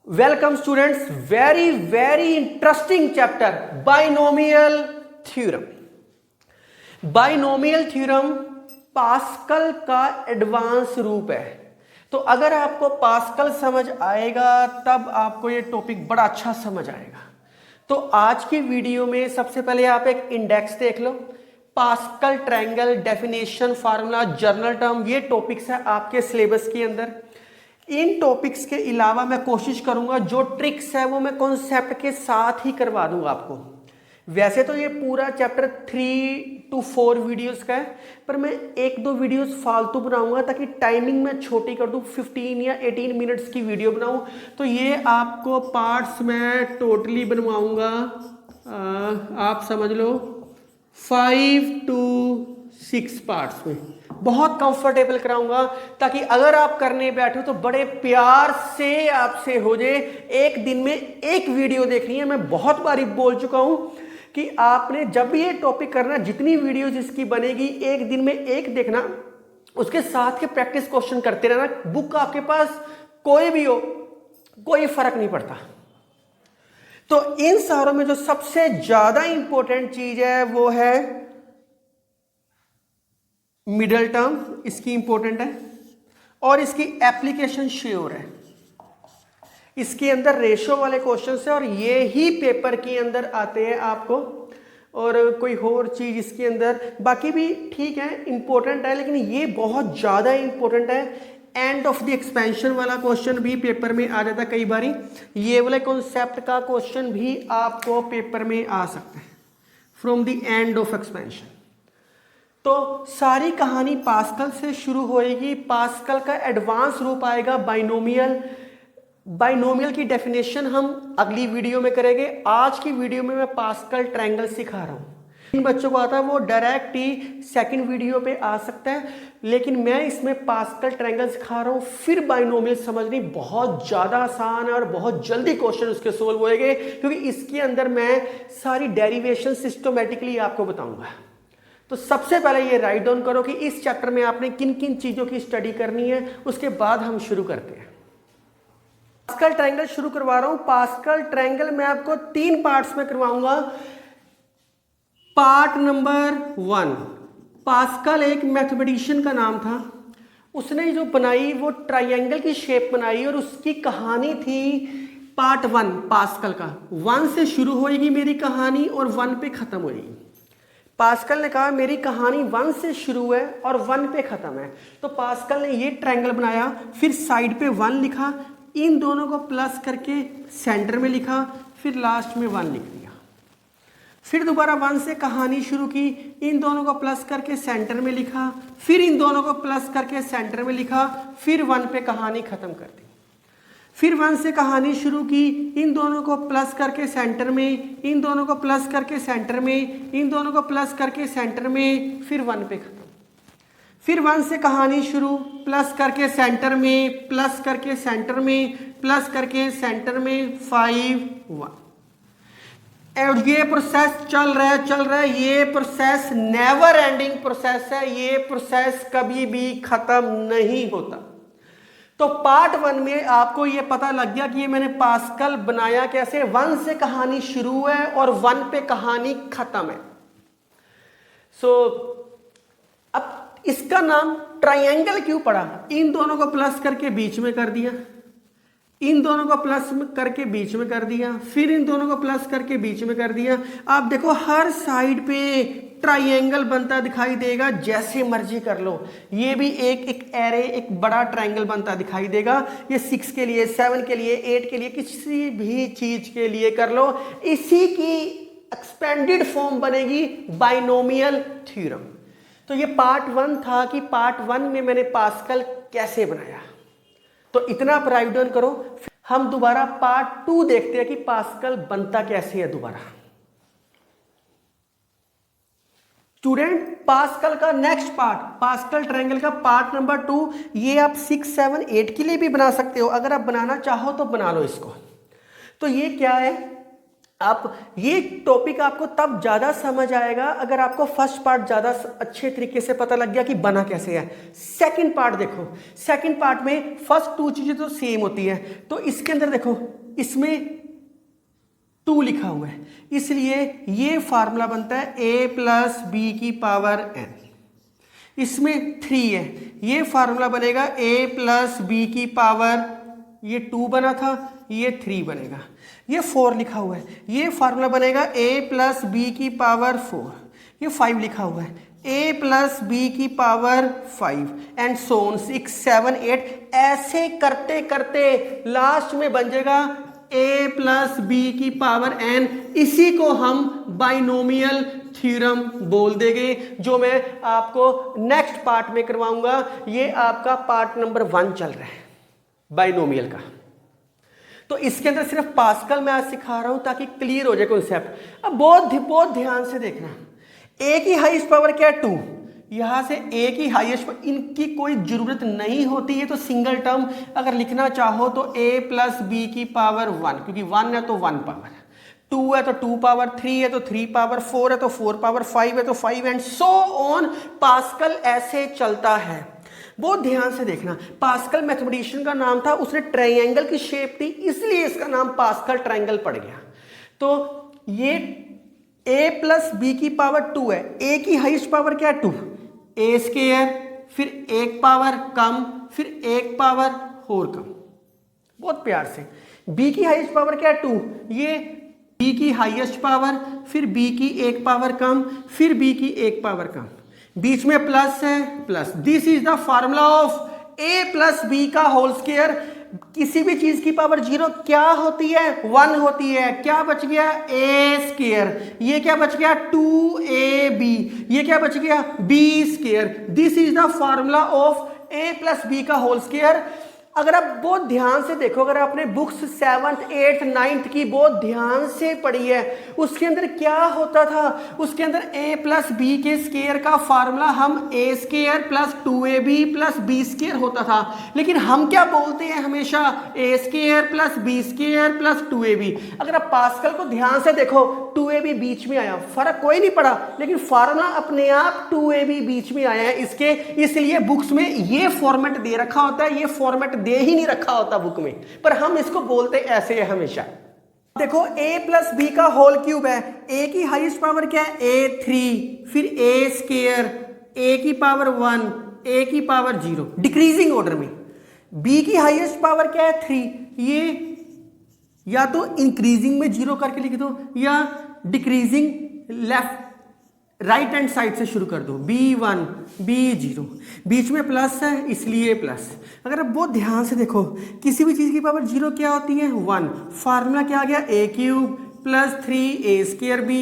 Welcome students, very very interesting chapter binomial theorem. Binomial theorem pascal का advance रूप है। तो अगर आपको पास्कल समझ आएगा तब आपको ये टॉपिक बड़ा अच्छा समझ आएगा। तो आज की वीडियो में सबसे पहले आप एक इंडेक्स देख लो, Pascal triangle, definition, formula, general term, ये टॉपिक्स है आपके सिलेबस के अंदर। इन टॉपिक्स के अलावा मैं कोशिश करूंगा जो ट्रिक्स है वो मैं कॉन्सेप्ट के साथ ही करवा दूंगा आपको। वैसे तो ये पूरा चैप्टर 3 to 4 वीडियोस का है, पर मैं 1-2 वीडियोस फालतू बनाऊंगा ताकि टाइमिंग मैं छोटी कर दूं, 15 या 18 मिनट्स की वीडियो बनाऊं। तो ये आपको पार्ट्स में टोटली बनवाऊंगा, आप समझ लो 5 to 6 पार्ट्स में बहुत कंफर्टेबल कराऊंगा, ताकि अगर आप करने बैठो तो बड़े प्यार से आपसे हो जाए। एक दिन में एक वीडियो देखनी है। मैं बहुत बारी बोल चुका हूं कि आपने जब भी ये टॉपिक करना, जितनी वीडियोस इसकी बनेगी एक दिन में एक देखना, उसके साथ के प्रैक्टिस क्वेश्चन करते रहना। बुक आपके पास कोई भी हो, कोई फर्क नहीं पड़ता। तो इन सारों में जो सबसे ज्यादा इंपॉर्टेंट चीज है वो है मिडल टर्म, इसकी इंपॉर्टेंट है और इसकी एप्लीकेशन श्योर है। इसके अंदर रेशो वाले क्वेश्चंस है और ये ही पेपर के अंदर आते हैं आपको, और कोई और चीज इसके अंदर बाकी भी ठीक है, इंपॉर्टेंट है, लेकिन ये बहुत ज्यादा इंपॉर्टेंट है। एंड ऑफ द एक्सपेंशन वाला क्वेश्चन भी पेपर में आ जाता है कई बारी। ये वाले कॉन्सेप्ट का क्वेश्चन भी आपको पेपर में आ सकता है, from the end of expansion. तो सारी कहानी पास्कल से शुरू होएगी। पास्कल का एडवांस रूप आएगा बाइनोमियल। बाइनोमियल की डेफिनेशन हम अगली वीडियो में करेंगे। आज की वीडियो में मैं पास्कल ट्रायंगल सिखा रहा हूँ। जिन बच्चों को आता है वो डायरेक्ट ही सेकंड वीडियो पे आ सकता है, लेकिन मैं इसमें पास्कल ट्रायंगल सिखा रहा हूँ। फिर बाइनोमियल समझनी बहुत ज़्यादा आसान है और बहुत जल्दी क्वेश्चन उसके सोल्व होएंगे, क्योंकि इसके अंदर मैं सारी डेरिवेशन सिस्टमेटिकली आपको बताऊँगा। तो सबसे पहले ये राइट डाउन करो कि इस चैप्टर में आपने किन किन चीजों की स्टडी करनी है, उसके बाद हम शुरू करते हैं। पास्कल ट्रायंगल शुरू करवा रहा हूं। पास्कल ट्रायंगल मैं आपको 3 पार्ट्स में करवाऊंगा। पार्ट नंबर 1, पास्कल एक मैथमेटिशियन का नाम था। उसने जो बनाई वो ट्रायंगल की शेप बनाई और उसकी कहानी थी पार्ट 1 पास्कल का। 1 से शुरू होएगी मेरी कहानी और 1 पे खत्म होएगी। पास्कल ने कहा मेरी कहानी 1 से शुरू है और 1 पे खत्म है। तो पास्कल ने ये ट्रायंगल बनाया, फिर साइड पे 1 लिखा, इन दोनों को प्लस करके सेंटर में लिखा, फिर लास्ट में 1 लिख दिया। फिर दोबारा 1 से कहानी शुरू की, इन दोनों को प्लस करके सेंटर में लिखा, फिर इन दोनों को प्लस करके सेंटर में लिखा, फिर 1 पे कहानी खत्म कर दी। फिर 1 से कहानी शुरू की, इन दोनों को प्लस करके सेंटर में, इन दोनों को प्लस करके सेंटर में, इन दोनों को प्लस करके सेंटर में, फिर 1 पे खत्म। फिर 1 से कहानी शुरू, प्लस करके सेंटर में, प्लस करके सेंटर में, प्लस करके सेंटर में, 5 1। और ये प्रोसेस चल रहा है। ये प्रोसेस नेवर एंडिंग प्रोसेस है। ये प्रोसेस कभी भी खत्म नहीं होता। तो पार्ट 1 में आपको ये पता लग गया कि ये मैंने पास्कल बनाया कैसे। 1 से कहानी शुरू है और 1 पे कहानी खत्म है। अब इसका नाम ट्रायंगल क्यों पड़ा? इन दोनों को प्लस करके बीच में कर दिया, इन दोनों को प्लस करके बीच में कर दिया, फिर इन दोनों को प्लस करके बीच में कर दिया। आप देखो हर साइड पे ट्रायंगल बनता दिखाई देगा, जैसे मर्जी कर लो। ये भी एक एरे, एक बड़ा ट्रायंगल बनता दिखाई देगा। ये 6 के लिए, 7 के लिए, 8 के लिए, किसी भी चीज के लिए कर लो। इसी की एक्सपेंडेड फॉर्म बनेगी बाइनोमियल थ्योरम। तो ये पार्ट 1 था कि पार्ट 1 में मैंने पास्कल कैसे बनाया। तो इतना आप राइट डाउन करो। हम दोबारा पार्ट 2 देखते हैं कि पास्कल बनता कैसे है दोबारा। स्टूडेंट, पास्कल का नेक्स्ट पार्ट, पास्कल ट्रायंगल का पार्ट नंबर 2, ये आप 6, 7, 8 के लिए भी बना सकते हो। अगर आप बनाना चाहो तो बना लो इसको। तो ये क्या है? आप ये टॉपिक आपको तब ज़्यादा समझ आएगा अगर आपको फर्स्ट पार्ट ज़्यादा अच्छे तरीके से पता लग गया कि बना कैसे है। सेकंड पार्ट देखो, सेकंड पार्ट में फर्स्ट 2 चीज़ें तो सेम होती है, तो इसके अंदर देखो इसमें 2 लिखा हुआ है, इसलिए ये फार्मूला बनता है a प्लस बी की पावर n। इसमें 3 है, ये फार्मूला बनेगा a प्लस बी की पावर, ये 2 बना था, ये 3 बनेगा। ये 4 लिखा हुआ है, ये फार्मूला बनेगा a प्लस बी की पावर 4। ये 5 लिखा हुआ है, a प्लस बी की पावर 5 एंड सो ऑन 6 7 8। ऐसे करते करते लास्ट में बन जाएगा a प्लस बी की पावर n। इसी को हम बाइनोमियल थ्योरम बोल देंगे, जो मैं आपको नेक्स्ट पार्ट में करवाऊंगा। ये आपका पार्ट नंबर 1 चल रहा है बाइनोमियल का। तो इसके अंदर सिर्फ पास्कल मैं आज सिखा रहा हूं ताकि क्लियर हो जाए कॉन्सेप्ट। अब बहुत ध्यान से देखना, a की हाईएस्ट पावर क्या है 2, यहां से a की हाईएस्ट पावर, इनकी कोई जरूरत नहीं होती है। तो सिंगल टर्म अगर लिखना चाहो तो a प्लस बी की पावर 1, क्योंकि 1 है तो 1 पावर, 2 है तो 2 पावर, 3 है तो 3 पावर, 4 है तो 4 पावर, 5 है तो 5 एंड सो ऑन। पास्कल ऐसे चलता है। बहुत ध्यान से देखना, पास्कल मैथमेटिशियन का नाम था, उसने ट्रायंगल की शेप थी इसलिए इसका नाम पास्कल ट्रायंगल पड़ गया। तो ये a प्लस बी की पावर 2 है, a की हाईएस्ट पावर क्या है 2, a स्क्वायर, फिर 1 पावर कम, फिर 1 पावर और कम। बहुत प्यार से, b की हाईएस्ट पावर क्या है 2, ये b की हाईएस्ट पावर, फिर b की 1 पावर कम, फिर b की 1 पावर कम, बीच में प्लस है plus. This is the formula of a plus b का होल स्क्वायर। किसी भी चीज की पावर 0 क्या होती है 1 होती है। क्या बच गया a स्क्वायर, ये क्या बच गया 2ab, ये क्या बच गया b square. This is the formula of a plus b का होल स्क्वायर। अगर आप बहुत ध्यान से देखो, अगर आपने बुक्स 7th 8th 9th की बहुत ध्यान से पढ़ी है, उसके अंदर क्या होता था, उसके अंदर a प्लस बी के स्क्वायर का फार्मूला हम a square plus 2ab plus b square होता था। लेकिन हम क्या बोलते हैं हमेशा a square plus b square plus 2ab। अगर आप पास्कल को ध्यान से देखो 2ab बीच में आया, फर्क कोई नहीं पड़ा, लेकिन फार्मूला अपने आप 2ab बीच में आया है इसके, इसलिए बुक्स में ये फॉर्मेट दे रखा होता है, ये फॉर्मेट दे ही नहीं रखा होता बुक में, पर हम इसको बोलते ऐसे है हमेशा। देखो a प्लस बी का होल क्यूब है, a की हाईएस्ट पावर क्या है a3, फिर a स्क्वायर, a की पावर 1, a की पावर 0 डिक्रीजिंग ऑर्डर में। b की हाईएस्ट पावर क्या है 3, ये या तो इंक्रीजिंग में 0 करके लिख दो या decreasing left right hand side से शुरू कर दो, b1 b0, बीच में प्लस है इसलिए प्लस। अगर आप बहुत ध्यान से देखो, किसी भी चीज की पावर 0 क्या होती है 1। फार्मूला क्या आ गया a cube plus 3a square b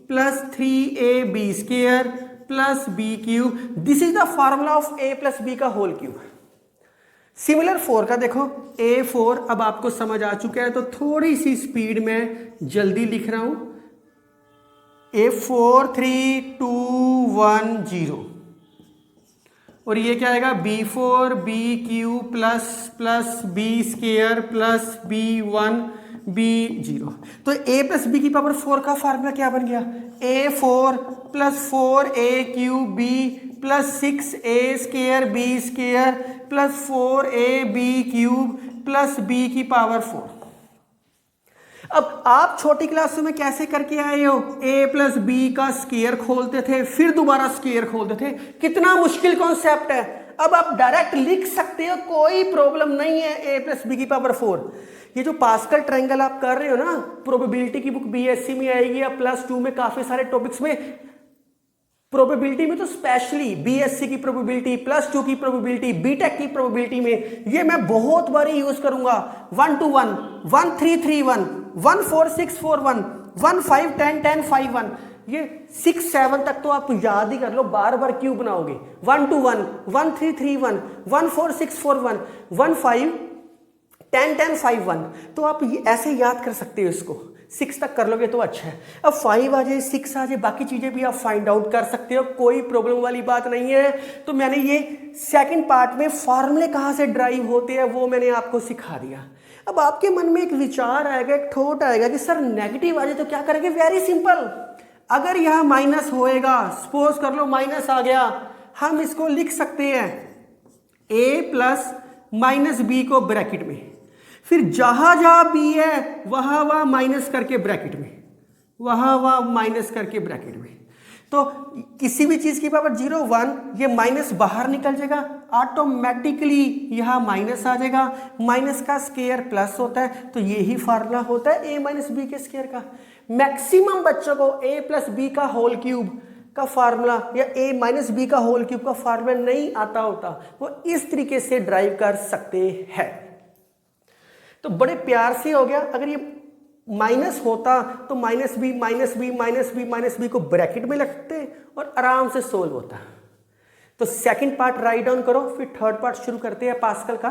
plus 3ab square plus b cube. This is the formula of a plus b का होल क्यूब। सिमिलर 4 का देखो a4, अब आपको समझ आ चुका है तो थोड़ी सी स्पीड में जल्दी लिख रहा हूं। a4 3 2 1 0 और ये क्या आएगा b4 b cube plus plus b square plus b1 b0। तो a प्लस बी की पावर 4 का फार्मूला क्या बन गया a4 plus 4a cube b plus 6a square b square plus 4ab cube plus b की पावर 4। अब आप छोटी क्लासों में कैसे करके आए हो, a प्लस बी का स्क्वायर खोलते थे फिर दोबारा स्क्वायर खोलते थे। कितना मुश्किल कॉन्सेप्ट है। अब आप डायरेक्ट लिख सकते हो, कोई प्रॉब्लम नहीं है। a प्लस बी की पावर 4, ये जो पास्कल ट्रायंगल आप कर रहे हो ना, प्रोबेबिलिटी की बुक बीएससी में आएगी या +2 में काफी सारे टॉपिक्स में, प्रोबेबिलिटी में तो स्पेशली बीएससी की प्रोबेबिलिटी, +2 की प्रोबेबिलिटी, बीटेक की प्रोबेबिलिटी में ये मैं बहुत बार यूज करूंगा। 1 to 1, 1 3 3 1, 1 4 6 4 1, 1 5 10 10 5 1, ये 6 7 तक तो आप याद ही कर लो, बार बार क्यों बनाओगे। 1 to 1, 1 3 3 1, 1 4 6 4 1, 1 5 10 10 5 1, तो आप ऐसे याद कर सकते हो इसको। 6 तक कर लोगे तो अच्छा है। अब 5 आ जाए 6 आ जाए, बाकी चीजें भी आप फाइंड आउट कर सकते हो, कोई प्रॉब्लम वाली बात नहीं है। तो मैंने ये सेकंड पार्ट में फार्मूले कहाँ से ड्राइव होते हैं वो मैंने आपको सिखा दिया। अब आपके मन में एक विचार आएगा, एक थॉट आएगा कि सर नेगेटिव आ जाए तो क्या करेंगे? वेरी सिंपल, अगर यह माइनस होएगा, सपोज कर लो माइनस आ गया, हम इसको लिख सकते हैं a प्लस माइनस बी को ब्रैकेट में, फिर जहां जहां b है वहां वहां माइनस करके ब्रैकेट में, वहां वहां माइनस करके ब्रैकेट में। तो किसी भी चीज की पावर 0 1, ये माइनस बाहर निकल जाएगा, ऑटोमेटिकली यहां माइनस आ जाएगा। माइनस का स्क्वायर प्लस होता है, तो यही फार्मूला होता है a माइनस बी के स्क्वायर का। मैक्सिमम बच्चों को a प्लस बी का होल क्यूब का फार्मूला या a माइनस बी का होल क्यूब का फार्मूला नहीं आता होता, वो इस तरीके से ड्राइव कर सकते हैं। तो बड़े प्यार से हो गया। अगर ये माइनस होता तो minus b minus b minus b minus b को ब्रैकेट में रखते और आराम से सोल्व होता। तो सेकंड पार्ट राइट डाउन करो, फिर थर्ड पार्ट शुरू करते हैं पास्कल का।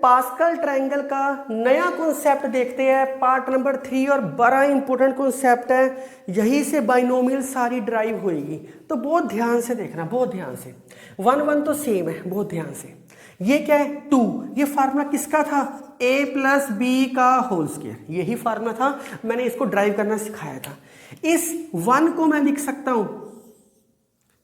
पास्कल ट्रायंगल का नया कॉन्सेप्ट देखते हैं, पार्ट नंबर 3, और बड़ा इंपॉर्टेंट कॉन्सेप्ट है, यही से बाइनोमियल सारी ड्राइव होएगी। तो बहुत ध्यान से देखना, बहुत ध्यान से। 1 1 तो सेम है, बहुत ध्यान से। ये क्या है? 2। ये फार्मूला किसका था? a प्लस बी का होल स्क्वायर, यही फार्मूला था, मैंने इसको ड्राइव करना सिखाया था। इस 1 को मैं लिख सकता हूं,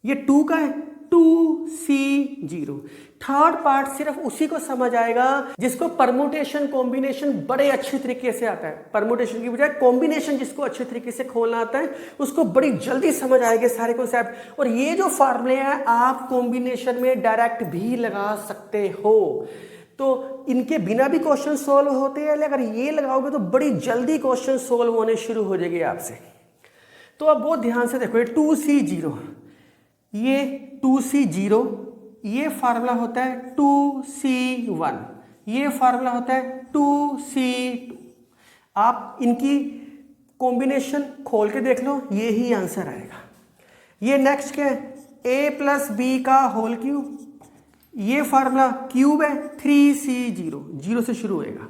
ये 2 का है, 2c0। थर्ड पार्ट सिर्फ उसी को समझ आएगा जिसको परमुटेशन कॉम्बिनेशन बड़े अच्छी तरीके से आता है। परमुटेशन की बजाय कॉम्बिनेशन जिसको अच्छे तरीके से खोलना आता है, उसको बड़ी जल्दी समझ आएंगे सारे कॉन्सेप्ट। और ये जो फार्मूले हैं आप कॉम्बिनेशन में डायरेक्ट भी लगा सकते हो, तो इनके बिना भी क्वेश्चन सोल्व होते हैं, अगर ये लगाओगे तो बड़ी जल्दी क्वेश्चन सोल्व होने शुरू हो जाएंगे आपसे। तो अब बहुत ध्यान से देखो, ये 2c0, ये 2c0, ये फार्मूला होता है 2c1, ये फार्मूला होता है 2c2। आप इनकी कॉम्बिनेशन खोल के देख लो, ये ही आंसर आएगा। ये नेक्स्ट क्या है? a प्लस बी का होल क्यूब, ये फार्मूला क्यूब है 3c0, 0 से शुरू होएगा।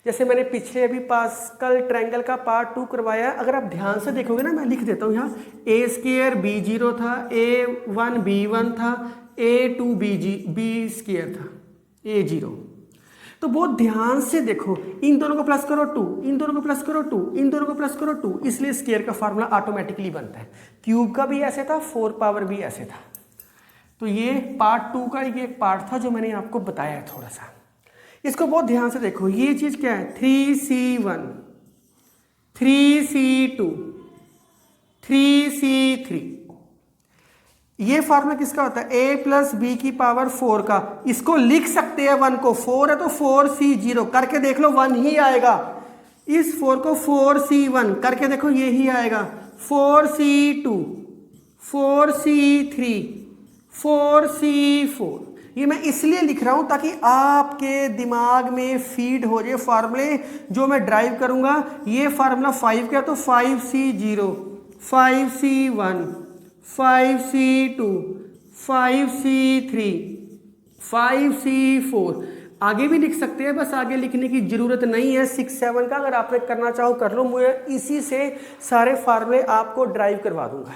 जैसे मैंने पिछले अभी पास्कल ट्रायंगल का पार्ट 2 करवाया, अगर आप ध्यान से देखोगे ना, मैं लिख देता हूँ यहाँ, a स्क्वायर b0 था, a1 b1 था, a2 b स्क्वायर था, a0। तो बहुत ध्यान से देखो, इन दोनों को प्लस करो 2, इन दोनों को प्लस करो 2, इन दोनों को प्लस करो 2, इसलिए स्क्वायर का फार्मूला ऑटोमेटिकली बनता है। क्यूब का भी ऐसे था, 4 पावर भी ऐसे था। तो ये पार्ट 2 का ये एक पार्ट था जो मैंने आपको बताया है थोड़ा सा। इसको बहुत ध्यान से देखो, ये चीज क्या है? 3c1, 3c2, 3c3। ये फार्मूला किसका होता है? a प्लस बी की पावर 4 का। इसको लिख सकते हैं 1 को, 4 है तो 4c0 करके देख लो, 1 ही आएगा। इस 4 को 4c1 करके देखो, ये ही आएगा। 4c2, 4c3, 4c4। ये मैं इसलिए लिख रहा हूं ताकि आपके दिमाग में फीड हो जाए फार्मूले जो मैं ड्राइव करूंगा। ये फार्मूला 5 का, तो 5c0, 5c1, 5c2, 5c3, 5c4। आगे भी लिख सकते हैं, बस आगे लिखने की जरूरत नहीं है। 6 7 का अगर आपने करना चाहो कर लो, मुझे इसी से सारे फार्मूले आपको ड्राइव करवा दूंगा।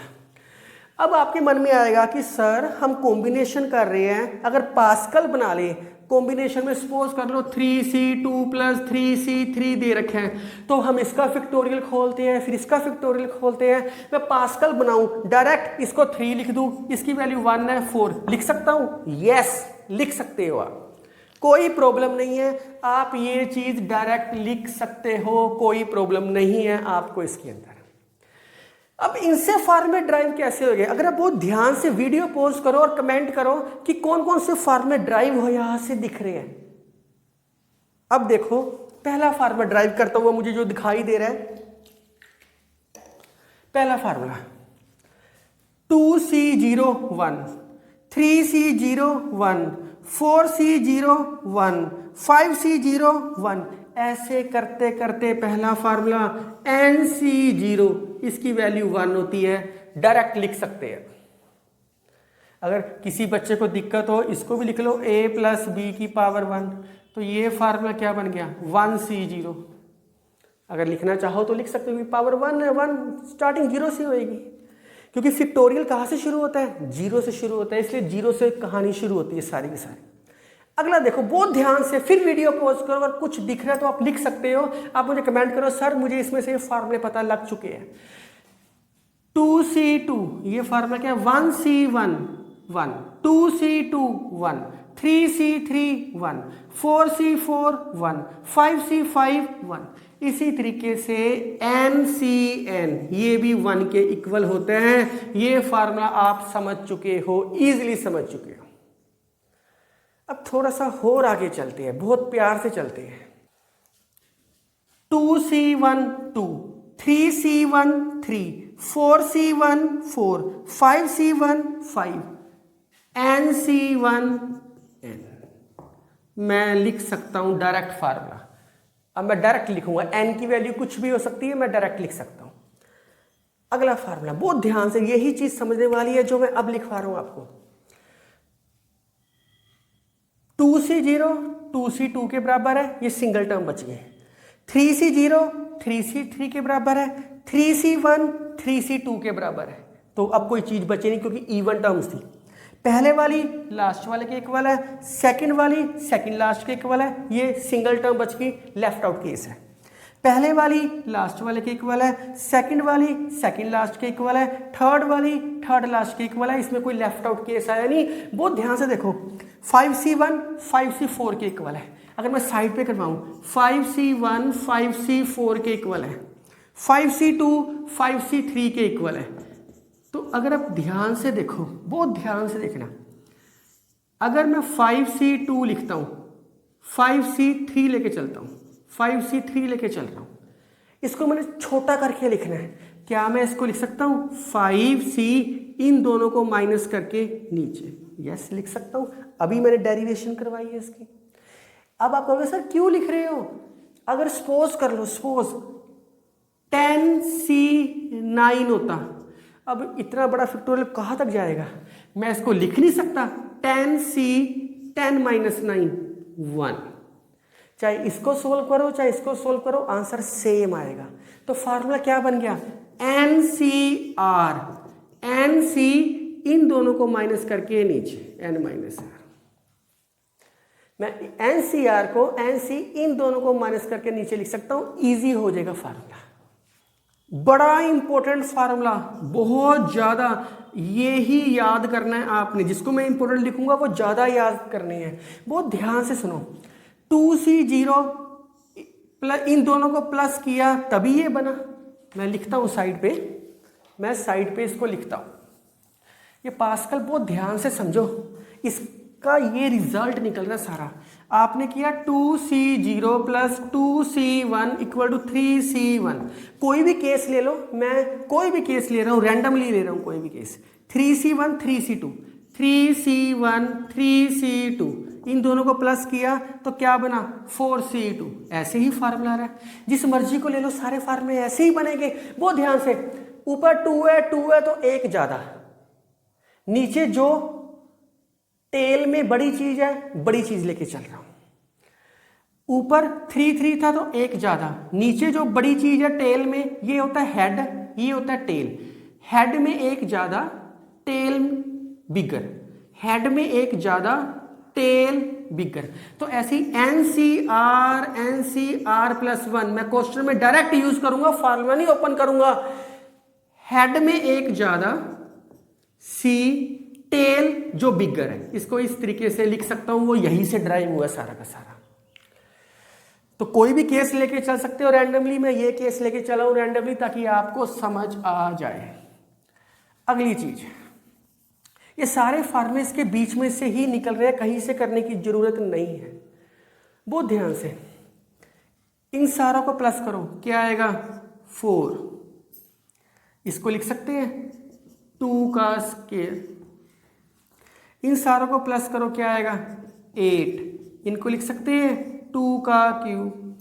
अब आपके मन में आएगा कि सर हम कॉम्बिनेशन कर रहे हैं, अगर पास्कल बना ले कॉम्बिनेशन में, सपोज कर लो 3c2 प्लस 3c3 दे रखे हैं, तो हम इसका फैक्टोरियल खोलते हैं, फिर इसका फैक्टोरियल खोलते हैं। मैं पास्कल बनाऊं, डायरेक्ट इसको 3 लिख दूं, इसकी वैल्यू 1 है, 4 लिख सकता हूं? यस, लिख सकते हो आप, कोई प्रॉब्लम नहीं है। आप ये चीज डायरेक्ट लिख सकते हो, कोई प्रॉब्लम नहीं है आपको इसके अंदर। अब इनसे फार्मूले ड्राइव कैसे हो गए? अगर आप बहुत ध्यान से वीडियो पॉज करो और कमेंट करो कि कौन कौन से फार्मूले ड्राइव हो, यहां से दिख रहे हैं। अब देखो, पहला फार्मूला ड्राइव करता हुआ मुझे जो दिखाई दे रहा है, पहला formula 2c01, 3c01, 4c01, 5c01, ऐसे करते करते पहला फार्मूला nc0, इसकी वैल्यू 1 होती है, डायरेक्ट लिख सकते हैं। अगर किसी बच्चे को दिक्कत हो, इसको भी लिख लो, a प्लस बी की पावर 1, तो ये फार्मूला क्या बन गया? 1c0। अगर लिखना चाहो तो लिख सकते हो, पावर 1 है, 1 स्टार्टिंग 0 से होएगी, क्योंकि फैक्टोरियल कहाँ से शुरू होता है? 0 से शुरू होता है, इसलिए 0 से कहानी शुरू होती है सारी की सारी। अगला देखो, बहुत ध्यान से फिर वीडियो पॉज करो, अगर कुछ दिख रहा है तो आप लिख सकते हो, आप मुझे कमेंट करो सर मुझे इसमें से फार्मूले पता लग चुके हैं। 2C2 ये फार्मूला क्या है, 1C1 1, 2C2 1, 3C3 1, 4C4 1, 5C5 1। इसी तरीके से NCN ये भी 1 के इक्वल होते हैं। ये फार्मूला आप समझ चुके हो, इजीली समझ चुके हो। अब थोड़ा सा और आगे चलते हैं, बहुत प्यार से चलते हैं। 2C1 2, 3C1 3, 4C1 4, 5C1 5, NC1 N। मैं लिख सकता हूं डायरेक्ट फार्मूला। अब मैं डायरेक्ट लिखूंगा, N की वैल्यू कुछ भी हो सकती है, मैं डायरेक्ट लिख सकता हूं। अगला फार्मूला बहुत ध्यान से, यही चीज समझने वाली है जो मैं अब लिखवा रहा हूं आपको। 2C0 2C2 के बराबर है, ये सिंगल टर्म बच गए। 3C0 3C3 के बराबर है, 3C1 3C2 के बराबर है। तो अब कोई चीज बची नहीं क्योंकि इवन टर्म्स थी। पहले वाली लास्ट वाले के इक्वल है, सेकंड वाली सेकंड लास्ट के इक्वल है, ये सिंगल टर्म बच गई, लेफ्ट आउट केस है। पहले वाली लास्ट वाले के इक्वल है, सेकंड वाली सेकंड लास्ट के इक्वल है, थर्ड वाली थर्ड लास्ट के इक्वल है, इसमें कोई लेफ्ट आउट केस आया नहीं। बहुत ध्यान से देखो, 5C1 5C4 के इक्वल है। अगर मैं साइड पे करवाऊं, 5C1 5C4 के इक्वल है, 5C2 5C3 के इक्वल है। तो अगर आप ध्यान से देखो, बहुत ध्यान से देखना, अगर मैं 5C2 लिखता हूं, 5C3 लेके चलता हूं, 5C3 लेके चल रहा हूं, इसको मैंने छोटा करके लिखना है। क्या मैं इसको लिख सकता हूं 5C इन दोनों को माइनस करके नीचे, यस लिख सकता हूं। अभी मैंने डेरिवेशन करवाई है इसकी। अब आप कहोगे सर क्यों लिख रहे हो, अगर सपोज कर लो, सपोज 10C9 होता, अब इतना बड़ा फैक्टोरियल कहाँ तक जाएगा, मैं इसको लिख नहीं सकता 10C 10 - 9 1। चाहे इसको सोल्व करो चाहे इसको सोल्व करो, आंसर सेम आएगा। तो फार्मूला क्या बन गया, NCR, NC इन दोनों को माइनस करके नीचे N - R। मैं NCR को NC इन दोनों को माइनस करके नीचे लिख सकता हूं, इजी हो जाएगा फार्मूला। बड़ा इंपॉर्टेंट फार्मूला, बहुत ज्यादा, ये ही याद करना है आपने। जिसको मैं इंपॉर्टेंट लिखूंगा वो ज्यादा याद करने हैं। बहुत ध्यान से सुनो, 2C0 प्लस इन दोनों को प्लस किया तभी ये बना। मैं लिखता हूं साइड पे, मैं साइड पे इसको लिखता हूं। ये पास्कल बहुत ध्यान से समझो, इसका ये रिजल्ट निकल रहा है सारा। आपने किया 2C0 plus 2C1 equal to 3C1। कोई भी केस ले लो, मैं कोई भी केस ले रहा हूँ, रैंडमली ले रहा हूँ कोई भी case. 3C1 3C2, 3C1 3C2, इन दोनों को प्लस किया तो क्या बना 4C2। ऐसे ही फार्मूला रहा है, जिस मर्जी को ले लो, सारे फार्मूले ऐसे ही बनेंगे। बहुत ध्यान से, ऊपर 2 है तो एक ज्यादा, नीचे जो टेल में बड़ी चीज है बड़ी चीज लेके चल रहा हूं। ऊपर 3 था तो एक ज्यादा, नीचे जो बड़ी चीज है टेल में, ये होता है हेड, ये होता है टेल। हेड में एक ज्यादा, टेल बिगर, हेड में एक ज्यादा, टेल बिगर। तो ऐसी NCR प्लस 1 मैं क्वेश्चन में डायरेक्ट यूज करूंगा, फार्मूला नहीं ओपन करूंगा। हेड में एक ज्यादा, सी टेल जो बिगर है, इसको इस तरीके से लिख सकता हूं, वो यहीं से ड्राइव हुआ सारा का सारा। तो कोई भी केस लेके चल सकते हो रैंडमली, मैं ये केस लेके चला हूं रैंडमली ताकि आपको समझ आ जाए। अगली चीज, ये सारे फार्मूले के बीच में से ही निकल रहे हैं, कहीं से करने की जरूरत नहीं है। बहुत ध्यान से, इन सारों को प्लस करो, क्या आएगा 4। इसको लिख सकते हैं 2 का स्क्वायर। इन सारों को प्लस करो, क्या आएगा 8। इनको लिख सकते हैं 2 का क्यूब।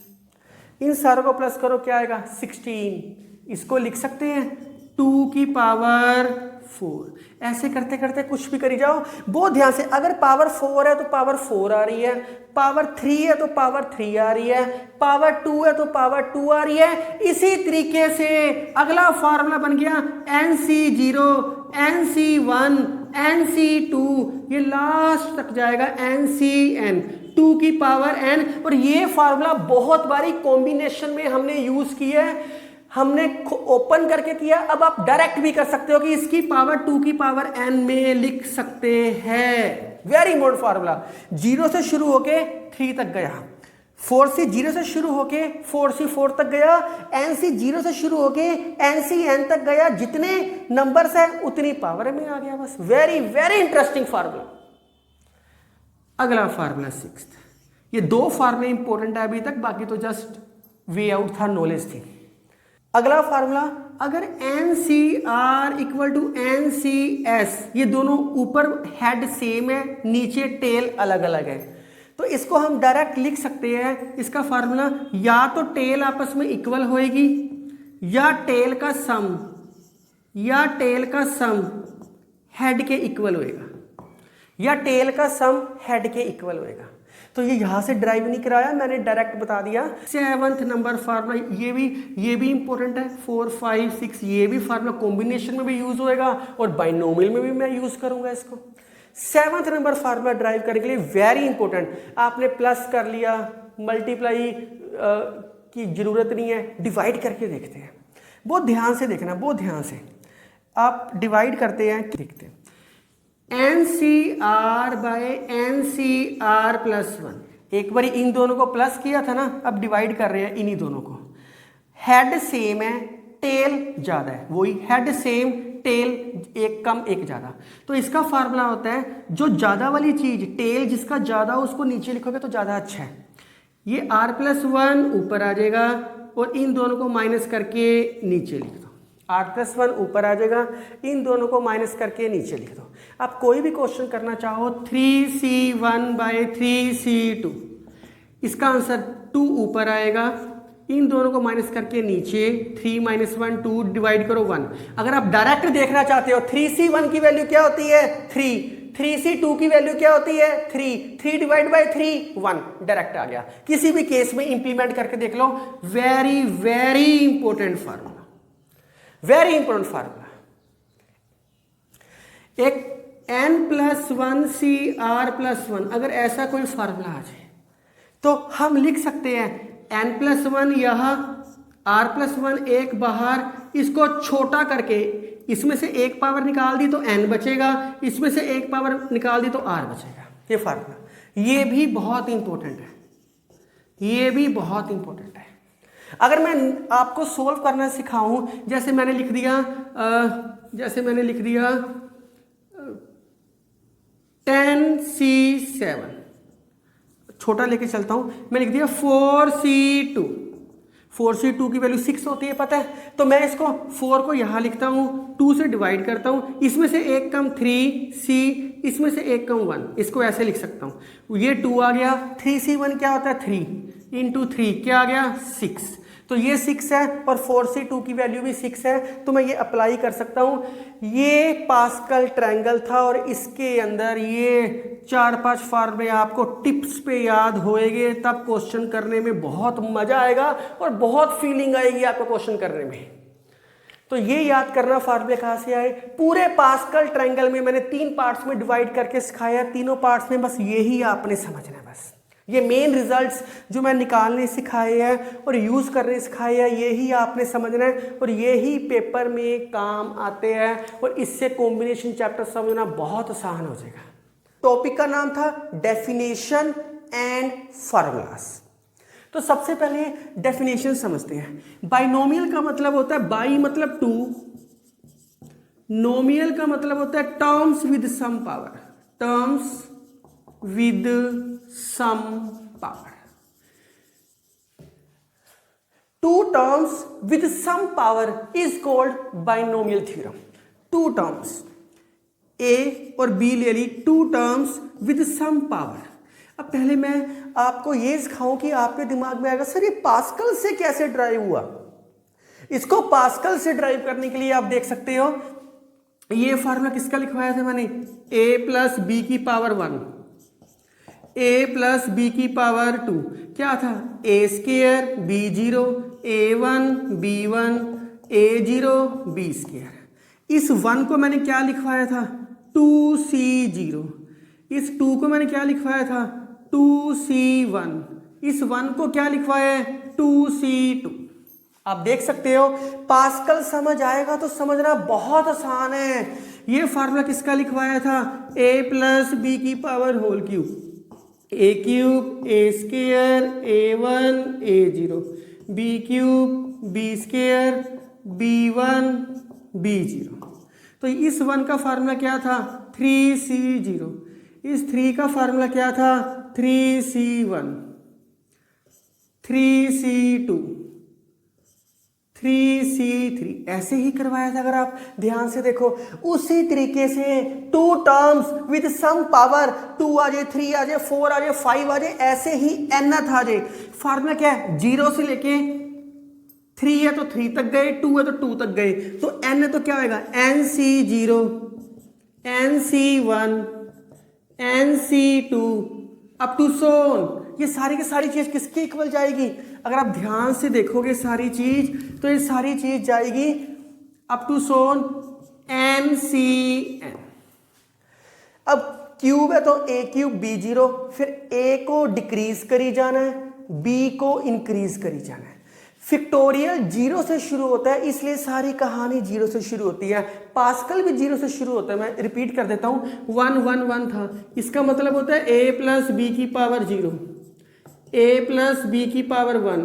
इन सारों को प्लस करो, क्या आएगा 16। इसको लिख सकते हैं 2 की पावर 4। ऐसे करते करते कुछ भी करी जाओ। बहुत ध्यान से, अगर पावर 4 है तो पावर 4 आ रही है, पावर 3 है तो पावर 3 आ रही है, पावर 2 है तो पावर 2 आ रही है। इसी तरीके से अगला फार्मूला बन गया NC0, NC1, NC2, ये लास्ट तक जाएगा NCN 2 की पावर n। और ये फार्मूला बहुत बारी कॉम्बिनेशन में हमने यूज किया है, हमने ओपन करके किया। अब आप डायरेक्ट भी कर सकते हो कि इसकी पावर 2 की पावर n में लिख सकते हैं। Very important formula. 0 से शुरू होके 3 तक गया, 4C 0 से शुरू होके 4C 4 तक गया, NC 0 से शुरू होके NCN तक गया। जितने नंबर्स है उतनी पावर में आ गया बस। Very very interesting formula. अगला फार्मूला 6। ये 2 फार्मूले इंपॉर्टेंट है अभी तक, बाकी तो जस्ट वे आउट था, नॉलेज थी। अगला फार्मूला, अगर NCR इक्वल टू NCS, ये दोनों ऊपर हेड सेम है, नीचे टेल अलग अलग है, तो इसको हम डायरेक्ट लिख सकते हैं। इसका फार्मूला, या तो टेल आपस में इक्वल होएगी, या टेल का सम हेड के इक्वल होएगा, या टेल का सम हेड के इक्वल होएगा। तो ये यहां से ड्राइव नहीं कराया, मैंने डायरेक्ट बता दिया। 7th नंबर फार्मूला, ये भी इंपॉर्टेंट है। 4, 5, 6 ये भी फार्मूला कॉम्बिनेशन में भी यूज होएगा और बाइनोमियल में भी मैं यूज करूंगा इसको। 7th नंबर फार्मूला ड्राइव करने के लिए वेरी इंपॉर्टेंट। आपने प्लस कर लिया, मल्टीप्लाई की जरूरत नहीं है, डिवाइड करके देखते हैं। बहुत ध्यान से देखना, बहुत ध्यान से। आप डिवाइड करते हैं, देखते हैं। NCR बाय NCR प्लस 1, एक बार इन दोनों को प्लस किया था ना, अब डिवाइड कर रहे हैं इन्हीं दोनों को। हेड सेम है, टेल ज्यादा है, वही हेड सेम टेल एक कम एक ज्यादा। तो इसका फार्मूला होता है, जो ज्यादा वाली चीज टेल जिसका ज्यादा हो उसको नीचे लिखोगे तो ज्यादा अच्छा है। ये R+1 ऊपर आ जाएगा और इन दोनों को माइनस करके नीचे लिख दो। R+1 ऊपर आ जाएगा, इन दोनों को माइनस करके नीचे लिख दो। आप कोई भी क्वेश्चन करना चाहो, 3C1 बाय 3C2, इसका आंसर 2 ऊपर आएगा, इन दोनों को माइनस करके नीचे 3 - 1 2 डिवाइड करो 1। अगर आप डायरेक्ट देखना चाहते हो 3C1 की वैल्यू क्या होती है 3, 3C2 की वैल्यू क्या होती है 3, 3 डिवाइड बाय 3 1, डायरेक्ट आ गया। किसी भी केस में इंप्लीमेंट करके देख लो। Very very important formula, very important formula. एक N+1 CR+1, अगर ऐसा कोई फार्मूला आ जाए तो हम लिख सकते हैं N+1 यहाँ, R+1 एक बाहर, इसको छोटा करके इसमें से एक पावर निकाल दी तो N बचेगा, इसमें से एक पावर निकाल दी तो R बचेगा। ये फार्मूला, ये भी बहुत इंपॉर्टेंट है, ये भी बहुत इंपॉर्टेंट है। अगर मैं आपको सोल्व करना सिखाऊं, जैसे मैंने लिख दिया 10C7, छोटा लेके चलता हूं, मैं लिख दिया 4C2, 4C2 की वैल्यू 6 होती है पता है, तो मैं इसको 4 को यहां लिखता हूं, 2 से डिवाइड करता हूं, इसमें से एक कम 3C, इसमें से एक कम 1, इसको ऐसे लिख सकता हूं। ये 2 आ गया, 3C1 क्या होता है 3 इंटू 3 क्या आ गया 6, तो ये 6 है और 4C2 की वैल्यू भी 6 है, तो मैं ये अप्लाई कर सकता हूं। ये पास्कल ट्रायंगल था और इसके अंदर ये 4-5 फार्मूले आपको टिप्स पे याद होएंगे, तब क्वेश्चन करने में बहुत मजा आएगा और बहुत फीलिंग आएगी आपको क्वेश्चन करने में। तो ये याद करना फार्मूले कहाँ से आए। पूरे पास्कल ट्रायंगल में मैंने 3 पार्ट्स में डिवाइड करके सिखाया, तीनों पार्ट्स में बस यही आपने समझना है। बस ये मेन रिजल्ट्स जो मैं निकालने सिखाए हैं और यूज करने सिखाए हैं, यही आपने समझना है और यही पेपर में काम आते हैं और इससे कॉम्बिनेशन चैप्टर समझना बहुत आसान हो जाएगा। टॉपिक का नाम था डेफिनेशन एंड फार्मूलास। तो सबसे पहले डेफिनेशन समझते हैं। बाइनोमियल का मतलब होता है, बाई मतलब 2, नोमियल का मतलब होता है terms with some power, terms with some power. 2 terms with some power is called binomial theorem। 2 terms A और B ले ली, 2 terms with some power। अब पहले मैं आपको ये सिखाऊं कि आपके दिमाग में आएगा सर ये पास्कल से कैसे ड्राइव हुआ। इसको पास्कल से ड्राइव करने के लिए आप देख सकते हो, ये फार्मूला किसका लिखवाया था मैंने, A + B की पावर 1, A + B की पावर 2, क्या था A² B0, A1 B1 A0 B²। इस 1 को मैंने क्या लिखवाया था 2C0, इस 2 को मैंने क्या लिखवाया था 2C1, इस 1 को क्या लिखवाया है 2C2। आप देख सकते हो पास्कल समझ आएगा तो समझना बहुत आसान है। ये फार्मूला किसका लिखवाया था a प्लस बी की power whole cube, a cube a square a1 a0, b cube b square b1 b0। तो इस 1 का फार्मूला क्या था 3C0, इस 3 का फार्मूला क्या था 3C1, 3C2, 3C3, ऐसे ही करवाया था। अगर आप ध्यान से देखो उसी तरीके से 2 टर्म्स विद सम पावर 2 आ जाए 3 आ जाए 4 आ जाए 5 आ जाए, ऐसे ही nth आ जाए। फार्मूला क्या है 0 से लेके 3 है तो 3 तक गए, 2 है तो 2 तक गए, तो n है तो क्या होगा nC0, nC1, nC2 up to सोन। ये सारी की सारी चीज किसके इक्वल जाएगी? अगर आप ध्यान से देखोगे सारी चीज तो ये सारी चीज जाएगी अप टू सोन NCN। अब क्यूब है तो a क्यूब b0, फिर a को डिक्रीज करी जाना है, b को इंक्रीज करी जाना है। फैक्टोरियल 0 से शुरू होता है, इसलिए सारी कहानी 0 से शुरू होती है। पास्कल भी 0 से शुरू होता है। मैं रिपीट कर देता हूं 1 1 1 था, इसका मतलब होता है a प्लस बी की पावर 0, a प्लस बी की पावर 1,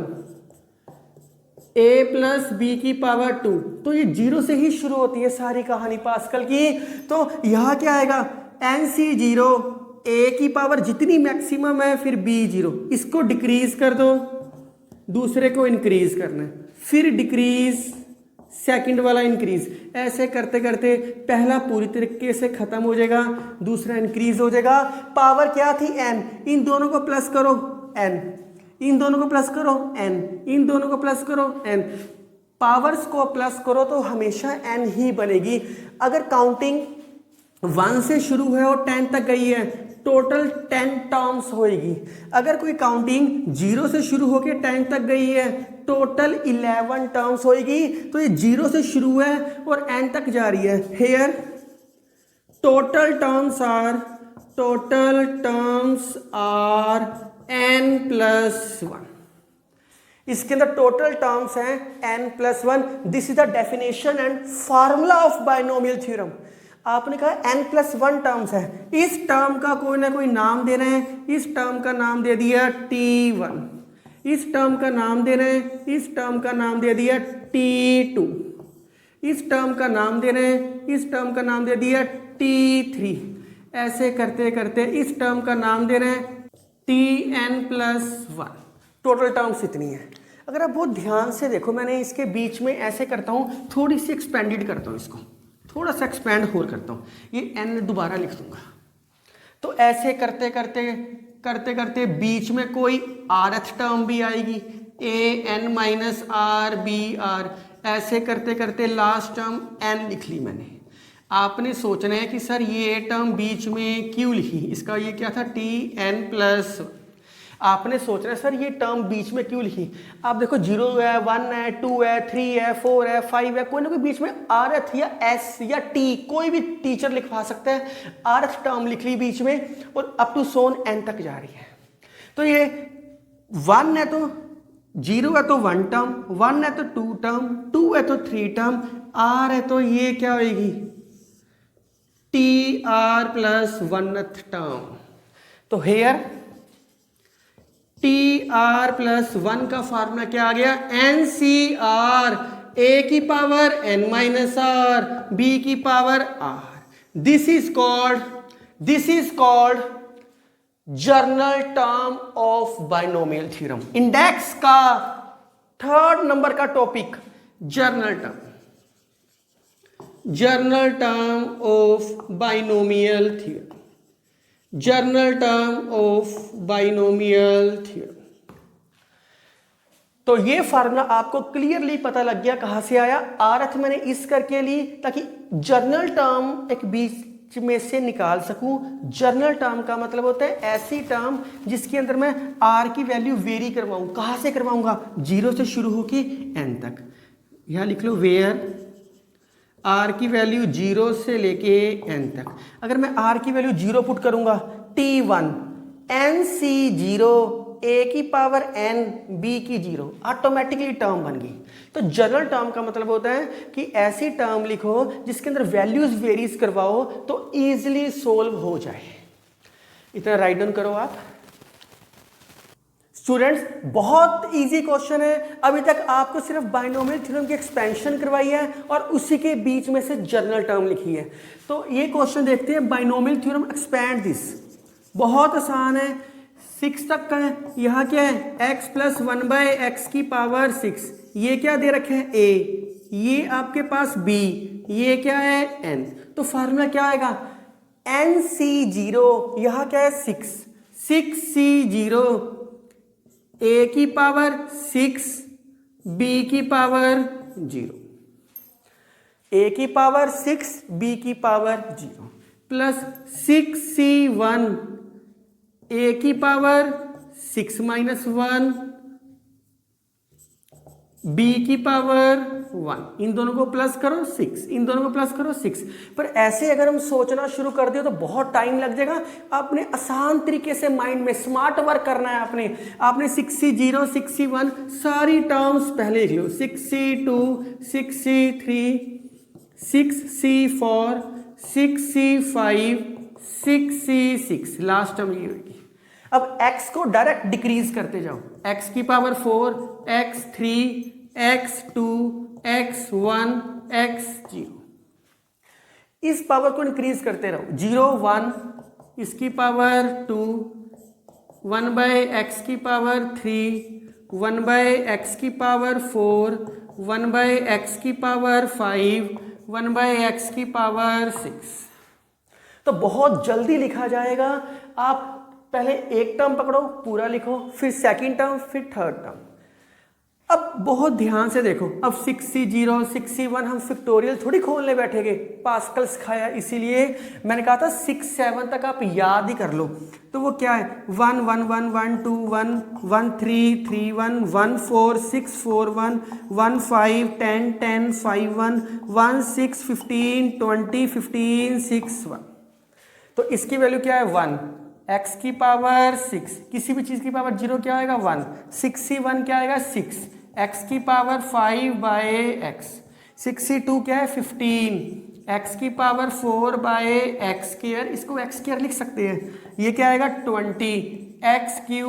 a प्लस बी की पावर 2। तो ये 0 से ही शुरू होती है सारी कहानी पास्कल की। तो यहां क्या आएगा NC0, a की पावर जितनी मैक्सिमम है फिर b0, इसको डिक्रीज कर दो, दूसरे को इंक्रीज करना है, फिर डिक्रीज, सेकंड वाला इंक्रीज, ऐसे करते करते पहला पूरी तरीके से खत्म हो जाएगा, दूसरा इंक्रीज हो जाएगा। पावर क्या थी n, इन दोनों को प्लस करो n, इन दोनों को प्लस करो n, इन दोनों को प्लस करो n। पावर्स को प्लस करो तो हमेशा n ही बनेगी। अगर काउंटिंग 1 से शुरू है और 10 तक गई है, टोटल 10 टर्म्स होएगी। अगर कोई काउंटिंग 0 से शुरू होकर 10 तक गई है, टोटल 11 टर्म्स होएगी। तो ये 0 से शुरू है और n तक जा रही है। Here total terms are n+1। इसके अंदर टोटल टर्म्स हैं n+1। This is the definition and formula of binomial theorem. आपने कहा n+1 टर्म्स है, इस टर्म का कोई ना कोई नाम दे रहे हैं। इस टर्म का नाम दे दिया t1, इस टर्म का नाम दे रहे हैं, इस टर्म का नाम दे दिया t2, इस टर्म का नाम दे रहे हैं, इस टर्म का नाम दे दिया t3। ऐसे करते करते इस टर्म का नाम दे रहे हैं tn+1। टोटल टर्म्स इतनी है। अगर आप बहुत ध्यान से देखो, मैंने इसके बीच में ऐसे करता हूँ, थोड़ी सी एक्सपेंडेड करता हूँ, इसको थोड़ा सा एक्सपेंड और करता हूँ, ये n दोबारा लिख दूंगा। तो ऐसे करते करते करते करते बीच में कोई rth टर्म भी आएगी, an-r(b)r। ऐसे करते करते लास्ट टर्म n लिख ली मैंने। आपने सोचना है कि सर ये टर्म बीच में क्यों लिखी, इसका ये क्या था tn+। आपने सोचना है सर ये टर्म बीच में क्यों लिखी। आप देखो 0 है, 1 है, 2 है, 3 है, 4 है, 5 है, कोई ना कोई बीच में rth या s या t, कोई भी टीचर लिखवा सकता है। rth टर्म लिख ली बीच में और अप टू सोन n तक जा रही है। तो ये 1 है तो 0 है तो 1 टर्म, 1 है तो 2 टर्म, 2 है तो 3 टर्म, r है तो ये क्या होगी tr+1th टर्म। तो हेयर tr+1 का फार्मूला क्या आ गया NCR, a की पावर n-r, b की power r। This is called general term of binomial theorem. Index का 3rd नंबर का topic journal term of binomial theorem, journal term of binomial theorem. तो ये formula आपको clearly पता लग गया कहां से आया। rth मैंने इस करके ली ताकि जर्नल टर्म एक बीच में से निकाल सकूं। जर्नल टर्म का मतलब होता है ऐसी टर्म जिसके अंदर मैं r की वैल्यू वेरी करवाऊं। कहां से करवाऊंगा 0 से शुरू होके n तक। यहां लिख लो वेयर आर की वैल्यू 0 से लेके n तक। अगर मैं आर की वैल्यू 0 पुट करूंगा t1 nc0 a की पावर n b की 0, ऑटोमेटिकली टर्म बन गई। तो जनरल टर्म का मतलब होता है कि ऐसी टर्म लिखो जिसके अंदर वैल्यूज वेरीज करवाओ तो इजीली सोल्व हो जाए। इतना राइट डाउन करो आप। स्टूडेंट्स बहुत इजी क्वेश्चन है। अभी तक आपको सिर्फ बाइनोमियल थ्योरम की एक्सपेंशन करवाई है और उसी के बीच में से जनरल टर्म लिखी है। तो ये क्वेश्चन देखते हैं, बाइनोमियल थ्योरम एक्सपैंड दिस। बहुत आसान है, 6 तक का है। यहाँ क्या है, x प्लस 1/x की पावर 6। ये क्या दे रखे हैं, a, ये आपके पास b, ये क्या है n। तो फार्मूला क्या आएगा, nc0, यहाँ क्या है 6, 6c0 a की पावर 6 b की पावर 0, a की पावर 6 b की पावर 0 प्लस 6c1 a की पावर 6 माइनस 1 b की पावर 1। इन दोनों को प्लस करो 6, इन दोनों को प्लस करो 6। पर ऐसे अगर हम सोचना शुरू कर दिए तो बहुत टाइम लग जाएगा। आपने आसान तरीके से माइंड में स्मार्ट वर्क करना है। आपने 6c0 6c1 सारी टर्म्स पहले लिख लो, 6c2 6c3 6c4 6c5 6c6, last term ये होगी। अब x को डायरेक्ट डिक्रीज करते जाओ, x की power 4 x3 x2 x1 x0, इस पावर को इंक्रीज करते रहो। 0 1, इसकी पावर 2, 1/x की पावर 3, 1/x की पावर 4, 1/x की पावर 5, 1/x की पावर 6। तो बहुत जल्दी लिखा जाएगा। आप पहले एक टर्म पकड़ो, पूरा लिखो, फिर सेकंड टर्म, फिर थर्ड टर्म। अब बहुत ध्यान से देखो, अब 6c0 6c1 हम फैक्टोरियल थोड़ी खोलने बैठेंगे, पास्कल सिखाया, इसीलिए मैंने कहा था 6 7 तक आप याद ही कर लो। तो वो क्या है, 1 1 1 1 2 1 1 3 3 1 1 4 6 4 1 1 5 10 10 5 1 1 6 15 20 15 6 1। तो इसकी वैल्यू क्या है 1, x की पावर 6, किसी भी चीज की पावर 0 क्या आएगा 1, 6c1 क्या आएगा 6, x की पावर 5/x, 6c2 क्या है 15, x की पावर 4/x², इसको x² लिख सकते हैं। ये क्या आएगा 20, x³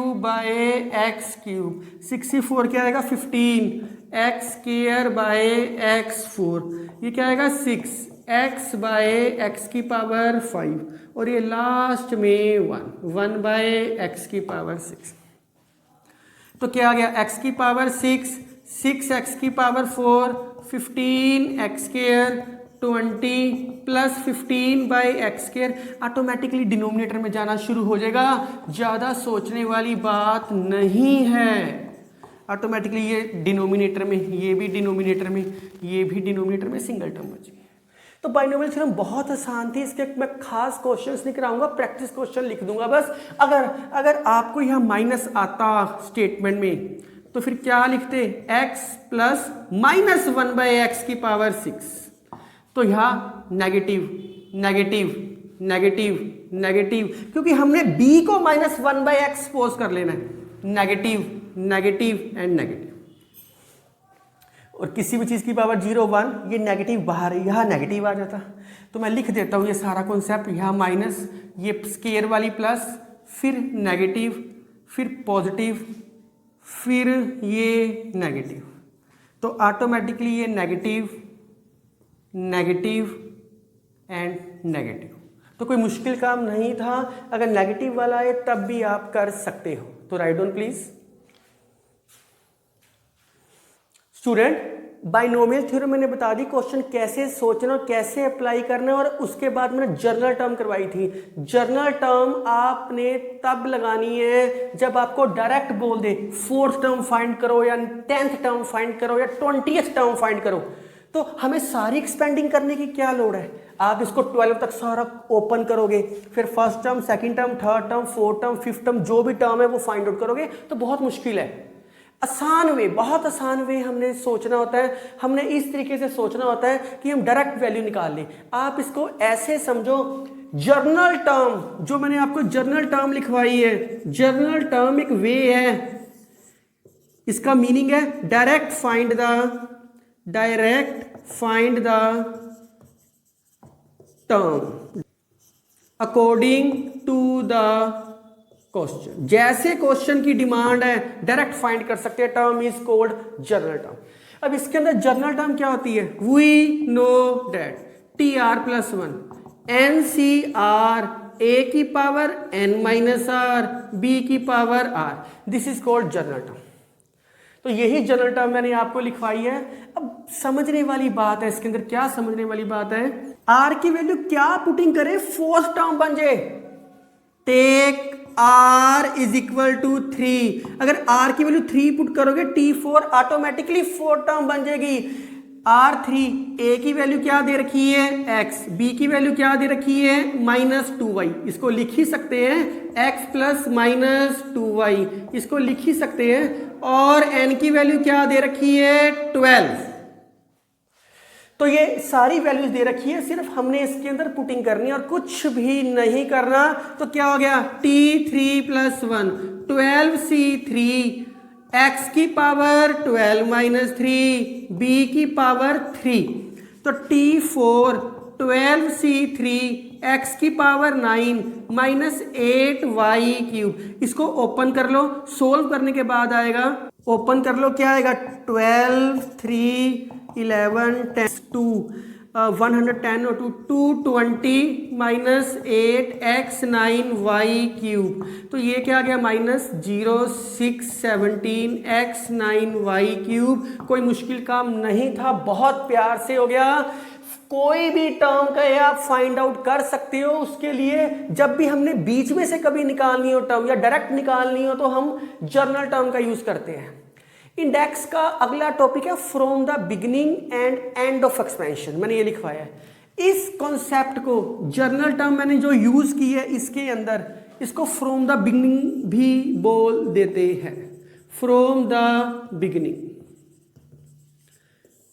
6c4 क्या आएगा 15, x²/x4, ये क्या आएगा 6, x/x की पावर 5, और ये लास्ट में 1/x की पावर 6। तो क्या आ गया, x की पावर 6, 6x की power 4, 15x² 20 plus 15/x², automatically denominator में जाना शुरू हो जाएगा। ज़्यादा सोचने वाली बात नहीं है। ऑटोमेटिकली ये डिनोमिनेटर में, ये भी डिनोमिनेटर में, ये भी डिनोमिनेटर में सिंगल टर्म बच गई। तो बाइनोमियल थ्योरम बहुत आसान थी। इसके मैं खास क्वेश्चंस नहीं कराऊंगा, प्रैक्टिस क्वेश्चन लिख दूंगा बस। अगर आपको यहाँ माइनस आता स्टेटमेंट में तो फिर क्या लिखते, x प्लस माइनस 1/x की पावर 6। तो यहाँ नेगेटिव नेगेटिव नेगेटिव नेगेटिव, क्योंकि हमने b को माइनस 1/x सपोज कर लेना है, नेगेटिव नेगेटिव एंड नेगेटिव। और किसी भी चीज़ की पावर 0 1, ये नेगेटिव बाहर है, यहाँ नेगेटिव आ जाता। तो मैं लिख देता हूँ ये सारा कॉन्सेप्ट, यहाँ माइनस, ये स्केयर वाली प्लस, फिर नेगेटिव, फिर पॉजिटिव, फिर ये नेगेटिव। तो ऑटोमेटिकली ये नेगेटिव नेगेटिव एंड नेगेटिव। तो कोई मुश्किल काम नहीं था। अगर नेगेटिव वाला है तब भी आप कर सकते हो। तो write down please. Student, binomial theorem मैंने बता दी, क्वेश्चन कैसे सोचना और कैसे अप्लाई करना है, और उसके बाद मैंने जर्नल टर्म करवाई थी। जर्नल टर्म आपने तब लगानी है जब आपको डायरेक्ट बोल दे 4th टर्म फाइंड करो या 10th टर्म फाइंड करो या 20th टर्म फाइंड करो। तो हमें सारी एक्सपेंडिंग करने की क्या लोड़ है। आप इसको 12 तक सारा ओपन करोगे, फिर first term, second term, third term, fourth term, fifth term, जो भी टर्म है वो फाइंड आउट करोगे, तो बहुत मुश्किल है। आसान वे, बहुत आसान वे हमने सोचना होता है, हमने इस तरीके से सोचना होता है कि हम डायरेक्ट वैल्यू निकाल लें। आप इसको ऐसे समझो, जर्नल टर्म, जो मैंने आपको जर्नल टर्म लिखवाई है, जर्नल टर्म एक वे है, इसका मीनिंग है direct find the term according to the question. जैसे क्वेश्चन की डिमांड है डायरेक्ट फाइंड कर सकते हैं, term is called general term. अब इसके अंदर जर्नल टर्म क्या होती है? We know that TR+1 NCR A की power N minus R B की power R, this is called general term. तो यही जनरल टर्म मैंने आपको लिखवाई है। अब समझने वाली बात है, इसके अंदर क्या समझने वाली बात है, आर की वैल्यू क्या पुटिंग करे, फोर्थ टर्म बन जाए। Take r is equal to 3, अगर आर की वैल्यू 3 पुट करोगे T4 ऑटोमेटिकली फोर्थ टर्म बन जाएगी। R3, ए की वैल्यू क्या दे रखी है x, b की वैल्यू क्या दे रखी है -2y, इसको लिख ही सकते हैं x प्लस -2y, इसको लिख ही सकते हैं। और n की वैल्यू क्या दे रखी है 12। तो ये सारी वैल्यूज दे रखी है, सिर्फ हमने इसके अंदर पुटिंग करनी है और कुछ भी नहीं करना। तो क्या हो गया T3+1 12C3 x की पावर 12 माइनस 3 b की पावर 3, तो T4 12C3 x की पावर 9 माइनस 8y³। इसको ओपन कर लो, सोल्व करने के बाद आएगा, ओपन कर लो, क्या आएगा 12 3 11 10 2 110 और 220 माइनस 8x9y³। तो ये क्या आ गया -0 6 17 x9y³। कोई मुश्किल काम नहीं था, बहुत प्यार से हो गया। कोई भी टर्म का ये आप फाइंड आउट कर सकते हो। उसके लिए जब भी हमने बीच में से कभी निकालनी हो टर्म या डायरेक्ट निकालनी हो तो हम जर्नल टर्म का यूज करते हैं। इंडेक्स का अगला टॉपिक है from the beginning and and of expansion, मैंने ये लिखवाया है। इस कॉन्सेप्ट को जर्नल टर्म मैंने जो यूज की है इसके अंदर, इसको फ्रॉम द बिगिनिंग भी बोल देते हैं। From the beginning,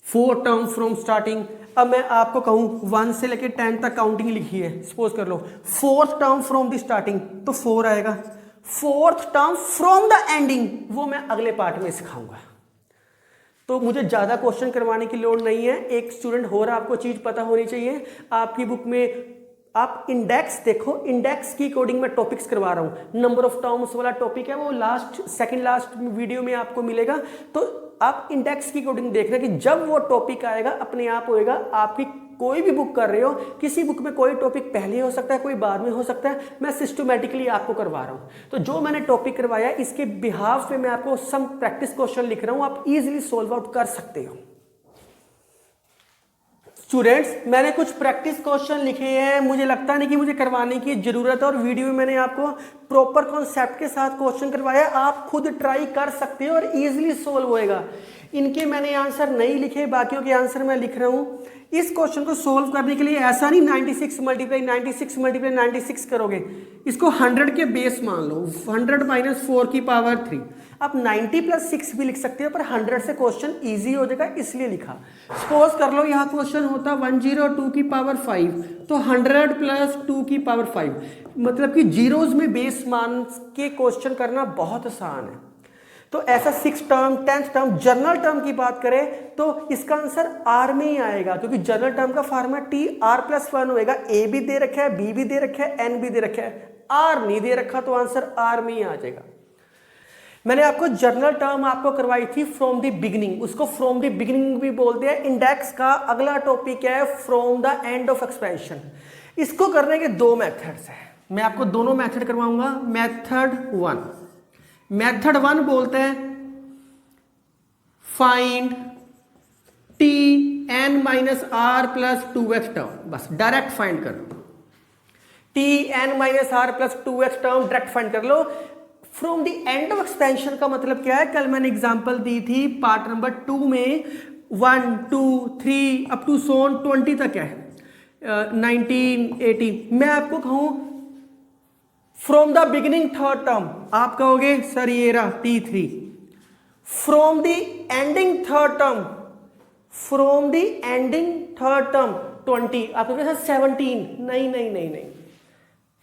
4 term from starting. अब मैं आपको कहूं 1 से लेकर 10 तक काउंटिंग लिखी है, सपोज कर लो 4th term from the starting तो 4 आएगा। 4th term from the ending वो मैं अगले पार्ट में सिखाऊंगा। तो मुझे ज़्यादा क्वेश्चन करवाने की लोड़ नहीं है, एक स्टूडेंट हो रहा, आपको चीज़ पता होनी चाहिए। आपकी बुक में आप इंडेक्स देखो, इंडेक्स की अकॉर्डिंग मैं टॉपिक्स करवा रहा हूँ। नंबर ऑफ टर्म्स वाला टॉपिक है, वो सेकंड लास्ट वीडियो में आपको मिलेगा। तो आप इंडेक्स की अकॉर्डिंग देखना कि जब वो टॉपिक आएगा अपने आप होएगा। आपकी कोई भी बुक कर रहे हो, किसी बुक में कोई टॉपिक पहले हो सकता है, कोई बाद में हो सकता है, मैं सिस्टमैटिकली आपको करवा रहा हूँ। तो जो मैंने टॉपिक करवाया इसके बिहाफ पे मैं आपको सम प्रैक्टिस क्वेश्चन लिख रहा हूँ, आप इजीली सोल्व आउट कर सकते हो। स्टूडेंट्स, मैंने कुछ प्रैक्टिस क्वेश्चन लिखे हैं, मुझे लगता नहीं कि मुझे करवाने की जरूरत है, और वीडियो में मैंने आपको प्रॉपर कॉन्सेप्ट के साथ क्वेश्चन करवाया। आप खुद ट्राई कर सकते हो और इजीली सोल्व होएगा। इनके मैंने आंसर नहीं लिखे, बाकियों के आंसर मैं लिख रहा हूँ। इस क्वेश्चन को सोल्व करने के लिए ऐसा नहीं 96 मल्टीप्लाई 96 करोगे, इसको 100 के बेस मान लो, 100 माइनस 4 की पावर 3। आप 90 प्लस 6 भी लिख सकते हो, पर 100 से क्वेश्चन इजी हो जाएगा इसलिए लिखा। सपोज कर लो यहाँ क्वेश्चन होता 102 की पावर 5, तो 100 प्लस 2 की पावर 5, मतलब कि जीरोज में बेस मान के क्वेश्चन करना बहुत आसान है। तो ऐसा 6 term 10th term journal term की बात करें तो इसका आंसर आर में ही आएगा, क्योंकि जर्नल टर्म का फार्मूला TR+1 होएगा। ए भी दे रखा है, बी भी दे रखा है, एन भी दे रखा है, आर नहीं दे रखा तो आंसर आर में ही आ जाएगा। मैंने आपको जर्नल टर्म आपको करवाई थी फ्रॉम द बिगिनिंग, उसको फ्रॉम द बिगिनिंग भी बोलते हैं। इंडेक्स का अगला टॉपिक है from the end of expansion. इसको करने के 2 मेथड्स हैं, मैं आपको दोनों मेथड करवाऊंगा। मेथड 1 बोलते हैं फाइंड Tn-r+2x टर्म, बस डायरेक्ट फाइंड कर लो। Tn-r+2x टर्म डायरेक्ट फाइंड कर लो। From the end of expansion का मतलब क्या है, कल मैंने एग्जांपल दी थी पार्ट नंबर 2 में 1 2 3 अप टू 20 तक है, 19 18। मैं आपको कहूं from the beginning 3rd term, आप कहोगे सर ये रहा T3। From the ending third term, from the ending third term 20, आपके पास 17, नहीं नहीं नहीं नहीं,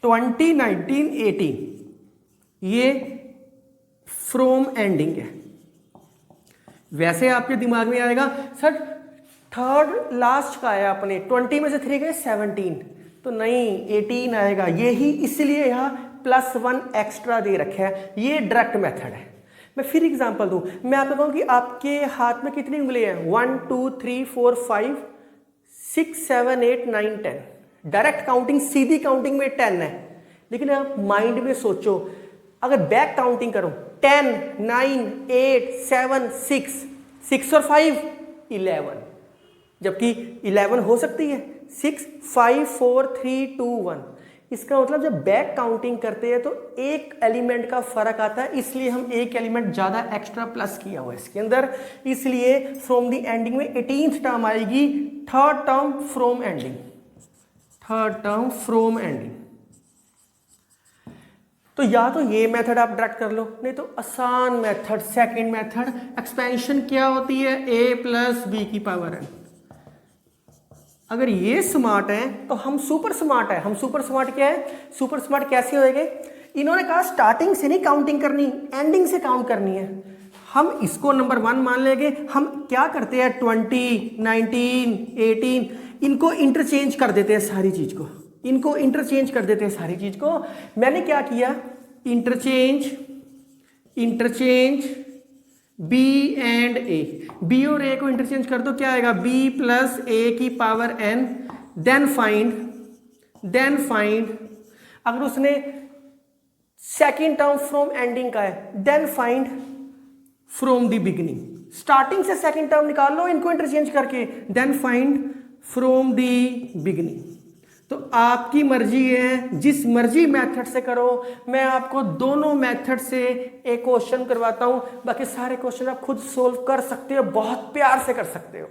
20, 19, 18, ये फ्रॉम एंडिंग है। वैसे आपके दिमाग में आएगा सर थर्ड लास्ट का आया अपने 20 में से 3 गए 17, तो नहीं 18 आएगा, यही इसलिए यहाँ +1 एक्स्ट्रा दे रखा है। ये डायरेक्ट मेथड है। मैं फिर एग्जांपल दूं, मैं आपको कहूँ कि आपके हाथ में कितनी उंगली है, 1 2 3 4 5 6 7 8 9 10, डायरेक्ट काउंटिंग सीधी काउंटिंग में 10 है, लेकिन आप माइंड में सोचो अगर बैक काउंटिंग करो 10 9 8 7 6 और 5 11, जबकि 11 हो सकती है 6 5 4 3 2 1। इसका मतलब जब बैक काउंटिंग करते हैं तो एक एलिमेंट का फर्क आता है, इसलिए हम एक एलिमेंट ज्यादा एक्स्ट्रा प्लस किया हुआ है इसके अंदर, इसलिए फ्रॉम द एंडिंग में 18th टर्म आएगी, third term from ending, third term from ending. तो या तो ये मेथड आप डायरेक्ट कर लो, नहीं तो आसान मेथड सेकंड मेथड, एक्सपेंशन क्या होती है a + b की पावर n। अगर ये स्मार्ट है तो हम सुपर स्मार्ट है। हम सुपर स्मार्ट क्या है, सुपर स्मार्ट कैसे होएंगे, इन्होंने कहा स्टार्टिंग से नहीं काउंटिंग करनी, एंडिंग से काउंट करनी है। हम इसको नंबर 1 मान लेंगे। हम क्या करते हैं 20 19 18 इनको इंटरचेंज कर देते हैं सारी चीज को, इनको इंटरचेंज कर देते हैं सारी चीज को। मैंने क्या किया, interchange b and a, b और a को इंटरचेंज कर दो, क्या आएगा b + a की पावर n, देन फाइंड अगर उसने सेकेंड टर्म फ्रॉम एंडिंग का है, then find from the beginning. Starting से सेकेंड टर्म निकाल लो इनको इंटरचेंज करके, then find from the beginning. तो आपकी मर्जी है, जिस मर्जी मेथड से करो। मैं आपको दोनों मेथड से एक क्वेश्चन करवाता हूं, बाकी सारे क्वेश्चन आप खुद सोल्व कर सकते हो, बहुत प्यार से कर सकते हो।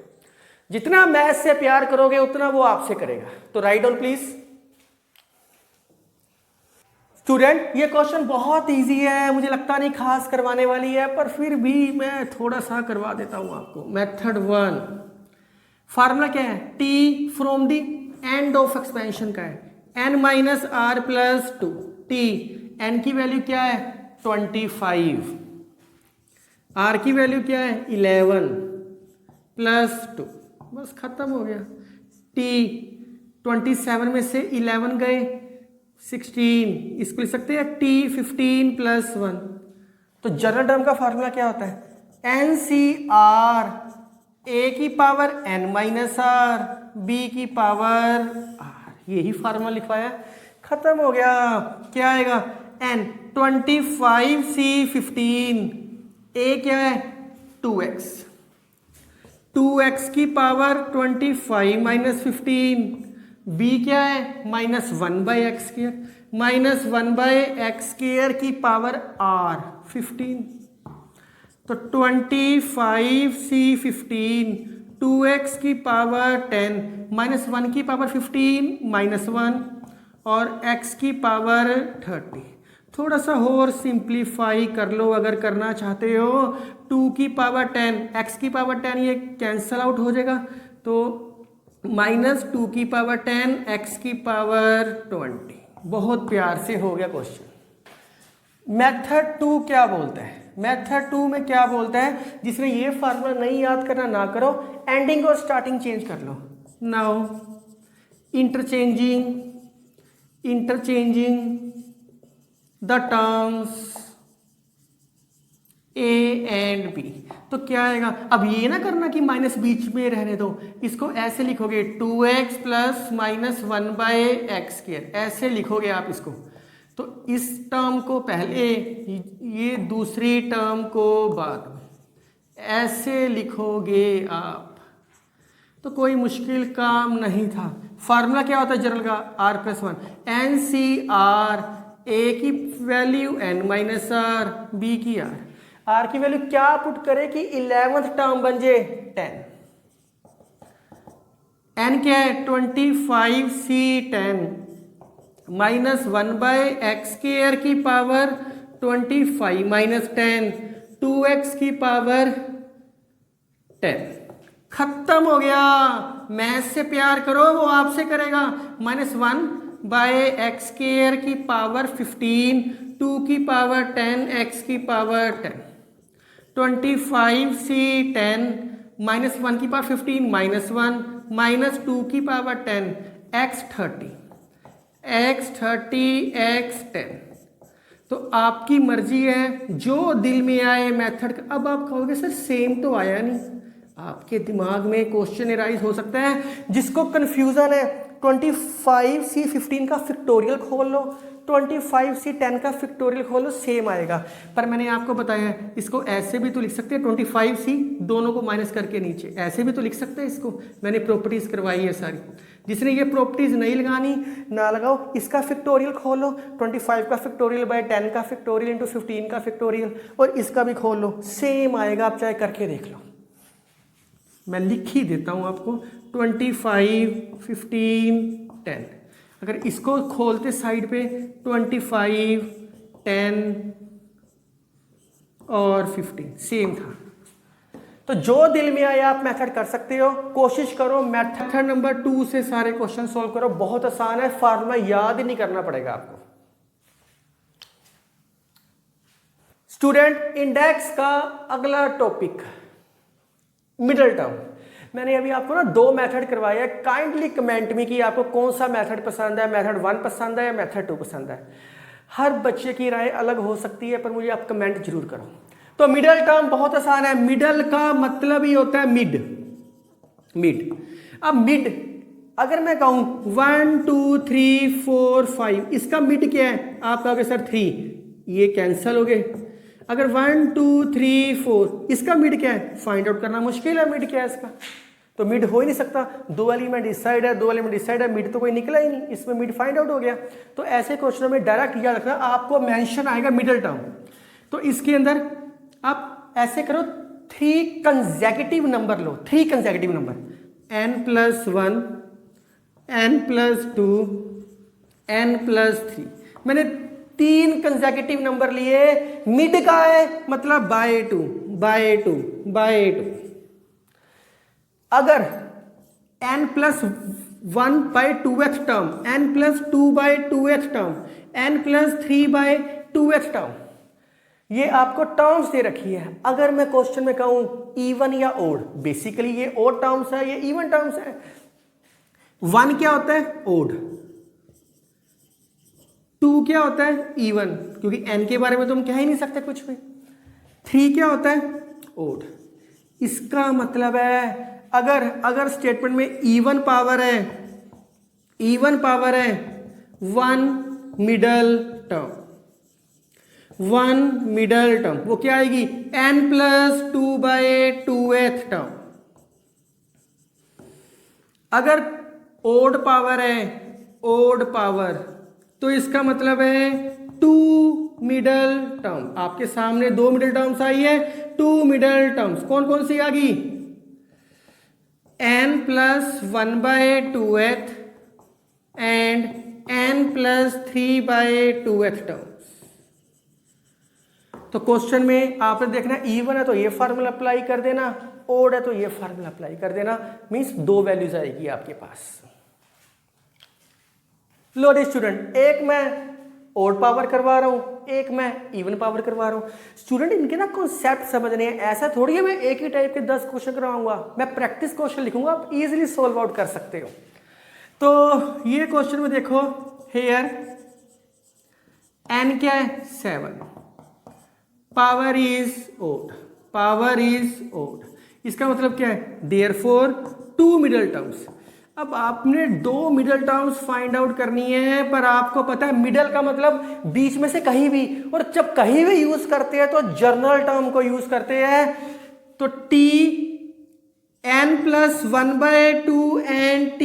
जितना मैथ से प्यार करोगे उतना वो आपसे करेगा। तो राइट डाउन प्लीज। स्टूडेंट ये क्वेश्चन बहुत इजी है, मुझे लगता नहीं खास करवाने वाली है, पर फिर भी मैं थोड़ा सा करवा देता हूं आपको। मेथड 1 फार्मूला क्या है, t from the and of expansion का है, n - r + 2 t, n की वैल्यू क्या है 25, r की वैल्यू क्या है 11 + 2, बस खत्म हो गया। t 27 में से 11 गए 16, इसको लिख सकते हैं t 15 + 1। तो जनरल टर्म का फार्मूला क्या होता है, NCR a की पावर n - r b की पावर r, यही फार्मूला लिखवाया, खत्म हो गया। क्या आएगा n 25 c 15, a क्या है 2x, 2x की पावर 25 - 15, b क्या है -1/x², -1/x² की पावर r 15। तो 25 c 15, 2x की पावर 10, -1 की पावर 15 -1 और x की पावर 30। थोड़ा सा और सिंप्लीफाई कर लो अगर करना चाहते हो। 2 की पावर 10, x की पावर 10 ये कैंसल आउट हो जाएगा, तो -2 की पावर 10, x की पावर 20। बहुत प्यार से हो गया क्वेश्चन। मेथड 2 क्या बोलता है, मेथड 2 में क्या बोलता है, जिसमें ये फार्मूला नहीं याद करना ना करो, एंडिंग और स्टार्टिंग चेंज कर लो। Now interchanging the terms a and b, तो क्या आएगा, अब ये ना करना कि माइनस बीच में रहने दो, इसको ऐसे लिखोगे 2x + -1/x², ऐसे लिखोगे आप इसको। तो इस टर्म को पहले, ये दूसरी टर्म को बाद में, ऐसे लिखोगे आप, तो कोई मुश्किल काम नहीं था। फार्मूला क्या होता है जनरल का, r + 1, NCR a की वैल्यू n - r, b की r की वैल्यू क्या पुट करे कि 11th टर्म बन जाए 10, n क्या है 25 c 10 -1/x² की पावर 25 - 10, 2x की पावर 10। खत्म हो गया। मैथ से प्यार करो, वो आपसे करेगा। -1 बाय एक्स स्क्वायर की पावर 15, 2 की पावर 10 x की पावर 10, 25 से 10 -1 की पावर 15 -1 -2 की पावर 10 x 30 x 10। तो आपकी मर्जी है, जो दिल में आए मेथड। अब आप कहोगे सर सेम तो आया नहीं। आपके दिमाग में क्वेश्चन एराइज हो सकता है। जिसको कंफ्यूजन है 25 से 15 का फैक्टोरियल खोल लो, 25 से 10 का फैक्टोरियल खोल लो, सेम आएगा। पर मैंने आपको बताया है इसको ऐसे भी तो लिख सकते हैं, 25 से दोनों को माइनस करके नीचे ऐसे भी तो लिख सकते हैं इसको। मैंने प्रॉपर्टीज करवाई है सारी। जिसने ये प्रॉपर्टीज नहीं लगानी ना लगाओ। इसका फैक्टोरियल खोलो, 25 का फैक्टोरियल बाय 10 का फैक्टोरियल इंटू 15 का फैक्टोरियल, और इसका भी खोल लो, सेम आएगा। आप चाहे करके देख लो, मैं लिख ही देता हूं आपको। 25 15 10। अगर इसको खोलते साइड पे 25 10 और 15 सेम था। तो जो दिल में आया आप मेथड कर सकते हो। कोशिश करो मेथड नंबर 2 से सारे क्वेश्चन सॉल्व करो। बहुत आसान है, फार्मूला याद ही नहीं करना पड़ेगा आपको। स्टूडेंट, इंडेक्स का अगला टॉपिक मिडल टर्म। मैंने अभी आपको ना 2 मेथड करवाया है। काइंडली कमेंट में कि आपको कौन सा मेथड पसंद है, मेथड 1 पसंद है या मेथड 2 पसंद है। हर बच्चे की राय अलग हो सकती है, पर मुझे आप कमेंट जरूर करो। तो मिडल टर्म बहुत आसान है। मिडल का मतलब ही होता है मिड। अब मिड अगर मैं कहूं 1 2 3 4 5, इसका मिड क्या है? आप कहोगे सर 3, ये कैंसिल हो गए। अगर 1 2 3 4, इसका मिड क्या है? फाइंड आउट करना मुश्किल है मिड क्या है इसका। तो मिड हो ही नहीं सकता। 2 एलिमेंट इस साइड है, 2 एलिमेंट इस साइड है, मिड तो कोई निकला ही नहीं, इसमें मिड फाइंड आउट हो गया। तो ऐसे क्वेश्चनों में डायरेक्ट याद रखना, आपको मेंशन आएगा मिडल टर्म। तो इसके अंदर आप ऐसे करो, 3 कंसेक्यूटिव नंबर लो, 3 consecutive number, n+1 n+2 n+3। मैंने 3 कंसेक्यूटिव नंबर लिए। मिड का है मतलब बाय 2 बाय 2 बाय 2। अगर n+1 by 2th term, n+2 by 2th term, n+3 by 2th term, ये आपको टर्म्स दे रखी है। अगर मैं क्वेश्चन में कहूं इवन या ओड, बेसिकली ये ओड टर्म्स है, ये इवन टर्म्स है। 1 क्या होता है? ओड। 2 क्या होता है? इवन, क्योंकि n के बारे में तो हम कह ही नहीं सकते कुछ भी। 3 क्या होता है? ओड। इसका मतलब है अगर स्टेटमेंट में इवन पावर है 1 मिडल टर्म, 1 मिडल टर्म, वो क्या आएगी? n+2 by 2th term. अगर ओड पावर है, ओड पावर, तो इसका मतलब है 2 मिडल टर्म। आपके सामने 2 मिडल टर्म्स आई है, 2 मिडल टर्म्स कौन कौन सी आ गई? n+1 by 2th and n+3 by 2th terms. तो क्वेश्चन में आपने देखना, इवन है तो ये फार्मूला अप्लाई कर देना, ओड है तो ये फार्मूला अप्लाई कर देना। मींस 2 वैल्यूज आएगी आपके पास। लो स्टूडेंट, एक मैं ओड पावर करवा रहा हूं, एक मैं इवन पावर करवा रहा हूं। स्टूडेंट, इनके ना कॉन्सेप्ट समझने हैं। ऐसा थोड़ी है मैं एक ही टाइप के 10 क्वेश्चन करवाऊंगा। मैं प्रैक्टिस क्वेश्चन लिखूंगा, आप इजीली सॉल्व आउट कर सकते हो। तो ये क्वेश्चन में देखो, हेयर n क्या है? 7, power is odd, power is odd. इसका मतलब क्या है? Therefore 2 middle terms. अब आपने 2 मिडल टर्म्स फाइंड आउट करनी है, पर आपको पता है मिडल का मतलब बीच में से कहीं भी, और जब कहीं भी यूज करते हैं तो जर्नल टर्म को यूज करते हैं। तो t n+1 by 2 and t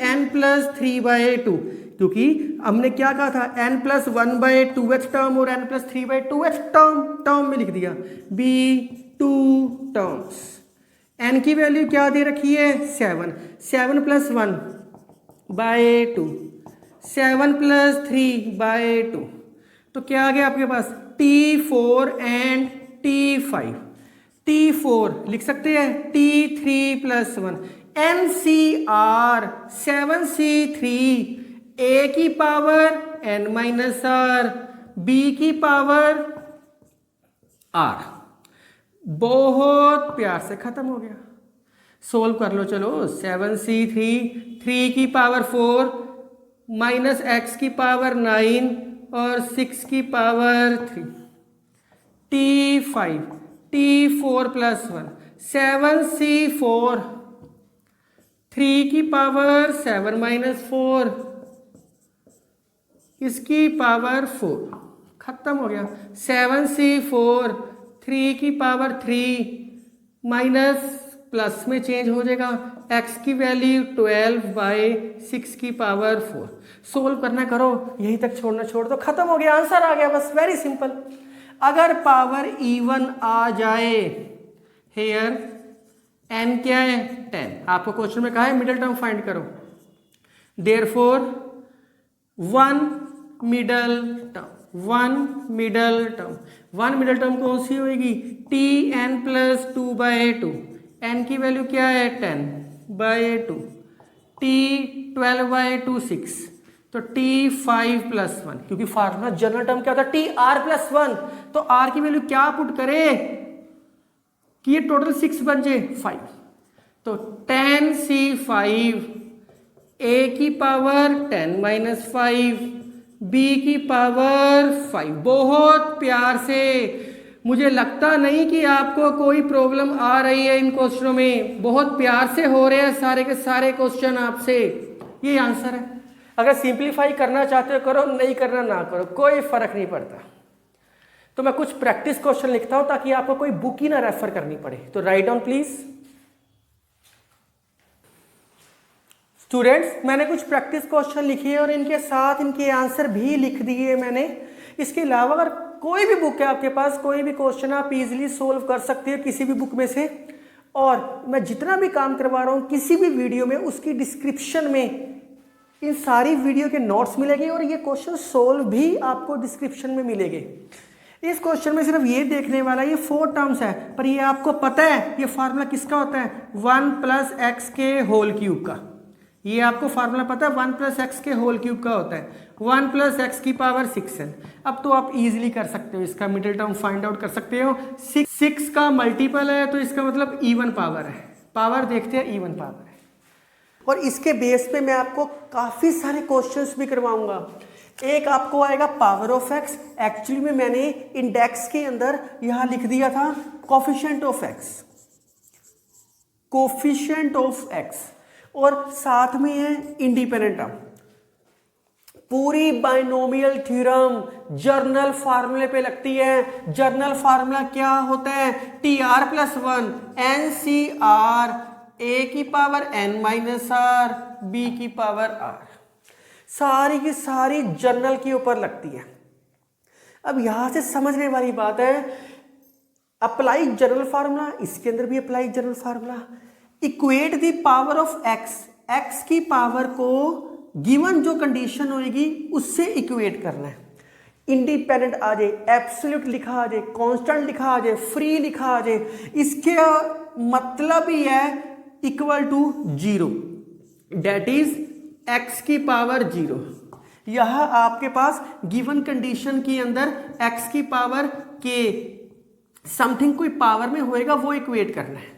n+3 by 2, क्योंकि हमने क्या कहा था? n+1 बाय 2th टर्म और n+3 बाय 2th टर्म में लिख दिया। b 2 terms. n की वैल्यू क्या दे रखी है? 7, 7+1 बाय 2, 7+3 बाय 2। तो क्या आ गया आपके पास? t4 एंड T5, T4 लिख सकते हैं T3 + 1, NCR 7C3, A की पावर n-r, B की पावर r। बहुत प्यार से खत्म हो गया। सोल्व कर लो चलो। 7C3, 3 की पावर 4 माइनस x की पावर 9 और 6 की पावर 3, T5, T4 + 1, 7C4, 3 की पावर 7 - 4, इसकी पावर 4, खत्म हो गया। 7C4, 3 की पावर 3 माइनस प्लस में चेंज हो जाएगा, x की वैल्यू 12/6 की पावर 4। सोल्व करना करो, यहीं तक छोड़ना छोड़ दो, खत्म हो गया, आंसर आ गया, बस वेरी सिंपल। अगर पावर इवन आ जाए, हेयर n क्या है 10, आपको क्वेश्चन में कहा है मिडिल टर्म फाइंड करो, देयरफॉर वन मिडल टर्म कौन सी होगी, Tn + 2/2, n की वैल्यू क्या है 10/2, T 12/2 6, तो T5 + 1, क्योंकि फार्मूला जनरल टर्म क्या होता है TR + 1, तो R की वैल्यू क्या पुट करे कि ये टोटल 6 बन जाए 5, तो 10C5, A की पावर 10 - 5, B की पावर 5। बहुत प्यार से, मुझे लगता नहीं कि आपको कोई प्रॉब्लम आ रही है इन क्वेश्चनों में, बहुत प्यार से हो रहे हैं सारे के सारे क्वेश्चन आपसे। ये आंसर है। अगर सिंप्लीफाई करना चाहते हो करो, नहीं करना ना करो, कोई फर्क नहीं पड़ता। तो मैं कुछ प्रैक्टिस क्वेश्चन लिखता हूं ताकि आपको कोई बुक ही ना रेफर करनी पड़े, तो राइट डाउन प्लीज। स्टूडेंट्स, मैंने कुछ प्रैक्टिस क्वेश्चन लिखे और इनके साथ इनके आंसर भी लिख दिए मैंने। इसके अलावा अगर कोई भी बुक है आपके पास, कोई भी क्वेश्चन आप इजीली सोल्व कर सकते हो किसी भी बुक में से, और मैं जितना भी काम करवा रहा हूँ किसी भी वीडियो में, उसकी डिस्क्रिप्शन में इन सारी वीडियो के नोट्स मिलेंगे और ये क्वेश्चन सोल्व भी आपको डिस्क्रिप्शन में मिलेंगे। इस क्वेश्चन में सिर्फ ये देखने वाला, ये 4 टर्म्स है, पर ये आपको पता है ये फार्मूला किसका होता है, 1 + x के होल क्यूब का। ये आपको फार्मूला पता है 1 + x के होल क्यूब का होता है, 1 + x की पावर 6n। अब तो आप इजीली कर सकते हो, इसका मिडिल टर्म फाइंड आउट कर सकते हो। 6 का मल्टीपल है तो इसका मतलब इवन पावर है, पावर देखते हैं इवन पावर है। और इसके बेस पे मैं आपको काफ़ी सारे क्वेश्चंस भी करवाऊंगा। एक आपको आएगा पावर ऑफ x, एक्चुअली में मैंने इंडेक्स के अंदर यहाँ लिख दिया था कोफिशिएंट ऑफ x, और साथ में है इंडिपेंडेंट टर्म। पूरी बाइनोमियल थ्योरम जर्नल फार्मूले पे लगती है। जर्नल फार्मूला क्या होता है, TR + 1 NCR, A की पावर n - r, B की पावर r, सारी की सारी जर्नल के ऊपर लगती है। अब यहां से समझने वाली बात है, अप्लाई जनरल फार्मूला, इसके अंदर भी apply general formula. Equate the power of x की पावर को गिवन जो कंडीशन होगी उससे इक्वेट करना है। इंडिपेंडेंट आ जाए, एब्सोल्यूट लिखा आ जाए, कांस्टेंट लिखा आ जाए, फ्री लिखा आ जाए, इसके मतलब ही है equal to 0, that is x की पावर 0। यह आपके पास गिवन कंडीशन के अंदर x की पावर के समथिंग कोई पावर में होएगा, वो इक्वेट करना है।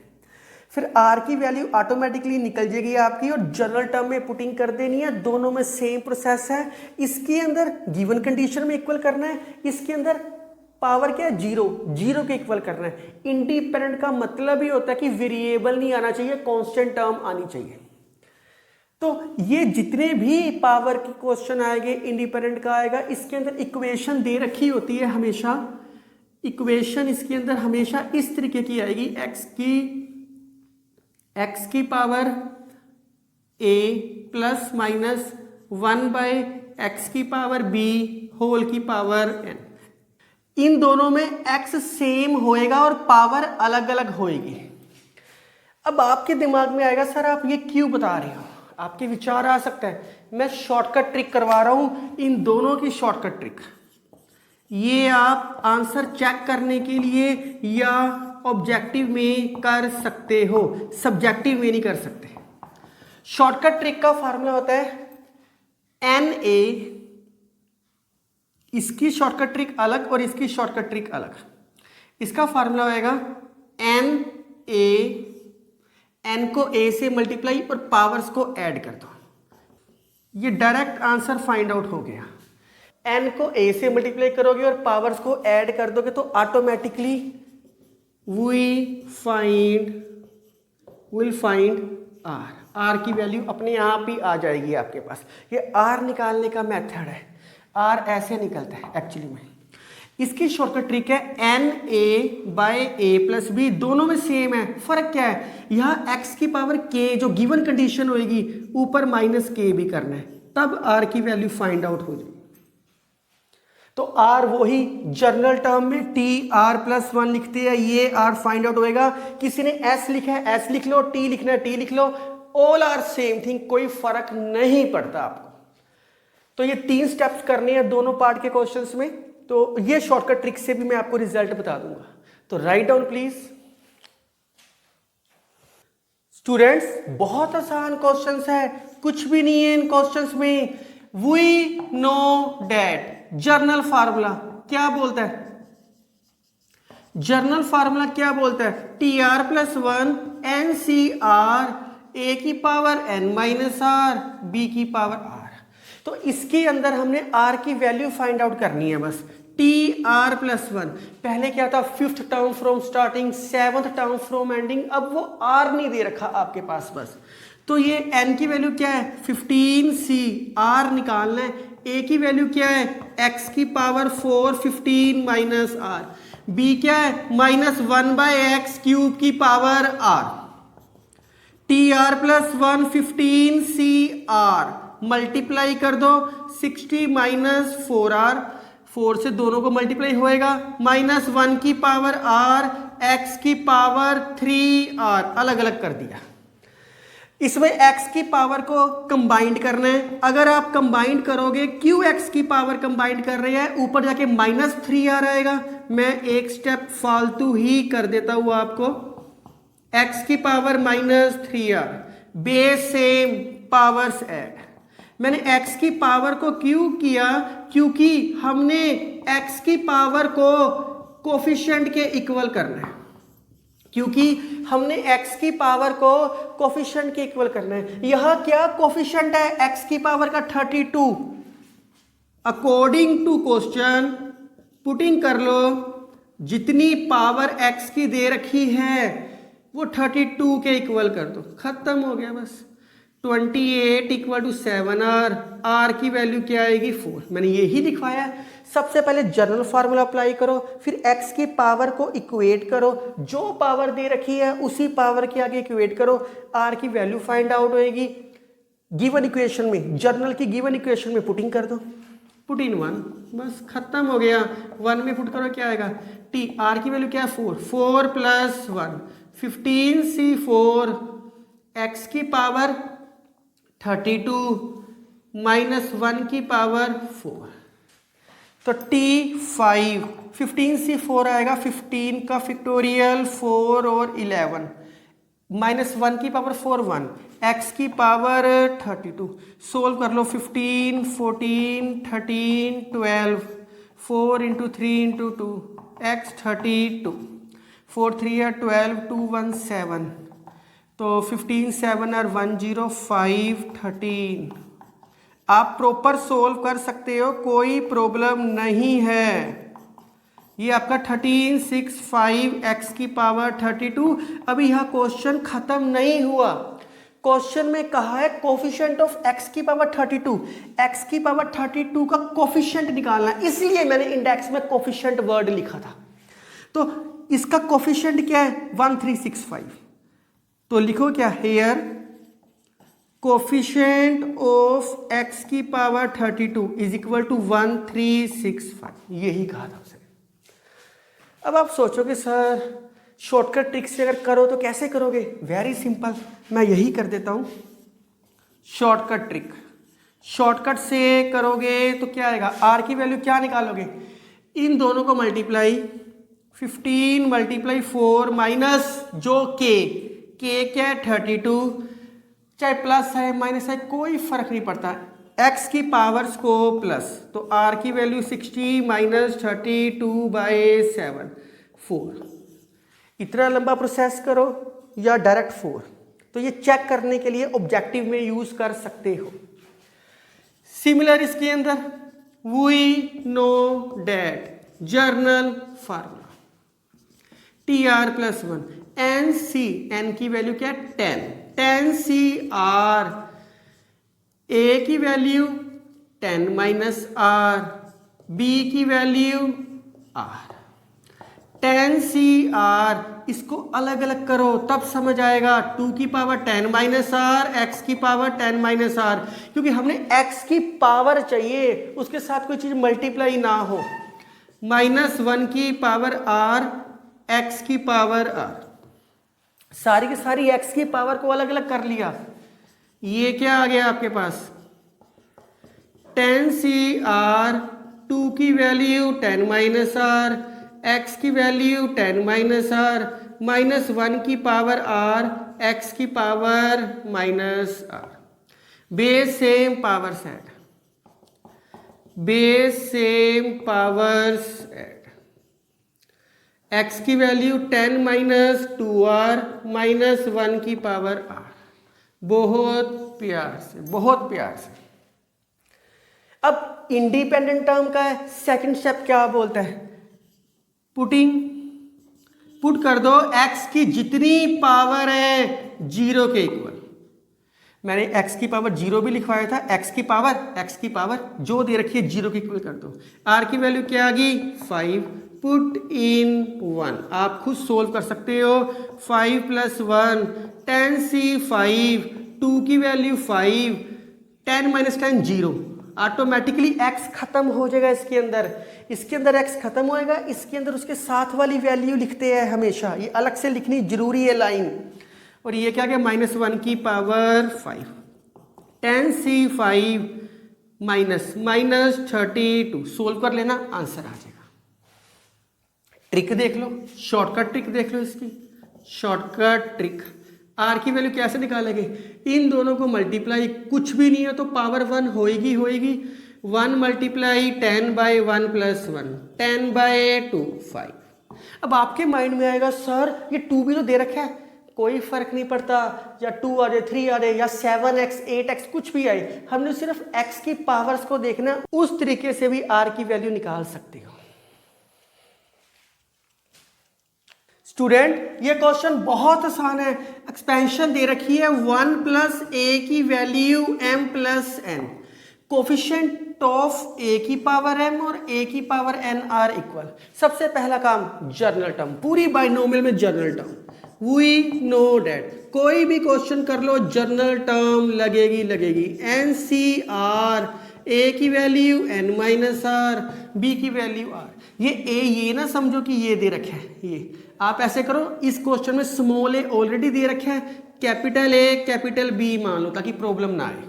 फिर r की वैल्यू ऑटोमेटिकली निकल जाएगी आपकी और जनरल टर्म में पुटिंग कर देनी है। दोनों में सेम प्रोसेस है। इसके अंदर गिवन कंडीशन में इक्वल करना है, इसके अंदर पावर क्या है 0 के इक्वल करना है। इंडिपेंडेंट का मतलब ही होता है कि वेरिएबल नहीं आना चाहिए, कांस्टेंट टर्म आनी चाहिए। तो ये जितने भी पावर के क्वेश्चन आएंगे इंडिपेंडेंट का आएगा, इसके अंदर इक्वेशन दे रखी होती है हमेशा। इक्वेशन इसके अंदर हमेशा इस तरीके की आएगी, x की power a plus minus 1/x की पावर b होल की पावर n। इन दोनों में x सेम होएगा और पावर अलग अलग होएगी। अब आपके दिमाग में आएगा सर आप ये क्यों बता रहे हो, आपके विचार आ सकता है। मैं शॉर्टकट ट्रिक करवा रहा हूं, इन दोनों की शॉर्टकट ट्रिक। ये आप आंसर चेक करने के लिए या ऑब्जेक्टिव में कर सकते हो, सब्जेक्टिव में नहीं कर सकते। शॉर्टकट ट्रिक का फार्मूला होता है NA, इसकी शॉर्टकट ट्रिक अलग और इसकी शॉर्टकट ट्रिक अलग। इसका फार्मूला होएगा NA, N को A से मल्टीप्लाई और पावर्स को ऐड कर दो। ये डायरेक्ट आंसर फाइंड आउट हो गया। N को A से मल्टीप्लाई करोगे और पावर्स को ऐड कर दोगे तो ऑटोमेटिकली विल फाइंड R की वैल्यू अपने आप ही आ जाएगी आपके पास। ये R निकालने का मेथड है, R ऐसे निकलता है एक्चुअली में। इसकी शॉर्टकट ट्रिक है NA/A+B, दोनों में सेम है। फर्क क्या है, यहाँ x की पावर k जो गिवन कंडीशन होगी ऊपर -k भी करना है, तब R की वैल्यू फाइंड आउट हो जाएगी। तो R वही जनरल टर्म में TR+1 लिखते हैं, ये R फाइंड आउट होएगा। किसी ने S लिखा है S लिख लो, T लिखना है T लिख लो, ऑल आर सेम थिंग, कोई फर्क नहीं पड़ता आपको। तो ये 3 स्टेप्स करने हैं दोनों पार्ट के क्वेश्चंस में। तो ये शॉर्टकट ट्रिक से भी मैं आपको रिजल्ट बता दूंगा। तो राइट डाउन प्लीज। स्टूडेंट्स, बहुत आसान क्वेश्चंस है, कुछ भी नहीं है इन क्वेश्चंस में। We know that general formula क्या बोलता है? जर्नल फार्मूला क्या बोलता है? TR+1 NCR A की पावर n-r B की पावर r। तो इसके अंदर हमने R की वैल्यू फाइंड आउट करनी है बस। TR+1 पहले क्या था? 5th term from starting, 7th term from ending. अब वो R नहीं दे रखा आपके पास बस। तो ये n की वैल्यू क्या है? 15C, R निकालना है। A की वैल्यू क्या है? x की पावर 4 15 -r। B क्या है? -1/x³ की power r। TR+1 15CR multiply कर दो, 60 -4r, 4 से दोनों को मल्टीप्लाई होएगा, -1 की पावर r, x की पावर 3r, अलग अलग कर दिया। इसमें x की पावर को कंबाइंड करना है। अगर आप कंबाइंड करोगे, क्यों x की पावर कंबाइंड कर रहे हैं, ऊपर जाके -3r आएगा। मैं एक स्टेप फालतू ही कर देता हूं आपको। x की power -3r, base same, powers add. मैंने x की पावर को क्यों किया? क्योंकि हमने x की पावर को कोफिशिएंट के इक्वल करना है। क्योंकि हमने x की पावर को कोफिशिएंट के इक्वल करना है। यह क्या कोफिशिएंट है? x की पावर का 32। अकॉर्डिंग टू क्वेश्चन पुटिंग कर लो, जितनी पावर x की दे रखी है वो 32 के इक्वल कर दो, खत्म हो गया बस। 28 = 7r, r की वैल्यू क्या आएगी? 4। मैंने यही लिखवाया है। सबसे पहले जनरल फार्मूला अप्लाई करो, फिर x की पावर को इक्वेट करो, जो पावर दे रखी है उसी पावर के आगे इक्वेट करो, r की वैल्यू फाइंड आउट होएगी। गिवन इक्वेशन में, जर्नल की गिवन इक्वेशन में पुटिंग कर दो, पुट इन 1, बस खत्म हो गया। 1 में पुट करो, क्या आएगा? t, r की वैल्यू क्या है? 4, 4 + 1 15C4, x की पावर 32 -1 की पावर 4, तो T5 15C4 आएगा, 15 का फैक्टोरियल 4 और 11, -1 की पावर 4 1, x की पावर 32। सोल्व कर लो, 15 14 13 12, 4 × 3 × 2, x 32, 4 3 are 12, 2 1 7, तो 15 7 are 105 13। आप प्रॉपर सोल्व कर सकते हो, कोई प्रॉब्लम नहीं है। ये आपका 13 6 5 x की पावर 32। अभी यह क्वेश्चन खत्म नहीं हुआ। क्वेश्चन में कहा है कोफिशिएंट ऑफ x की पावर 32, x की पावर 32 का कोफिशिएंट निकालना, इसलिए मैंने इंडेक्स में कोफिशिएंट वर्ड लिखा था। तो इसका कोफिशिएंट क्या है? 1365। तो लिखो क्या? हेयर कोफिशिएंट ऑफ x की पावर 32 = 1365। यही कहा था उसने। अब आप सोचोगे सर शॉर्टकट ट्रिक से अगर करो तो कैसे करोगे? वेरी सिंपल, मैं यही कर देता हूं। शॉर्टकट ट्रिक, शॉर्टकट से करोगे तो क्या आएगा? r की वैल्यू क्या निकालोगे? इन दोनों को मल्टीप्लाई 15 मल्टीप्लाई 4 माइनस जो के क्या है 32, चाहे प्लस है माइनस है कोई फर्क नहीं पड़ता, x की पावर्स को प्लस, तो r की वैल्यू 60 माइनस 32/7 4। इतना लंबा प्रोसेस करो या डायरेक्ट 4, तो ये चेक करने के लिए ऑब्जेक्टिव में यूज कर सकते हो। सिमिलर इसके अंदर we know that general formula TR+1 NC, N की वैल्यू क्या है 10, 10CR, A की वैल्यू 10 माइनस R, B की वैल्यू R, 10CR, इसको अलग अलग करो तब समझ आएगा। 2 की पावर 10 माइनस R, x की पावर 10 माइनस R, क्योंकि हमने x की पावर चाहिए, उसके साथ कोई चीज मल्टीप्लाई ना हो। माइनस 1 की पावर R, x की पावर R, सारी की सारी x की पावर को अलग अलग कर लिया। ये क्या आ गया आपके पास 10CR, 2 की वैल्यू 10 माइनस R, x की वैल्यू 10 माइनस R, माइनस 1 की पावर R, x की power minus R, base same power set, base same powers add, x की वैल्यू 10 माइनस 2R माइनस 1 की पावर R। बहुत प्यार से, बहुत प्यार से। अब इंडिपेंडेंट टर्म का है, सेकंड स्टेप क्या बोलता है, पुट कर दो x की जितनी पावर है 0 के इक्वल। मैंने x की पावर 0 भी लिखवाया था, x की पावर जो दे रखी है 0 के इक्वल कर दो। r की वैल्यू क्या आ गई 5, पुट इन 1, आप खुद सोल्व कर सकते हो। 5 + 1 10C5, 2 की वैल्यू 5, 10 माइनस 10 0, ऑटोमेटिकली x खत्म हो जाएगा इसके अंदर x खत्म होएगा, इसके अंदर उसके साथ वाली वैल्यू लिखते हैं हमेशा, ये अलग से लिखनी जरूरी है लाइन। और ये क्या गया -1 की पावर 5, 10C5 माइनस 32, सोल्व कर लेना आंसर आ जाएगा। ट्रिक देख लो, शॉर्टकट ट्रिक देख लो, इसकी शॉर्टकट ट्रिक। r की वैल्यू कैसे निकालेंगे, इन दोनों को मल्टीप्लाई, कुछ भी नहीं है तो पावर 1 होएगी 1 मल्टीप्लाई 10/1 + 1, 10/2 5। अब आपके माइंड में आएगा सर ये 2 भी तो दे रखा है, कोई फर्क नहीं पड़ता, या 2 आ जाए 3 आ जाए या 7x 8x कुछ भी आए, हमने सिर्फ x की पावर्स को देखना, उस तरीके से भी r की वैल्यू निकाल सकते हो। स्टूडेंट ये क्वेश्चन बहुत आसान है, एक्सपेंशन दे रखी है 1 + a की value m + n, coefficient of a की पावर m और a की पावर n आर इक्वल। सबसे पहला काम जर्नल टर्म, पूरी बाइनोमियल में general term, we know that, कोई भी क्वेश्चन कर लो जर्नल टर्म लगेगी। NCR, a की value n minus r, b की वैल्यू r। ये a ये ना समझो कि ये दे रखे हैं, ये आप ऐसे करो, इस क्वेश्चन में स्मॉल a ऑलरेडी दे रखे हैं, कैपिटल A कैपिटल B मान लो ताकि प्रॉब्लम ना आए।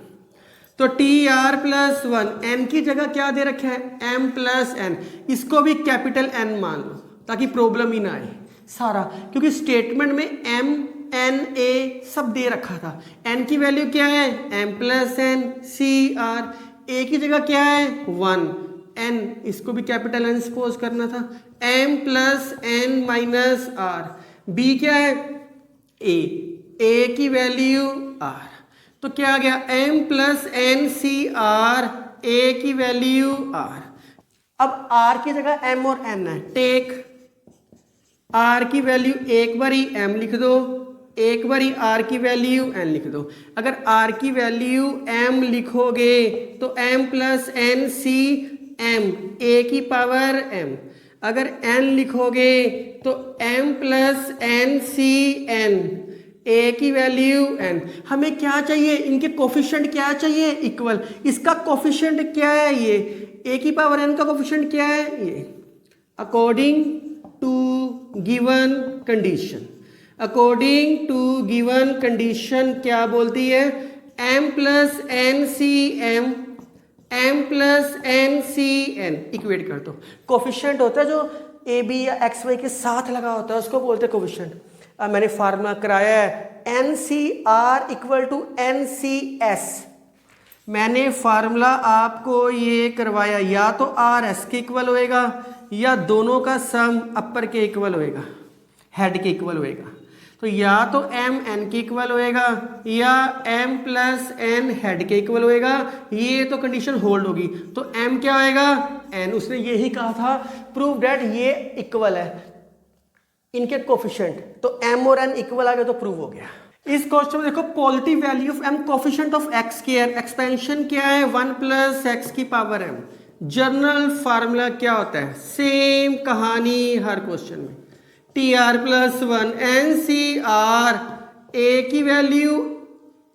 तो TR+1, n की जगह क्या दे रखे हैं m + n, इसको भी कैपिटल N मान लो ताकि प्रॉब्लम ही ना आए सारा, क्योंकि स्टेटमेंट में m n a सब दे रखा था। n की वैल्यू क्या है m + n CR, a की जगह क्या है 1, n इसको भी कैपिटल N सपोज करना था, m + n minus r, b क्या है a की वैल्यू r, तो क्या आ गया m + n CR, a की वैल्यू r। अब r की जगह m और n है, टेक r की वैल्यू एक बारी m लिख दो, एक बारी r की वैल्यू n लिख दो। अगर r की वैल्यू m लिखोगे तो m + n c m, a की पावर m, अगर n लिखोगे तो m + n c n, a की वैल्यू n। हमें क्या चाहिए, इनके कोफिशिएंट क्या चाहिए इक्वल, इसका कोफिशिएंट क्या है ये, a की पावर n का कोफिशिएंट क्या है ये, according to given condition, according to given condition क्या बोलती है m + n c m m plus n c n equate कर दो। कोफिशिएंट होता है जो ए बी या एक्स वाई के साथ लगा होता है, उसको बोलते हैं कोफिशिएंट। अब मैंने फार्मूला कराया है n C r equal to n c s. मैंने फार्मूला आपको ये करवाया, या तो आर एस के इक्वल होएगा या दोनों का सम अपर के इक्वल होएगा, हेड के इक्वल होएगा। तो या तो एम एन के इक्वल होएगा या एम प्लस एन हेड के इक्वल होएगा। ये तो कंडीशन होल्ड होगी। तो एम क्या होएगा, एन। उसने यही कहा था प्रूव दैट ये इक्वल है इनके कोफिशिएंट। तो एम और एन इक्वल आ गए तो प्रूव हो गया। इस क्वेश्चन में देखो positive value of m, coefficient of x square, expansion क्या है 1 प्लस एक्स की पावर एम। जनरल फार्मूला क्या होता है, सेम कहानी हर क्वेश्चन में, T r plus 1 n C r. A की वैल्यू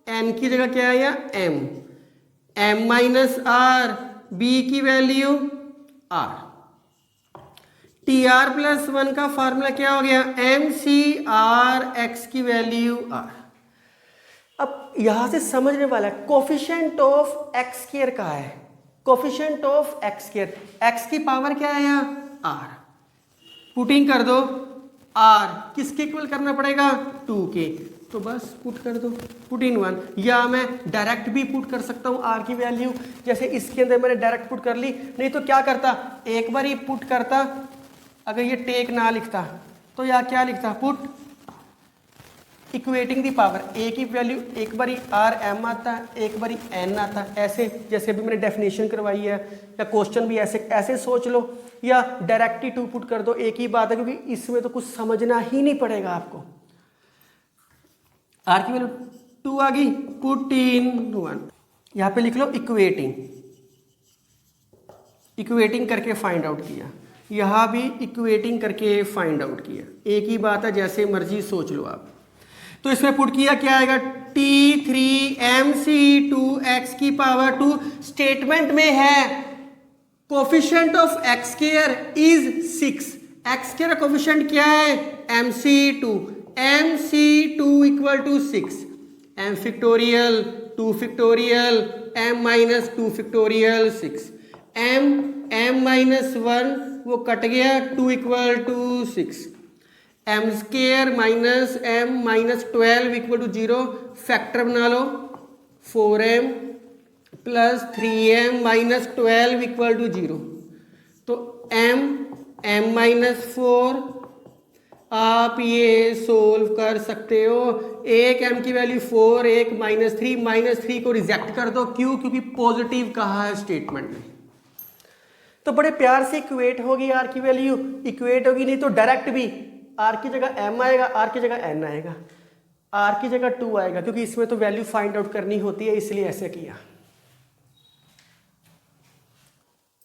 एन की जगह क्या है, या m, m minus r, b की value r. T r plus 1 का फार्मूला क्या हो गया, एम सी आर, एक्स की वैल्यू आर। अब यहां से समझने वाला है कोफिशिएंट ऑफ एक्स स्क्वायर का है, coefficient of x square, x की पावर क्या है यहाँ आर। पुटिंग कर दो, आर किसके इक्वल करना पड़ेगा 2 के, तो बस पुट कर दो, पुट इन 1। या मैं डायरेक्ट भी पुट कर सकता हूँ आर की वैल्यू, जैसे इसके अंदर मैंने डायरेक्ट पुट कर ली। नहीं तो क्या करता, एक बार ही पुट करता, अगर ये टेक ना लिखता तो या क्या लिखता, पुट इक्वेटिंग दी पावर, ए की वैल्यू एक बारी आर एम आता है, एक बारी एन आता है, ऐसे जैसे भी मैंने डेफिनेशन करवाई है। या क्वेश्चन भी ऐसे ऐसे सोच लो, या डायरेक्ट ही 2 पुट कर दो, एक ही बात है, क्योंकि इसमें तो कुछ समझना ही नहीं पड़ेगा आपको। आर की वैल्यू 2 आ गई, पुट इन 1। यहाँ पे लिख लो इक्वेटिंग, इक्वेटिंग करके फाइंड आउट किया, यहाँ भी इक्वेटिंग करके फाइंड आउट किया, एक ही बात है, जैसे मर्जी सोच लो आप। तो इसमें पुट किया क्या आएगा, T3mc2x की पावर 2। स्टेटमेंट में है coefficient of x square is 6, x square का कोफिशिएंट क्या है mc2, mc2 equal to 6, m factorial 2 factorial m minus 2 factorial 6, m minus 1 वो कट गया, 2 equal to 6, m square minus m minus 12 equal to 0, factor बना लो 4m plus 3m minus 12 equal to 0। तो m minus 4 आप ये solve कर सकते हो। एक m की वैल्यू 4, एक -3 को रिजेक्ट कर दो, क्यों, क्योंकि पॉजिटिव कहा है स्टेटमेंट में। तो बड़े प्यार से इक्वेट होगी आर की वैल्यू, इक्वेट होगी, नहीं तो डायरेक्ट भी आर की जगह m आएगा, आर की जगह n आएगा, आर की जगह 2 आएगा, क्योंकि इसमें तो वैल्यू फाइंड आउट करनी होती है, इसलिए ऐसे किया।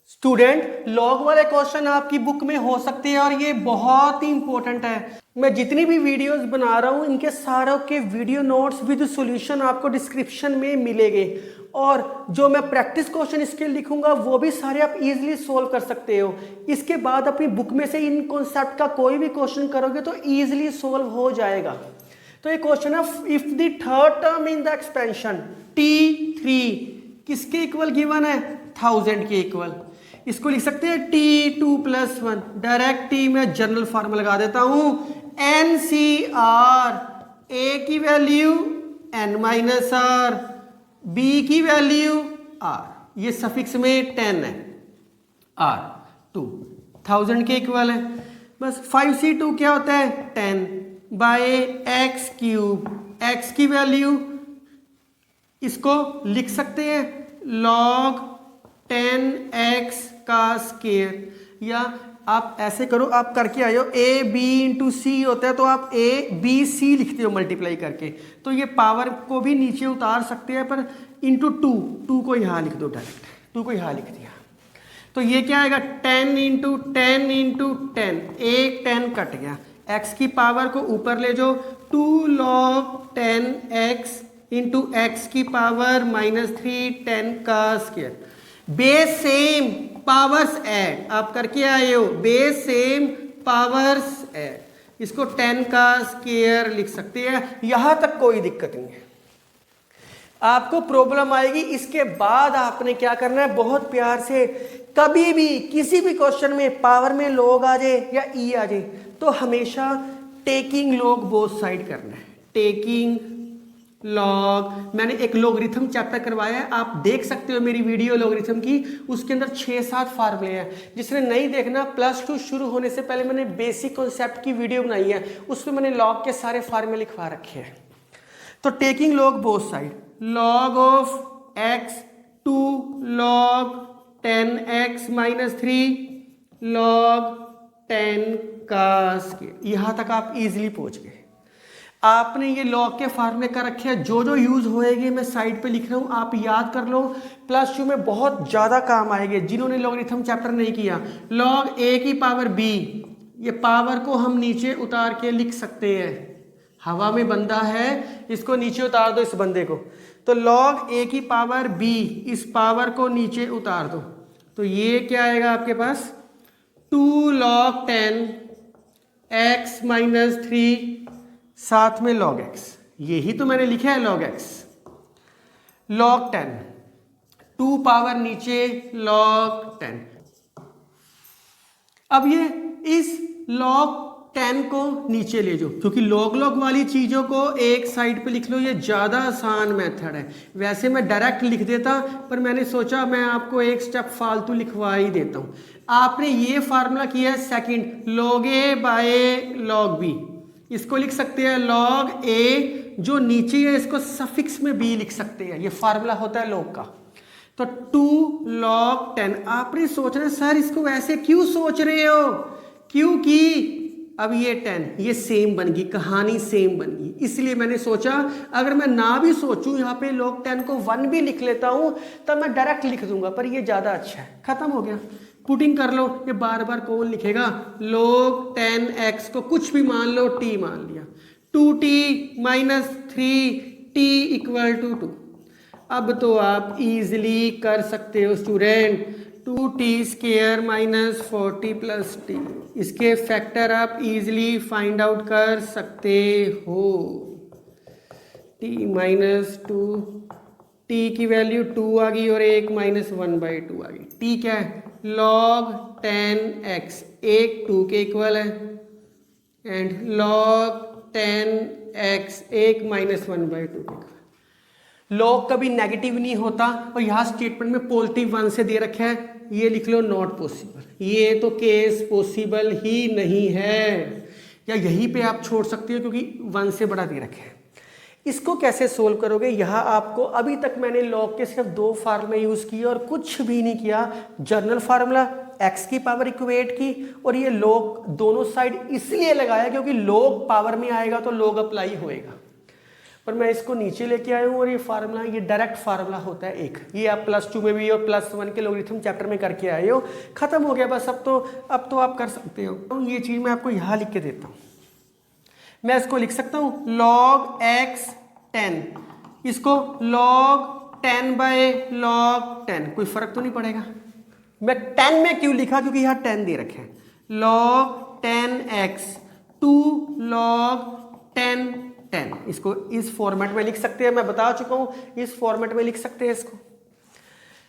स्टूडेंट लॉग वाले क्वेश्चन आपकी बुक में हो सकते हैं और ये बहुत ही इंपॉर्टेंट है। मैं जितनी भी वीडियोस बना रहा हूं इनके सारों के वीडियो नोट्स विद सॉल्यूशन आपको डिस्क्रिप्शन में मिलेंगे, और जो मैं प्रैक्टिस क्वेश्चन इसके लिखूंगा वो भी सारे आप इजीली सोल्व कर सकते हो। इसके बाद अपनी बुक में से इन कॉन्सेप्ट का कोई भी क्वेश्चन करोगे तो इजीली सोल्व हो जाएगा। तो ये क्वेश्चन है, if the third term in the expansion T3 किसके इक्वल गिवन है, 1000 के इक्वल, इसको लिख सकते हैं T2 प्लस 1। डायरेक्ट T में जनरल फार्मूला लगा देता हूं, NCR, A की value n minus r, B की वैल्यू r, ये सफिक्स में 10 है, r 2 1000 के इक्वल है। बस 5c2 क्या होता है 10 बाय एक्स क्यूब, x की वैल्यू इसको लिख सकते हैं log 10x का स्क्वायर, या आप ऐसे करो, आप करके आए हो a b इंटू सी होता है, तो आप a b c लिखते हो मल्टीप्लाई करके, तो ये पावर को भी नीचे उतार सकते हैं, पर इंटू 2 को यहाँ लिख दो, डायरेक्ट 2 को यहाँ लिख दिया, तो ये क्या आएगा 10 इंटू 10 इंटू 10, एक 10 कट गया, x की पावर को ऊपर ले जाओ, 2 log 10x इंटू एक्स की पावर -3 10 का square, base same powers add, आप करके आए हो बेस सेम पावर्स ऐड, इसको 10 का स्क्वायर लिख सकते हैं, यहां तक कोई दिक्कत नहीं है। आपको प्रॉब्लम आएगी। इसके बाद आपने क्या करना है, बहुत प्यार से कभी भी किसी भी क्वेश्चन में पावर में लॉग आ जाए या ई आ जाए तो हमेशा टेकिंग लॉग बोथ साइड करना है। टेकिंग लॉग, मैंने एक लॉगरिथम चैप्टर करवाया है, आप देख सकते हो मेरी वीडियो लॉगरिथम की, उसके अंदर 6-7 फार्मूले हैं। जिसने नहीं देखना, +2 शुरू होने से पहले मैंने बेसिक कॉन्सेप्ट की वीडियो बनाई है, उसमें मैंने लॉग के सारे फार्मूले लिखवा रखे हैं। तो taking log both side, log of x to log 10x - 3 log 10 का स्क्वायर। यहां तक आप इजीली पहुंच गए। आपने ये लॉग के फार्मूले कर रखे हैं, जो जो यूज होएंगे मैं साइड पे लिख रहा हूं, आप याद कर लो। +2 में बहुत ज्यादा काम आएंगे जिन्होंने लॉगरिथम चैप्टर नहीं किया। लॉग a की पावर b, ये पावर को हम नीचे उतार के लिख सकते हैं। हवा में बंदा है, इसको नीचे उतार दो, इस बंदे को, तो लॉग a की पावर b, इस पावर को नीचे उतार दो, तो ये क्या आएगा आपके पास, 2 log 10 x - 3 साथ में log x। यही तो मैंने लिखा है log x। log 10, 2 पावर नीचे log 10। अब ये इस log 10 को नीचे ले जाओ, क्योंकि log log वाली चीज़ों को एक साइड पे लिख लो, ये ज़्यादा आसान मेथड है। वैसे मैं डायरेक्ट लिख देता, पर मैंने सोचा मैं आपको एक स्टेप फालतू लिखवा ही देता हूँ। आपने ये फार्मूला किया है second, log a by log b, इसको लिख सकते हैं log a, जो नीचे है इसको सफिक्स में b लिख सकते हैं, ये फार्मूला होता है log का। तो 2 log 10, आपने सोचना सर इसको वैसे क्यों सोच रहे हो, क्योंकि अब ये 10 ये सेम बन गई, कहानी सेम बन गई, इसलिए मैंने सोचा अगर मैं ना भी सोचूं यहाँ पे log 10 को 1 भी लिख लेता हूँ तब मैं डायरेक्ट लिख दूंगा, पर ये ज़्यादा अच्छा है। खत्म हो गया, पुटिंग कर लो, ये बार बार कौन लिखेगा। log 10x को कुछ भी मान लो, t मान लिया, 2t - 3t = 2। अब तो आप इजीली कर सकते हो स्टूडेंट, 2t² - 40 + t, इसके फैक्टर आप इजीली फाइंड आउट कर सकते हो। t - 2, t की वैल्यू 2 आ गई और 1 - 1/2 आ गई। t क्या है, log 10x, 1 2 के इक्वल है, एंड log 10x 1 - 1/2 के इक्वल। लॉग कभी नेगेटिव नहीं होता, और यहाँ स्टेटमेंट में पॉजिटिव 1 से दे रखा है, ये लिख लो नॉट पॉसिबल, ये तो केस पॉसिबल ही नहीं है, या यहीं पे आप छोड़ सकते हो क्योंकि 1 से बड़ा दे रखे हैं। इसको कैसे सोल्व करोगे, यहाँ आपको अभी तक मैंने लॉग के सिर्फ 2 फार्मूले यूज़ किए और कुछ भी नहीं किया। जनरल फार्मूला x की पावर इक्वेट की, और ये लॉग दोनों साइड इसलिए लगाया क्योंकि लॉग पावर में आएगा तो लॉग अप्लाई होएगा, पर मैं इसको नीचे लेके आया हूँ, और ये फार्मूला ये डायरेक्ट फार्मूला होता है एक, ये आप +2 में भी और +1 के लॉगरिथम चैप्टर में करके आए हो। खत्म हो गया बस, अब तो आप कर सकते हो। ये चीज़ मैं आपको यहाँ लिख के देता हूँ, मैं इसको लिख सकता हूँ log x 10, इसको log 10/log 10, कोई फर्क तो नहीं पड़ेगा। मैं 10 में क्यों लिखा, क्योंकि यहाँ 10 दे रखे हैं, log 10x 2 log 10, इसको इस फॉर्मेट में लिख सकते हैं, मैं बता चुका हूँ इस फॉर्मेट में लिख सकते हैं इसको।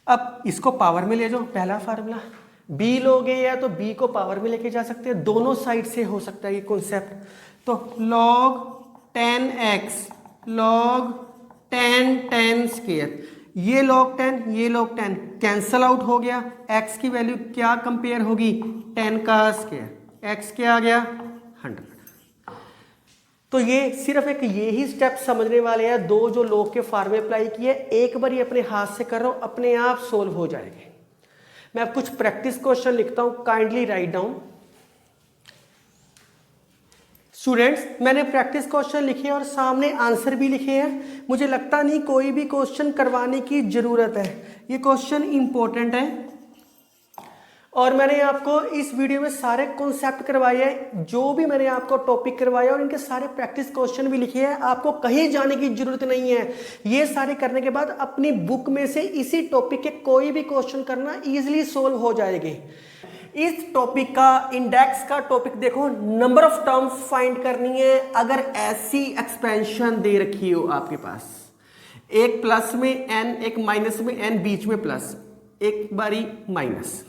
अब इसको पावर में ले जाओ, पहला फार्मूला, b लोगे या तो b को पावर में लेके जा सकते हैं, दोनों साइड से हो सकता है ये कॉन्सेप्ट। तो log 10x log 10 ये log 10 ये log 10 कैंसल आउट हो गया, x की वैल्यू क्या कंपेयर होगी, 10 का स्क्वायर, x क्या आ गया 100। तो ये सिर्फ एक यही स्टेप समझने वाले हैं, 2 जो log के फार्मूले अप्लाई किए, एक बार ये अपने हाथ से कर रहा हूं, अपने आप सोल्व हो जाएंगे। मैं अब कुछ प्रैक्टिस क्वेश्चन लिखता हूं, काइंडली राइट डाउन। स्टूडेंट्स, मैंने प्रैक्टिस क्वेश्चन लिखे और सामने आंसर भी लिखे हैं। मुझे लगता नहीं कोई भी क्वेश्चन करवाने की ज़रूरत है, ये क्वेश्चन इंपॉर्टेंट है, और मैंने आपको इस वीडियो में सारे कॉन्सेप्ट करवाए हैं, जो भी मैंने आपको टॉपिक करवाया, और इनके सारे प्रैक्टिस क्वेश्चन भी लिखे हैं। आपको कहीं जाने की ज़रूरत नहीं है, ये सारे करने के बाद अपनी बुक में से इसी टॉपिक के कोई भी क्वेश्चन करना ईजिली सोल्व हो जाएंगे। इस टॉपिक का इंडेक्स का टॉपिक देखो, नंबर ऑफ टर्म्स फाइंड करनी है। अगर ऐसी एक्सपेंशन दे रखी हो आपके पास, एक प्लस में n, एक माइनस में n, बीच में प्लस, एक बारी माइनस।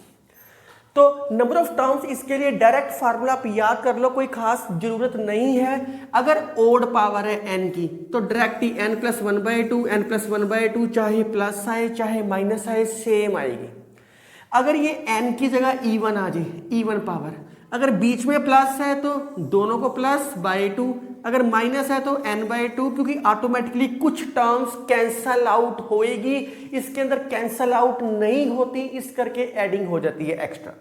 तो नंबर ऑफ टर्म्स इसके लिए डायरेक्ट फार्मूला आप याद कर लो, कोई खास जरूरत नहीं है। अगर ओड पावर है n की तो डायरेक्ट ही n प्लस 1/2, n प्लस 1/2, चाहे प्लस आए चाहे माइनस आए सेम आएगी। अगर ये n की जगह इवन आ जाए, इवन पावर, अगर बीच में प्लस है तो दोनों को प्लस बाय 2, अगर माइनस है तो n/2, क्योंकि ऑटोमेटिकली कुछ टर्म्स कैंसल आउट होएगी, इसके अंदर कैंसल आउट नहीं होती, इस करके एडिंग हो जाती है एक्स्ट्रा।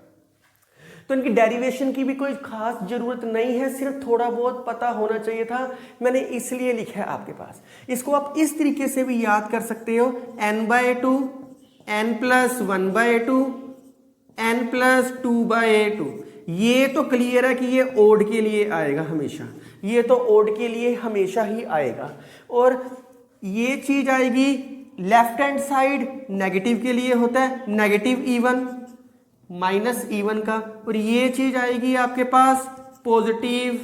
तो इनकी डेरिवेशन की भी कोई खास जरूरत नहीं है, सिर्फ थोड़ा बहुत पता होना चाहिए था, मैंने इसलिए लिखा है आपके पास। इसको आप इस तरीके से भी याद कर सकते हो, n/2, n plus 1/2, n plus 2/2। ये तो क्लियर है कि ये ओड के लिए आएगा हमेशा, ये तो ओड के लिए हमेशा ही आएगा। और ये चीज आएगी लेफ्ट हैंड साइड नेगेटिव के लिए होता है, नेगेटिव इवन माइनस इवन का, और ये चीज आएगी आपके पास पॉजिटिव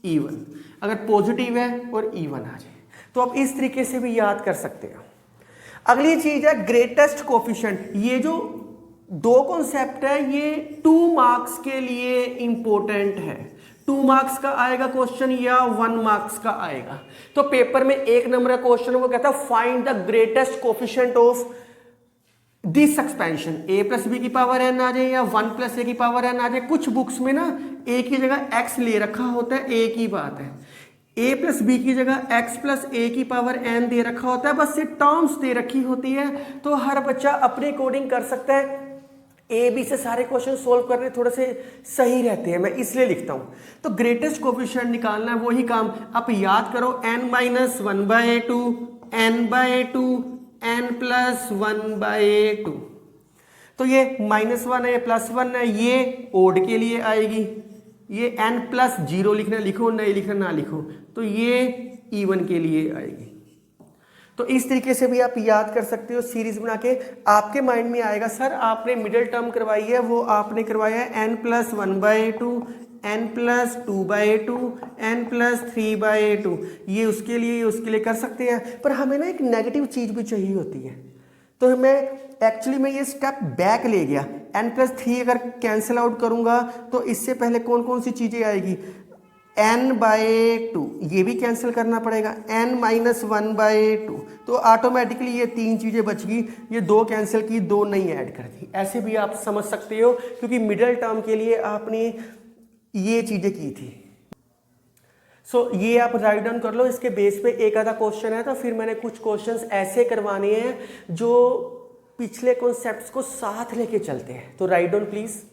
इवन, अगर पॉजिटिव है और इवन आ जाए तो आप इस तरीके से भी याद कर सकते हो। अगली चीज है ग्रेटेस्ट कोफिशिएंट। ये जो दो कॉन्सेप्ट है ये 2 मार्क्स के लिए इंपॉर्टेंट है। 2 मार्क्स का आएगा क्वेश्चन या 1 मार्क्स का आएगा। तो पेपर में 1 नंबर का क्वेश्चन वो कहता है find the greatest coefficient of this expansion, a plus b की पावर n आ जाए या 1 प्लस a की पावर n आ जाए। कुछ बुक्स में ना a की जगह x ले रखा होता है, a की बात है, a प्लस बी की जगह x प्लस a की पावर n दे रखा होता है, बस ये टर्म्स दे रखी होती है। तो हर बच्चा अपने अकॉर्डिंग कर सकता है, ए बी से सारे क्वेश्चन सोल्व करने थोड़े से सही रहते हैं, मैं इसलिए लिखता हूं। तो ग्रेटेस्ट कोफिशिएंट निकालना है, वही काम आप याद करो, n minus 1/2, n/2, n plus 1/2। तो ये -1 है, +1 है, ये ओड के लिए आएगी। ये n प्लस 0 लिखना, लिखो नहीं लिखना ना लिखो, तो ये इवन के लिए आएगी। तो इस तरीके से भी आप याद कर सकते हो, सीरीज बना के आपके माइंड में आएगा सर आपने मिडिल टर्म करवाई है, वो आपने करवाया है n plus 1/2, n plus 2/2, n plus 3/2। ये उसके लिए कर सकते हैं, पर हमें ना एक नेगेटिव चीज भी चाहिए होती है। तो मैं एक्चुअली मैं ये स्टेप बैक ले गया, n प्लस 3 अगर कैंसिल आउट करूंगा तो इससे पहले कौन कौन सी चीजें आएगी, n/2, ये भी कैंसिल करना पड़ेगा, n माइनस 1/2, तो ऑटोमेटिकली ये 3 चीजें बच गई, ये 2 कैंसिल की, 2 नहीं ऐड कर दी। ऐसे भी आप समझ सकते हो, क्योंकि मिडिल टर्म के लिए आपने ये चीजें की थी। सो ये आप राइट डाउन कर लो, इसके बेस पे एक आधा क्वेश्चन है, तो फिर मैंने कुछ क्वेश्चंस ऐसे करवाने हैं जो पिछले कॉन्सेप्ट्स को साथ लेके चलते हैं। तो राइट डाउन प्लीज।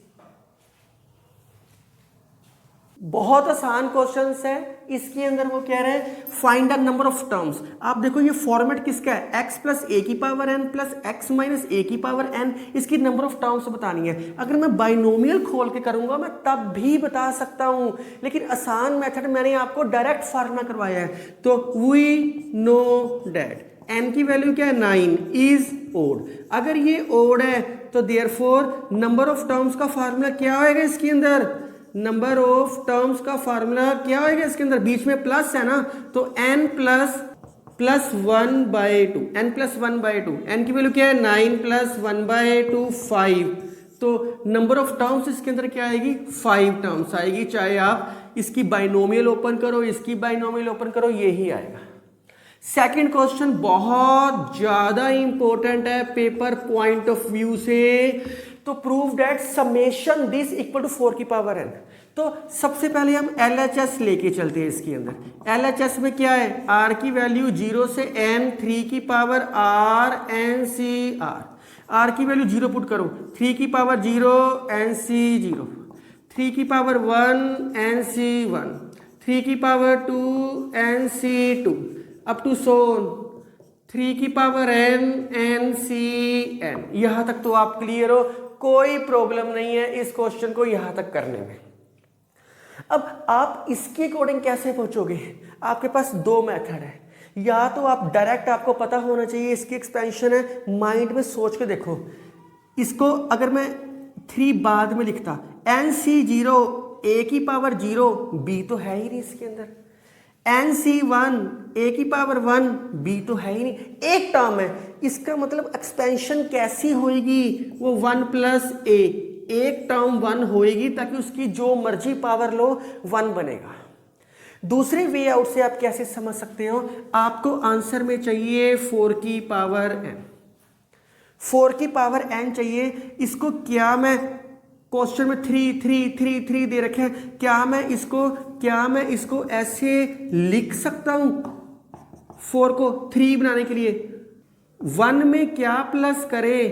बहुत आसान क्वेश्चंस है, इसके अंदर वो कह रहे हैं find the number of terms. आप देखो ये फॉर्मेट किसका है, x प्लस a की power n plus x minus a की पावर n, इसकी नंबर ऑफ टर्म्स बतानी है। अगर मैं बाइनोमियल खोल के करूंगा मैं तब भी बता सकता हूं, लेकिन आसान मेथड मैंने आपको डायरेक्ट फार्मूला करवाया है। तो वी नो डैट n की वैल्यू क्या है, 9 इज ओड। अगर ये ओड है तो देयरफॉर नंबर ऑफ टर्म्स का फार्मूला क्या होएगा इसके अंदर, नंबर ऑफ टर्म्स का फार्मूला क्या होएगा इसके अंदर, बीच में प्लस है ना, तो n plus 1/2, n plus 1/2, n की वैल्यू क्या है 9 प्लस 1/2 5। तो नंबर ऑफ टर्म्स इसके अंदर क्या आएगी, 5 टर्म्स आएगी, चाहे आप इसकी बाइनोमियल ओपन करो, इसकी बाइनोमियल ओपन करो, यही आएगा। सेकंड क्वेश्चन बहुत ज्यादा इंपॉर्टेंट है पेपर पॉइंट ऑफ व्यू से। तो prove that summation this equal to 4 की पावर n। तो सबसे पहले हम LHS लेके चलते हैं इसके अंदर। LHS में क्या है, r की वैल्यू 0 से n, 3 की power r n c r, r की वैल्यू 0 पुट करो, 3 की पावर 0 n c 0, 3 की पावर 1 n c 1, 3 की power 2 n c 2, up to so 3 की power n n c n। यहां तक तो आप क्लियर हो, कोई प्रॉब्लम नहीं है इस क्वेश्चन को यहां तक करने में। अब आप इसके अकॉर्डिंग कैसे पहुंचोगे, आपके पास 2 मेथड है, या तो आप डायरेक्ट, आपको पता होना चाहिए इसकी एक्सपेंशन है, माइंड में सोच के देखो इसको। अगर मैं 3 बाद में लिखता, n c 0 a की पावर 0, b तो है ही नहीं इसके अंदर, NC1 a की पावर 1, b तो है ही नहीं, एक टर्म है, इसका मतलब एक्सपेंशन कैसी होएगी, वो 1 प्लस a, एक टर्म 1 होएगी ताकि उसकी जो मर्जी पावर लो 1 बनेगा। दूसरे वे आउट से आप कैसे समझ सकते हो, आपको आंसर में चाहिए 4 की पावर n, 4 की पावर n चाहिए, इसको क्या मैं क्वेश्चन में 3 3 3 3 दे रखे हैं, क्या मैं इसको ऐसे लिख सकता हूं 4 को 3 बनाने के लिए, 1 में क्या प्लस करे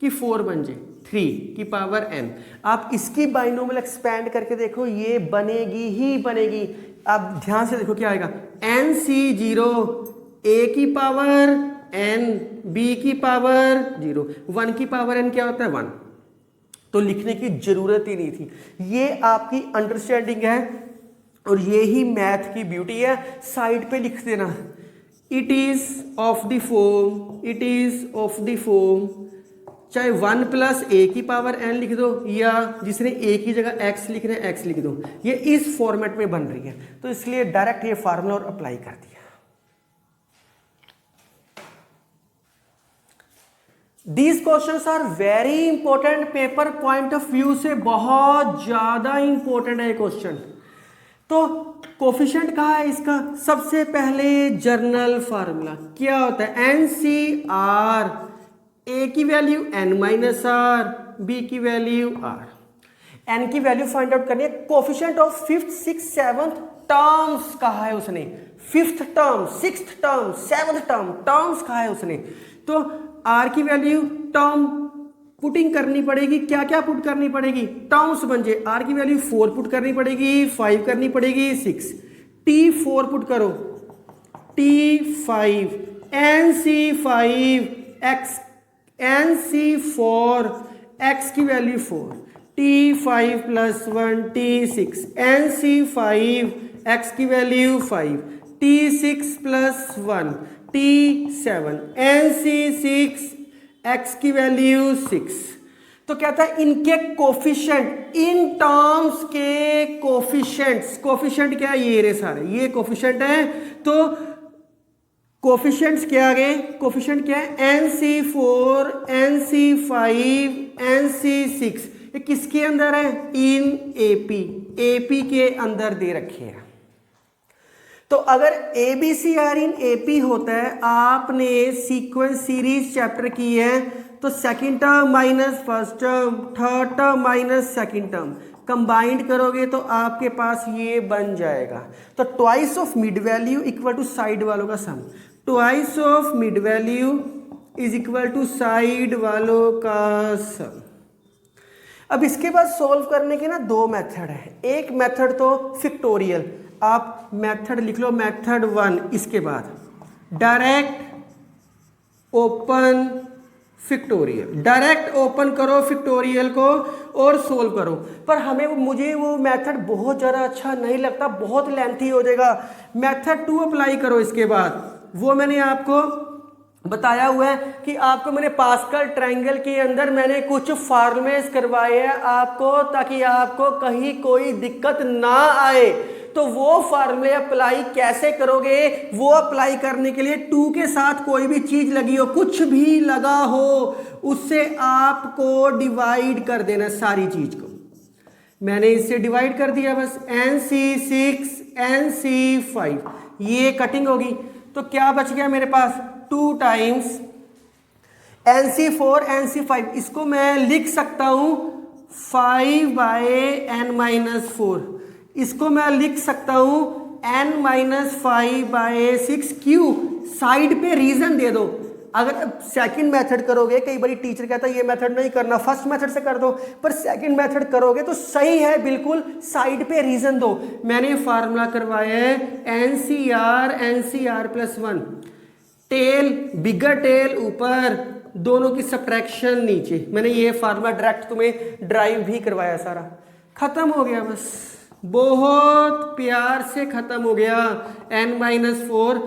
कि 4 बन जाए, 3 की पावर n। आप इसकी बाइनोमियल एक्सपैंड करके देखो, ये बनेगी ही बनेगी। आप ध्यान से देखो क्या आएगा, NC0 a की पावर n, b की पावर 0, 1 की पावर n क्या होता है 1, तो लिखने की जरूरत ही नहीं थी। ये आपकी अंडरस्टैंडिंग है और ये ही मैथ की ब्यूटी है। साइड पे लिख देना, it is of the form, चाहे 1 प्लस a की पावर n लिख दो, या जिसने a की जगह x लिखना है x लिख दो, ये इस फॉर्मेट में बन रही है, तो इसलिए डायरेक्ट ये फार्मूला और अप्लाई कर दिया। These questions are very important, paper point of view से बहुत ज्यादा इंपॉर्टेंट है क्वेश्चन। तो कोफिशिएंट कहा है इसका, सबसे पहले जर्नल फार्मूला क्या होता है, NCR, a की value n minus r, b की वैल्यू r, n की वैल्यू फाइंड आउट करनी है। Coefficient of 5th 6th 7th terms कहा है उसने, 5th term 6th term 7th term terms कहा है उसने, तो r की वैल्यू टर्म पुटिंग करनी पड़ेगी, क्या क्या पुट करनी पड़ेगी, टर्म्स बन जाए, r की वैल्यू 4 पुट करनी पड़ेगी, 5 करनी पड़ेगी, 6, t4 पुट करो, t5, NC5 x, NC4 x की value 4, t5 plus 1, t6, NC5 x की value 5, t6 plus 1, t7, NC6 x की वैल्यू 6। तो कहता है इनके कोफिशिएंट, इन टर्म्स के कोफिशिएंट्स, कोफिशिएंट क्या है, ये रे सारे ये कोफिशिएंट है, तो कोफिशिएंट्स क्या आ गए, कोफिशिएंट क्या है, NC4 NC5 NC6, ये किसके अंदर है, इन AP के अंदर दे रखे हैं। तो अगर ABCR इन AP होता है, आपने सीक्वेंस सीरीज चैप्टर की है, तो second term minus first term, third term minus second term combined करोगे तो आपके पास ये बन जाएगा। तो twice of mid value equal to side वालों का sum, twice of mid value is equal to side वालों का सम। अब इसके बाद सॉल्व करने के ना दो मेथड है, एक मेथड तो फिक्टोरियल, आप मेथड लिख लो मेथड 1, इसके बाद direct open factorial, direct open करो फिक्टोरियल को और सोल्व करो। पर मुझे वो मेथड बहुत ज़्यादा अच्छा नहीं लगता, बहुत लेंथी हो जाएगा। मेथड 2 अप्लाई करो इसके बाद, वो मैंने आपको बताया हुआ है कि आपको मैंने पास्कल ट्रायंगल के अंदर मैंने कुछ फॉर्मूलेस करवाए हैं आपको, ताकि आपको कहीं कोई दिक्कत ना आए। तो वो फार्मूले अप्लाई कैसे करोगे, वो अप्लाई करने के लिए 2 के साथ कोई भी चीज लगी हो, कुछ भी लगा हो, उससे आपको डिवाइड कर देना सारी चीज को। मैंने इससे डिवाइड कर दिया बस, NC6 NC5, ये कटिंग होगी तो क्या बच गया मेरे पास, 2 टाइम्स NC4 NC5, इसको मैं लिख सकता हूं 5/n-4, इसको मैं लिख सकता हूं n-5/6 क्यों, साइड पे रीजन दे दो। अगर सेकंड मेथड करोगे, कई बार टीचर कहता है ये मेथड नहीं करना, फर्स्ट मेथड से कर दो, पर सेकंड मेथड करोगे तो सही है बिल्कुल, साइड पे रीजन दो। मैंने फार्मूला करवाया है NCR+1, टेल बिगर टेल ऊपर, दोनों की सब्ट्रैक्शन नीचे। मैंने ये फार्मूला डायरेक्ट तुम्हें ड्राइव भी करवाया, सारा खत्म हो गया, बस बहुत प्यार से खत्म हो गया। n-4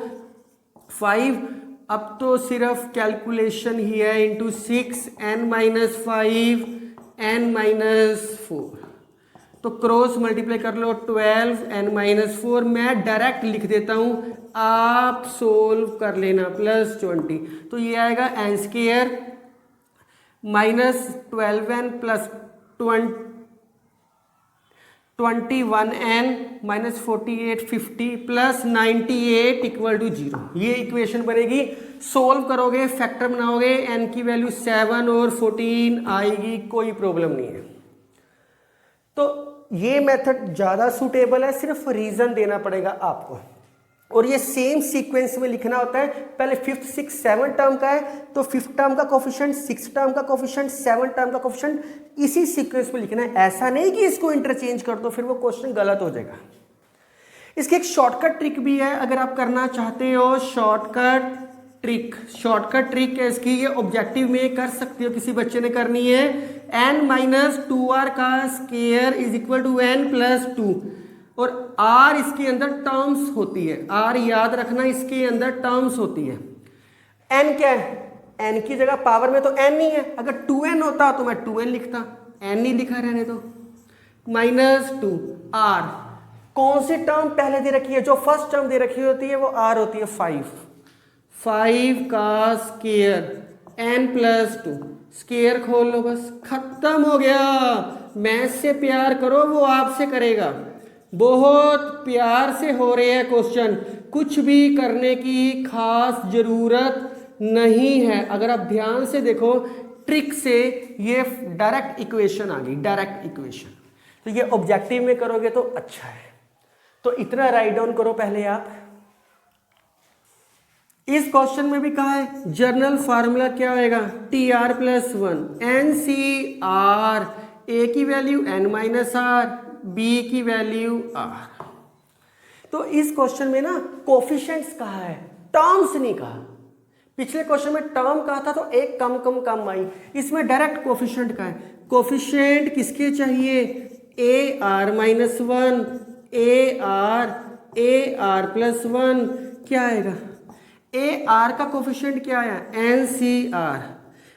5, अब तो सिर्फ कैलकुलेशन ही है, इंटू 6 n-5 n-4, तो क्रॉस मल्टीप्लाई कर लो 12n-4, मैं डायरेक्ट लिख देता हूँ, आप सोल्व कर लेना, +20। तो ये आएगा n² -12n + 21n -48 50 + 98 = 0। ये इक्वेशन बनेगी। सोल्व करोगे, फैक्टर बनाओगे, n की वैल्यू 7 और 14 आएगी, कोई प्रॉब्लम नहीं है। तो ये मेथड ज़्यादा सूटेबल है, सिर्फ रीज़न देना पड़ेगा आपको। और ये सेम सीक्वेंस में लिखना होता है। पहले 5th 6th 7th टर्म का है तो 5th टर्म का कोफिशिएंट, 6th टर्म का कोफिशिएंट, 7th टर्म का कोफिशिएंट, इसी सीक्वेंस में लिखना है। ऐसा नहीं कि इसको इंटरचेंज कर दो, फिर वो क्वेश्चन गलत हो जाएगा। इसकी एक शॉर्टकट ट्रिक भी है, अगर आप करना चाहते हो शॉर्टकट ट्रिक है इसकी, ये ऑब्जेक्टिव में कर सकते हो, किसी बच्चे ने करनी है। n-2r का स्क्वायर = n + 2, और r इसके अंदर टर्म्स होती है, r याद रखना, इसके अंदर टर्म्स होती है। n क्या है? n की जगह पावर में तो n ही है, अगर 2n होता तो मैं 2n लिखता, n नहीं लिखा, रहने दो। -2r, कौन सी टर्म पहले दे रखी है? जो फर्स्ट टर्म दे रखी होती है वो r होती है 5 का स्क्वायर n + 2, स्क्वायर खोल लो, बस खत्म हो गया। मैथ से प्यार करो, वो आपसे करेगा। बहुत प्यार से हो रहे हैं क्वेश्चन, कुछ भी करने की खास जरूरत नहीं है। अगर आप ध्यान से देखो ट्रिक से, ये डायरेक्ट इक्वेशन आ गई, डायरेक्ट इक्वेशन। तो ये ऑब्जेक्टिव में करोगे तो अच्छा है। तो इतना राइट डाउन करो पहले आप। इस क्वेश्चन में भी कहा है जर्नल फार्मूला क्या होएगा? TR+1 NCR, A की वैल्यू n-r, B की वैल्यू r। तो इस क्वेश्चन में ना कोफिशिएंट्स कहा है, टर्म्स नहीं कहा। पिछले क्वेश्चन में टर्म कहा था तो एक कम आई, इसमें डायरेक्ट कोफिशिएंट का है। कोफिशिएंट किसके चाहिए? AR-1, AR+1, क्या आएगा? AR का कोफिशिएंट क्या आया? NCR।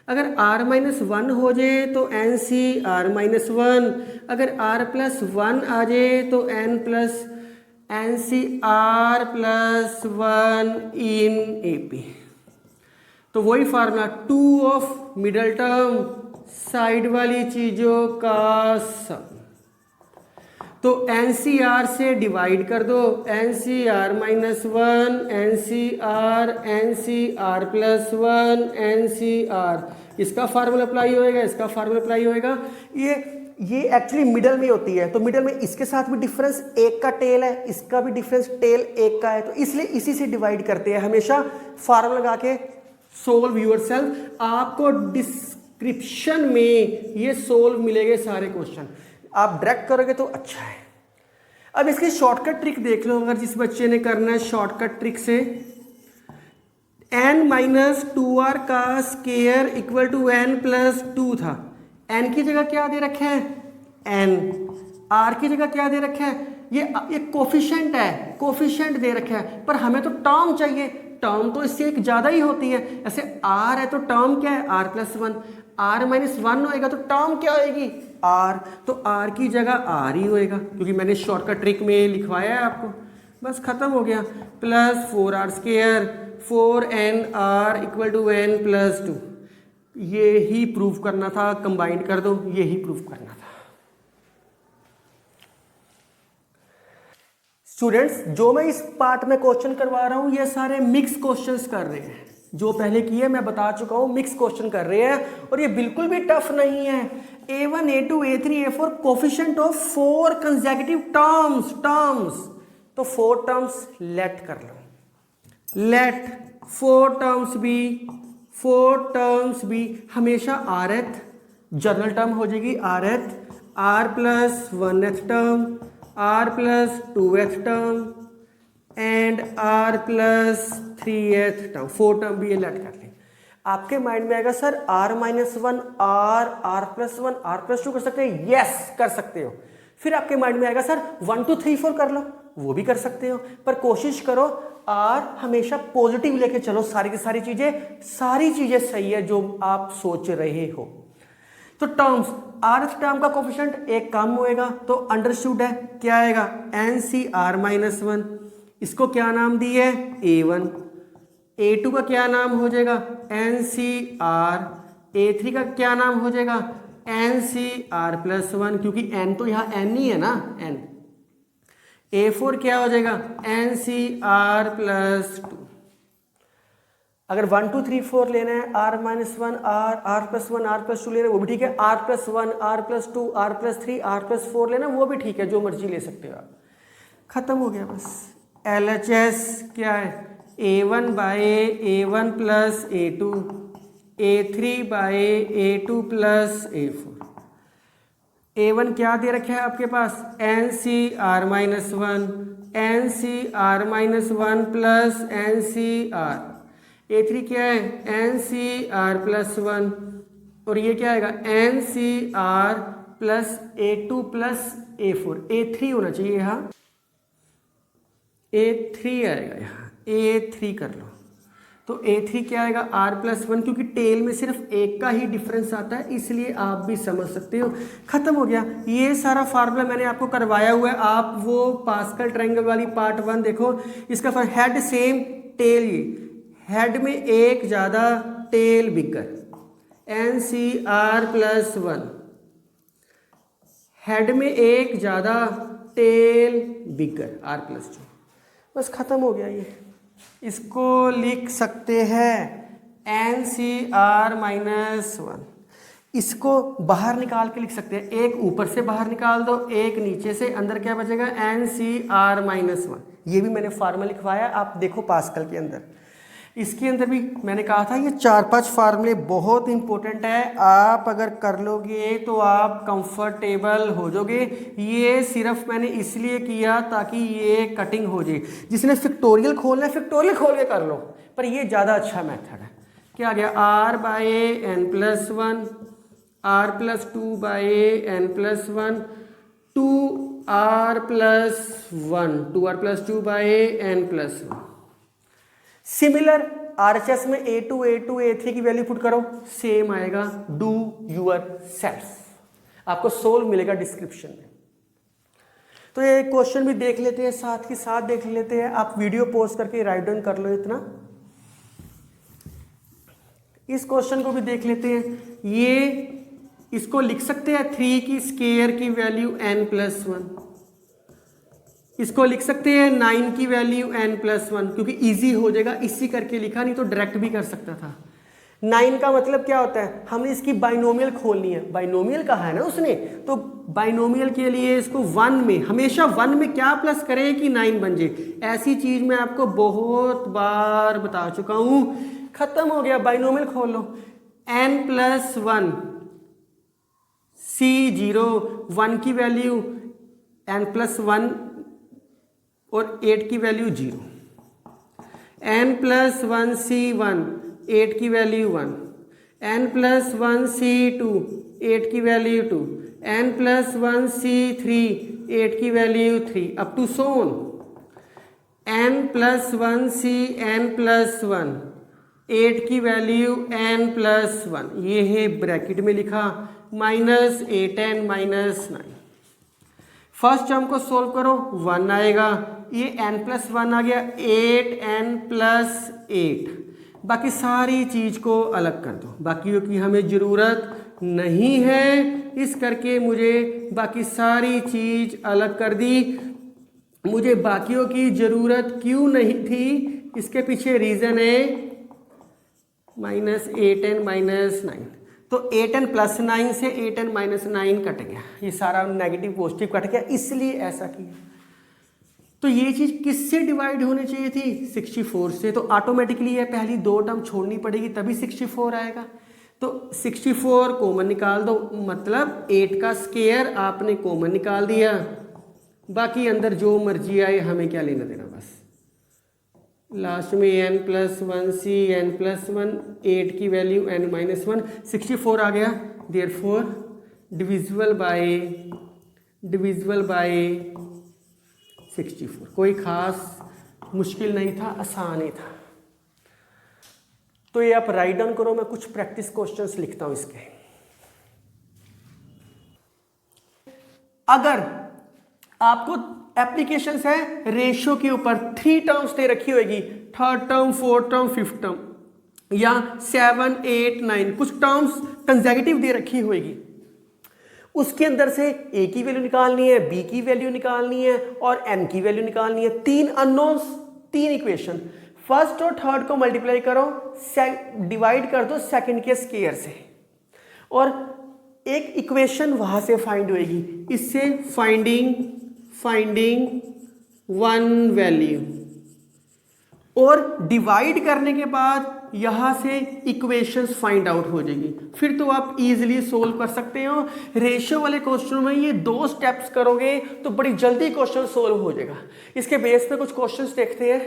अगर r-1 हो जाए तो NCR-1, अगर r+1 आ जाए तो NCR+1 इन AP। तो वही formula, 2 of middle term, side वाली चीजों का सम। तो NCR से डिवाइड कर दो, NCR-1, NCR+1, NCR, इसका फार्मूला अप्लाई होएगा, इसका फार्मूला अप्लाई होएगा। ये एक्चुअली मिडल में होती है, तो मिडल में इसके साथ भी डिफरेंस एक का टेल है, इसका भी डिफरेंस टेल एक का है, तो इसलिए इसी से डिवाइड करते हैं हमेशा। फार्मूला लगा के सोल्व योरसेल्फ। आपको डिस्क्रिप्शन में ये सोल्व मिलेंगे सारे क्वेश्चन, आप डायरेक्ट करोगे तो अच्छा है। अब इसकी शॉर्टकट ट्रिक देख लो, अगर जिस बच्चे ने करना है शॉर्टकट ट्रिक से। n-2r का स्क्वायर = n + 2 था, n की जगह क्या दे रखा है? n, r की जगह क्या दे रखा है? ये कोफिशिएंट है, कोफिशिएंट दे रखा है, पर हमें तो टर्म चाहिए। टर्म तो इससे एक ज़्यादा ही होती है। ऐसे r है तो टर्म क्या है? r+1, r-1 होएगा तो टर्म क्या होएगी? r, तो r की जगह r ही होएगा, क्योंकि मैंने शॉर्टकट ट्रिक में लिखवाया है आपको। बस खत्म हो गया। +4r², 4nr = n + 2। ये ही प्रूव करना था, कंबाइंड कर दो, ये ही प्रूव करना था। स्टूडेंट्स, जो मैं इस पार्ट में क्वेश्चन करवा रहा हूं, ये सारे मिक्स क्वेश्चंस कर रहे हैं। जो पहले किए मैं बता चुका हूं, मिक्स क्वेश्चन कर रहे हैं, और ये बिल्कुल भी टफ नहीं है। A1, A2, A3, A4 coefficient of 4 consecutive terms, तो 4 टर्म्स लेट कर लो। लेट 4 टर्म्स भी हमेशा rth जनरल टर्म हो जाएगी, rth, r+1th term, r+2th term and r+3th term. 4 term भी ये लेट कर लें। आपके माइंड में आएगा सर r-1, r+1, r+2 कर सकते हैं? यस, कर सकते हो। फिर आपके माइंड में आएगा सर 1 2 3 4 कर लो, वो भी कर सकते हो, पर कोशिश करो r हमेशा पॉजिटिव लेके चलो। सारी की सारी चीजें सही है जो आप सोच रहे हो। तो टर्म्स rth टर्म का कोफिशिएंट एक कम होएगा तो अंडरस्टूड है क्या आएगा NCr-1, इसको क्या नाम दिए है A1, A2 का क्या नाम हो जाएगा NCr, A3 का क्या नाम हो जाएगा NCr+1 क्योंकि n तो यहाँ n ही है ना n, A4 क्या हो जाएगा NCr+2। अगर 1 2 3 4 लेना है r-1 r+1 r+2 लेना है वो भी ठीक है, r+1 r+2 r+3 r+4 लेना वो भी ठीक है, जो मर्जी ले सकते हो आप। खत्म हो गया बस। LHS क्या है A1 bye A1 plus A2, A3 bye A2 plus A4। A1 क्या दे रखे है आपके पास NCr-1, NCr-1 plus NCr, A3 क्या है NCr+1 और ये क्या आएगा NCr plus A2 plus A4, A3 होना चाहिए यहाँ, A3 आएगा यहाँ, A3 कर लो तो A3 क्या आएगा r+1 क्योंकि टेल में सिर्फ एक का ही डिफरेंस आता है इसलिए आप भी समझ सकते हो। खत्म हो गया। ये सारा फार्मूला मैंने आपको करवाया हुआ है, आप वो पास्कल ट्रायंगल वाली पार्ट 1 देखो। इसका हेड सेम टेल, ये हेड में एक ज़्यादा टेल बिगर NCr+1, हेड में एक ज़्यादा टेल बिगर r+2। बस ख़त्म हो गया ये। इसको लिख सकते हैं NCr-1, इसको बाहर निकाल के लिख सकते हैं, एक ऊपर से बाहर निकाल दो एक नीचे से, अंदर क्या बचेगा NCr-1। ये भी मैंने फार्मूला लिखवाया, आप देखो पास्कल के अंदर। इसके अंदर भी मैंने कहा था ये 4-5 फार्मूले बहुत इंपॉर्टेंट है, आप अगर कर लोगे तो आप कंफर्टेबल हो जाओगे। ये सिर्फ मैंने इसलिए किया ताकि ये कटिंग हो जाए। जिसने फिक्टोरियल खोलना है फिक्टोरियल खोल के कर लो, पर ये ज़्यादा अच्छा मेथड है। क्या आ गया r/n+1 r+2/n+1 2r+1 2r+2/n+1। Similar RHS में A2 A2 A3 की वैल्यू पुट करो, सेम आएगा। डू यूर सेल्फ, आपको सोल्व मिलेगा डिस्क्रिप्शन में। तो ये क्वेश्चन भी देख लेते हैं, साथ ही साथ देख लेते हैं। आप वीडियो पॉज करके राइट डाउन कर लो इतना। इस क्वेश्चन को भी देख लेते हैं। ये इसको लिख सकते हैं 3 की स्क्वायर की वैल्यू n+1, इसको लिख सकते हैं 9 की वैल्यू n+1 क्योंकि इजी हो जाएगा, इसी करके लिखा, नहीं तो डायरेक्ट भी कर सकता था। 9 का मतलब क्या होता है, हमने इसकी बाइनोमियल खोलनी है। बाइनोमियल कहा है ना उसने, तो बाइनोमियल के लिए इसको 1 में, हमेशा 1 में क्या प्लस करें कि 9 बन जाए। ऐसी चीज मैं आपको बहुत बार बता चुका हूं। खत्म हो गया, बाइनोमियल खोल लो। n+1 C0, 1 की वैल्यू n+1 और 8 की वैल्यू 0, n+1 C1 8 की वैल्यू 1, n+1 C2 8 की वैल्यू 2, n+1 C3 8 की value 3 up to so on. n+1 Cn+1 8 की वैल्यू n+1, ये है ब्रैकेट में लिखा -8n -9। फर्स्ट टर्म को सोल्व करो, 1 आएगा, ये n+1 आ गया, 8n+8। बाकी सारी चीज को अलग कर दो, बाकियों की हमें जरूरत नहीं है, इस करके मुझे बाकी सारी चीज अलग कर दी। मुझे बाकियों की जरूरत क्यों नहीं थी, इसके पीछे रीजन है -8n -9। तो 8n+9 से 8n -9 कट गया, ये सारा नेगेटिव पॉजिटिव कट गया, इसलिए ऐसा किया। तो ये चीज किससे डिवाइड होनी चाहिए थी, 64 से। तो ऑटोमेटिकली ये पहली 2 टर्म छोड़नी पड़ेगी तभी 64 आएगा। तो 64 कॉमन निकाल दो, मतलब 8 का स्क्वायर आपने कॉमन निकाल दिया, बाकी अंदर जो मर्जी आए, हमें क्या लेना देना। बस लास्ट में n+1 C n+1 8 की वैल्यू n-1 64 आ गया। Therefore divisible by 64। कोई खास मुश्किल नहीं था, आसान ही था। तो ये आप राइट डाउन करो, मैं कुछ प्रैक्टिस क्वेश्चंस लिखता हूँ इसके। अगर आपको एप्लीकेशंस है रेशियो के ऊपर 3 टर्म्स दे रखी होगी, third term, fourth term, fifth term या 7, 8, 9 कुछ टर्म्स कंसेक्यूटिव दे रखी होगी, उसके अंदर से ए की वैल्यू निकालनी है, बी की वैल्यू निकालनी है और एन की वैल्यू निकालनी है। 3 अननोन्स, 3 इक्वेशन, फर्स्ट और थर्ड को मल्टीप्लाई करो, डिवाइड कर दो सेकंड के स्क्वायर से और एक इक्वेशन वहां से फाइंड होएगी। इससे फाइंडिंग वन वैल्यू और डिवाइड करने के बाद यहां से इक्वेशंस फाइंड आउट हो जाएगी। फिर तो आप इजीली सोल्व कर सकते हो। रेशियो वाले क्वेश्चन में ये 2 स्टेप्स करोगे तो बड़ी जल्दी क्वेश्चन सोल्व हो जाएगा। इसके बेस पे कुछ क्वेश्चंस देखते हैं।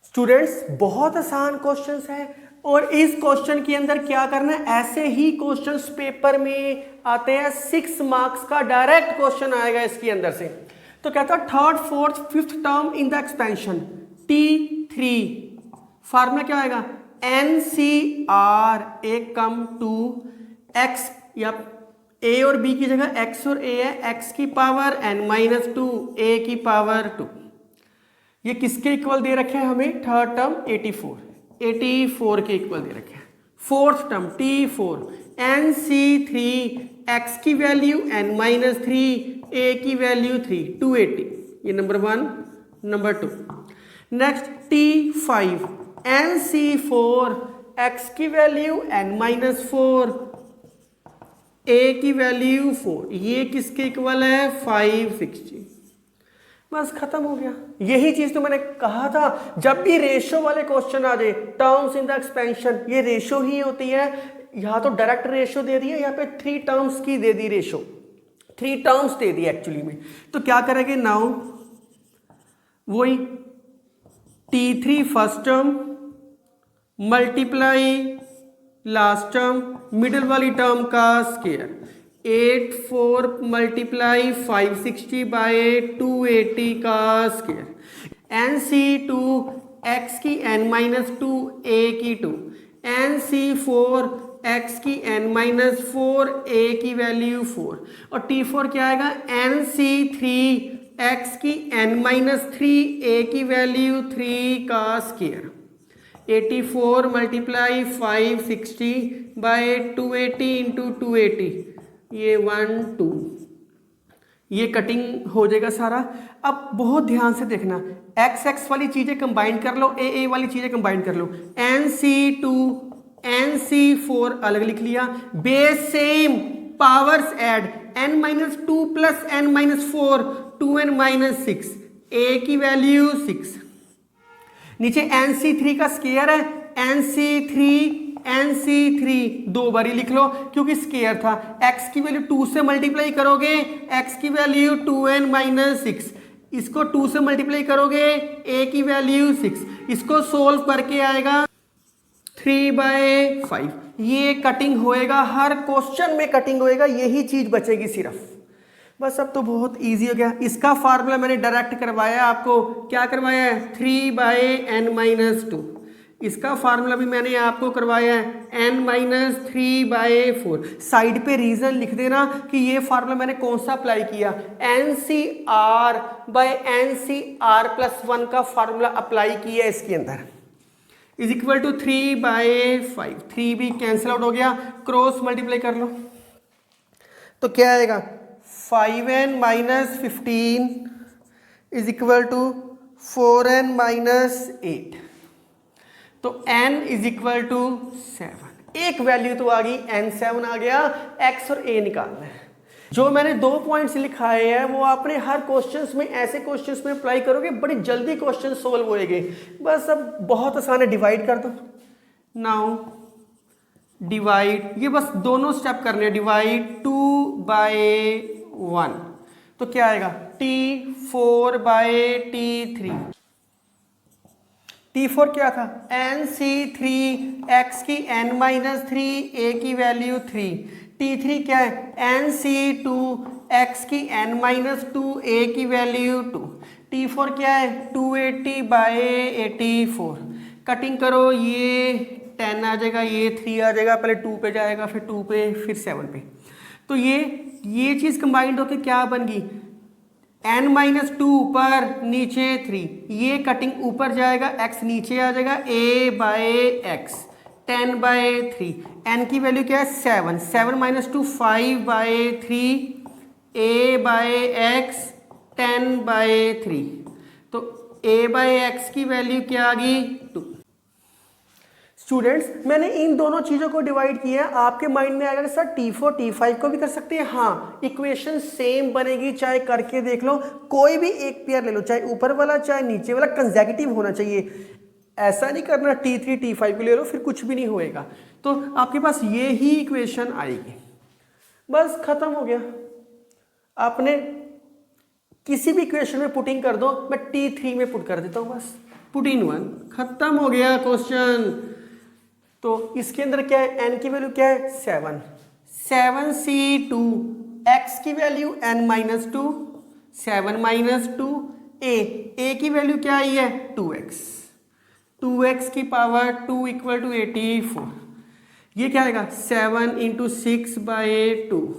स्टूडेंट्स, बहुत आसान क्वेश्चंस है और इस क्वेश्चन के अंदर क्या करना है, ऐसे ही क्वेश्चंस पेपर में आते हैं। 6 मार्क्स का डायरेक्ट क्वेश्चन आएगा इसके अंदर से। तो कहता है third, fourth, fifth term in the expansion T3, formula क्या आएगा, NCR a come to x, या a और b की जगह x और a है, x की पावर n-2, a की पावर 2। ये किसके इक्वल दे रखे हैं हमें, थर्ड टर्म 84 के इक्वल दे रखे हैं। Fourth term T4, NC3 x की वैल्यू n-3, a की वैल्यू 3, 280। ये number 1, number 2। Next T5, NC4 x की वैल्यू n-4, a की वैल्यू 4। ये किसके इक्वल है, 560। बस खत्म हो गया। यही चीज तो मैंने कहा था, जब भी रेशियो वाले क्वेश्चन आ जाए, टर्म्स इन द एक्सपेंशन, ये रेशियो ही होती है। यहां तो डायरेक्ट रेशियो दे दी है, यहाँ पे 3 टर्म्स की दे दी रेशियो, 3 टर्म्स दे दी एक्चुअली में। तो क्या करेंगे नाउ, वही T3 first term multiply last term, middle वाली टर्म का स्क्वायर, 84 मल्टीप्लाई 560 बाय 280 का स्क्वायर, NC2 x की n-2, a की 2, NC4 x की n-4, a की वैल्यू 4 और T4 क्या आएगा, NC3 x की n-3, a की वैल्यू 3 का स्क्वायर, 84 मल्टीप्लाई 560 बाय 280 इंटू 280, ये 1, 2, ये कटिंग हो जाएगा सारा। अब बहुत ध्यान से देखना, x वाली चीजें कंबाइन कर लो, a वाली चीजें कंबाइन कर लो। NC2 NC4 अलग लिख लिया, base same, powers add, n-2 plus n-4, 2n-6, a की वैल्यू 6। नीचे NC3 का स्क्वायर है, NC3 दो बारी लिख लो क्योंकि स्क्वायर था। x की वैल्यू 2 से मल्टीप्लाई करोगे, x की वैल्यू 2n-6, इसको 2 से मल्टीप्लाई करोगे, a की वैल्यू 6, इसको सोल्व करके आएगा 3/5। ये कटिंग होएगा, हर क्वेश्चन में कटिंग होएगा, यही चीज बचेगी सिर्फ। बस अब तो बहुत इजी हो गया। इसका फार्मूला मैंने डायरेक्ट करवाया आपको, क्या करवाया है, 3/n-2। इसका फार्मूला भी मैंने आपको करवाया है n-3/4। साइड पे रीजन लिख देना कि ये फार्मूला मैंने कौन सा अप्लाई किया, NCR/NCR+1 का फार्मूला अप्लाई किया इसके अंदर, इज इक्वल टू 3/5। 3 भी कैंसिल आउट हो गया, क्रॉस मल्टीप्लाई कर लो तो क्या आएगा, 5n-15 is equal to 4n-8। तो n इज इक्वल टू 7। एक वैल्यू तो आ गई, n7 आ गया, x और a निकालना है। जो मैंने 2 पॉइंट्स लिखाए हैं वो आपने हर क्वेश्चंस में, ऐसे क्वेश्चंस में अप्लाई करोगे, बड़ी जल्दी क्वेश्चन सोल्व होएंगे। बस अब बहुत आसान है, डिवाइड कर दो। नाउ डिवाइड, ये बस दोनों स्टेप करने हैं, डिवाइड 2/1 तो क्या आएगा, T4/T3। T4 क्या था, NC3 x की n-3, a की वैल्यू 3। T3 क्या है, NC2 x की n-2, a की वैल्यू 2। T4 क्या है, 280/84। कटिंग करो, ये 10 आ जाएगा, ये 3 आ जाएगा, पहले 2 पे जाएगा, फिर 2 पे, फिर 7 पे। तो ये चीज़ कंबाइंड होकर क्या बन गई, n-2 ऊपर नीचे 3, ये कटिंग ऊपर जाएगा, x नीचे आ जाएगा, a/x 10/3, n की वैल्यू क्या है 7, 7 - 2 5/3, a/x 10/3, तो a/x की वैल्यू क्या आ गई 2। स्टूडेंट्स मैंने इन दोनों चीज़ों को डिवाइड किया है। आपके माइंड में आएगा कि सर T4 T5 को भी कर सकते हैं। हाँ, इक्वेशन सेम बनेगी, चाहे करके देख लो, कोई भी एक पेयर ले लो, चाहे ऊपर वाला चाहे नीचे वाला, कंसेक्यूटिव होना चाहिए। ऐसा नहीं करना T3 T5 को ले लो फिर कुछ भी नहीं होएगा। तो आपके पास ये ही इक्वेशन आएगी, बस खत्म हो गया। आपने किसी भी इक्वेशन में पुटिंग कर दो, मैं T3 में पुट कर देता हूँ, बस पुट इन 1, खत्म हो गया क्वेश्चन। तो इसके अंदर क्या है, n की वैल्यू क्या है 7, 7c2, x की वैल्यू n-2, 7 - 2, a की वैल्यू क्या आई है 2x, 2x की पावर 2 = 84। ये क्या आएगा 7 × 6/2,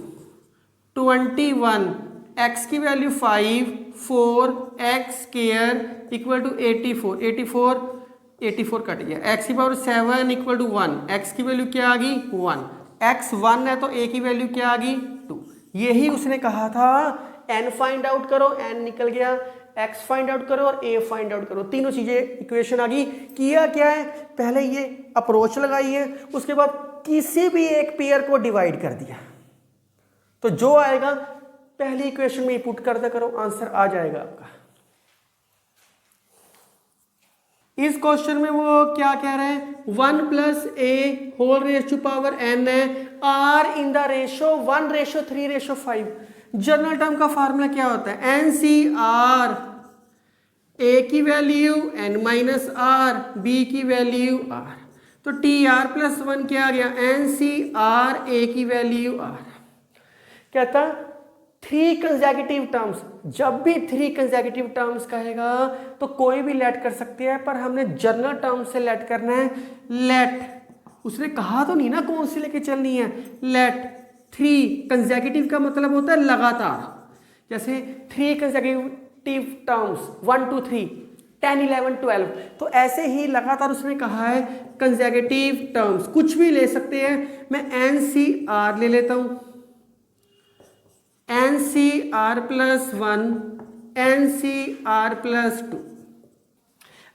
21, x की वैल्यू 5, 4, x² = 84, 84 कट गया, x की पावर 7 = 1, x की वैल्यू क्या आ गई 1, x 1 है तो a की वैल्यू क्या आ गई 2। यही उसने कहा था n फाइंड आउट करो, n निकल गया, x फाइंड आउट करो और a फाइंड आउट करो, तीनों चीजें इक्वेशन आ गई। किया क्या है, पहले ये अप्रोच लगाई है, उसके बाद किसी भी एक पेयर को डिवाइड कर दिया, तो जो आएगा पहली इक्वेशन में पुट करता करो, आंसर आ जाएगा आपका। इस क्वेश्चन में वो क्या कह रहे हैं, 1 + a whole raise to power n है, r in the ratio 1:3:5। General term का फार्मूला क्या होता है, NCR, a की वैल्यू n-r, b की वैल्यू r, तो TR + 1 क्या आ गया, NCR a की वैल्यू r। कहता 3 कंसेक्यूटिव टर्म्स, जब भी 3 कंसेक्यूटिव टर्म्स कहेगा तो कोई भी लेट कर सकते हैं, पर हमने जनरल टर्म से लेट करना है। लेट, उसने कहा तो नहीं ना कौन सी लेके चलनी है, लेट 3 कंसेक्यूटिव का मतलब होता है लगातार, जैसे 3 कंसेक्यूटिव टर्म्स 1 2 3 10 11 12, तो ऐसे ही लगातार उसने कहा है कंसेक्यूटिव टर्म्स कुछ भी ले सकते हैं। मैं NCR ले लेता हूं, NCR + 1, NCR + 2।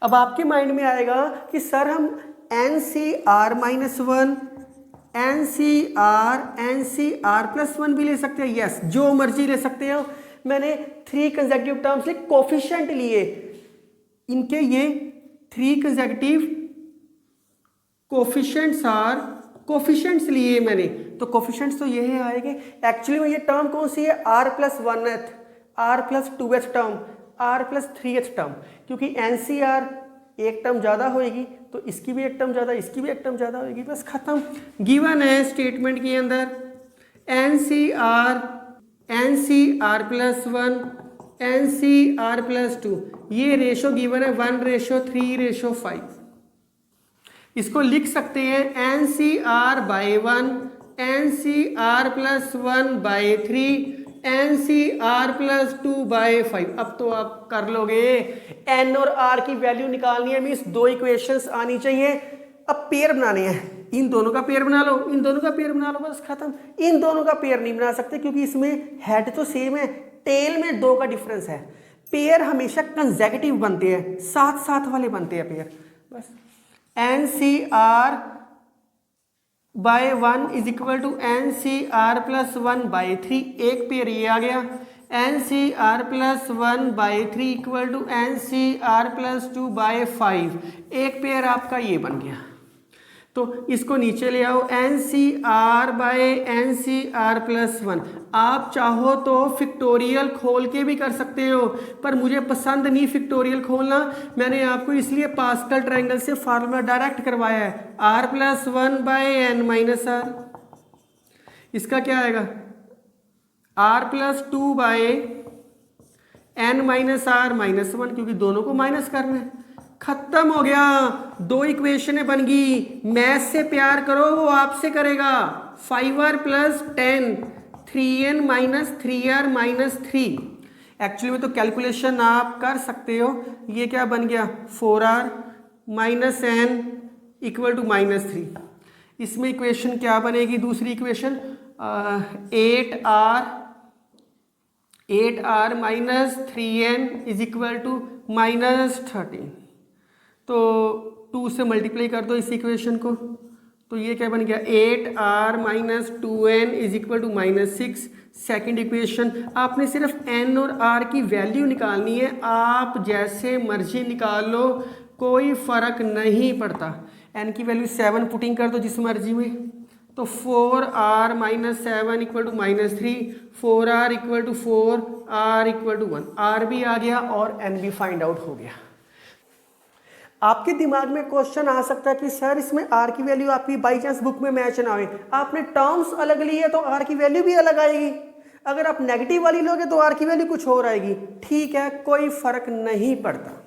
अब आपके माइंड में आएगा कि सर हम NCR - 1, NCR + 1 भी ले सकते हैं। यस, जो मर्जी ले सकते हो। मैंने 3 कंसेक्यूटिव टर्म्स लिए कोफिशिएंट लिए, इनके ये 3 कंसेक्यूटिव कोफिशिएंट्स लिए मैंने, तो कोफिशिएंट्स तो ये आएंगे। एक्चुअली में ये टर्म कौन सी है, r + 1th, r + 2th term, r + 3th term, क्योंकि NCR एक टर्म ज़्यादा होएगी तो इसकी भी एक टर्म ज़्यादा, इसकी भी एक टर्म ज़्यादा होएगी, बस खत्म। गिवन है स्टेटमेंट के अंदर NCR + 1, NCR + 2, ये रेशो गिवन है 1:3:5। इसको लिख सकते हैं NCR/1, NCR + 1/3, NCR + 2/5। अब तो आप कर लोगे, n और r की वैल्यू निकालनी है, मीन्स 2 इक्वेशंस आनी चाहिए। अब पेयर बनाने हैं, इन दोनों का पेयर बना लो, इन दोनों का पेयर बना लो, बस खत्म। इन दोनों का पेयर नहीं बना सकते क्योंकि इसमें हेड तो सेम है, टेल में 2 का डिफरेंस है। पेयर हमेशा कंसेक्यूटिव बनते हैं, साथ साथ वाले बनते हैं पेयर, बस। NCR/1 = NCR + 1/3, एक पेयर ये आ गया। NCR + 1/3 = NCR + 2/5, एक पेयर आपका ये बन गया। तो इसको नीचे ले आओ, NCR/NCR + 1। आप चाहो तो फिक्टोरियल खोल के भी कर सकते हो, पर मुझे पसंद नहीं फिक्टोरियल खोलना, मैंने आपको इसलिए पास्कल ट्रायंगल से फार्मूला डायरेक्ट करवाया है, r + 1/n-r। इसका क्या आएगा, r + 2/n-r-1, क्योंकि दोनों को माइनस करना है। खत्म हो गया, 2 इक्वेशनें बन गई। मैथ से प्यार करो, वो आपसे करेगा। 5r + 10 3n minus 3r minus 3। Actually में तो कैलकुलेशन आप कर सकते हो, ये क्या बन गया 4r minus n equal to minus 3। इसमें इक्वेशन क्या बनेगी, दूसरी equation 8r minus 3n is equal to minus 13। तो 2 से मल्टीप्लाई कर दो इस इक्वेशन को, तो ये क्या बन गया 8r minus 2n is equal to minus 6। Second equation, आपने सिर्फ n और r की वैल्यू निकालनी है, आप जैसे मर्जी निकाल लो, कोई फ़र्क नहीं पड़ता। n की वैल्यू 7 पुटिंग कर दो जिस मर्जी में, तो 4r minus 7 equal to minus 3, 4r equal to 4, r equal to 1, r भी आ गया और n भी फाइंड आउट हो गया। आपके दिमाग में क्वेश्चन आ सकता है कि सर इसमें r की वैल्यू आपकी बाई चांस बुक में मैच ना आए, आपने टर्म्स अलग ली है तो r की वैल्यू भी अलग आएगी, अगर आप नेगेटिव वाली लोगे तो r की वैल्यू कुछ और आएगी। ठीक है, कोई फर्क नहीं पड़ता।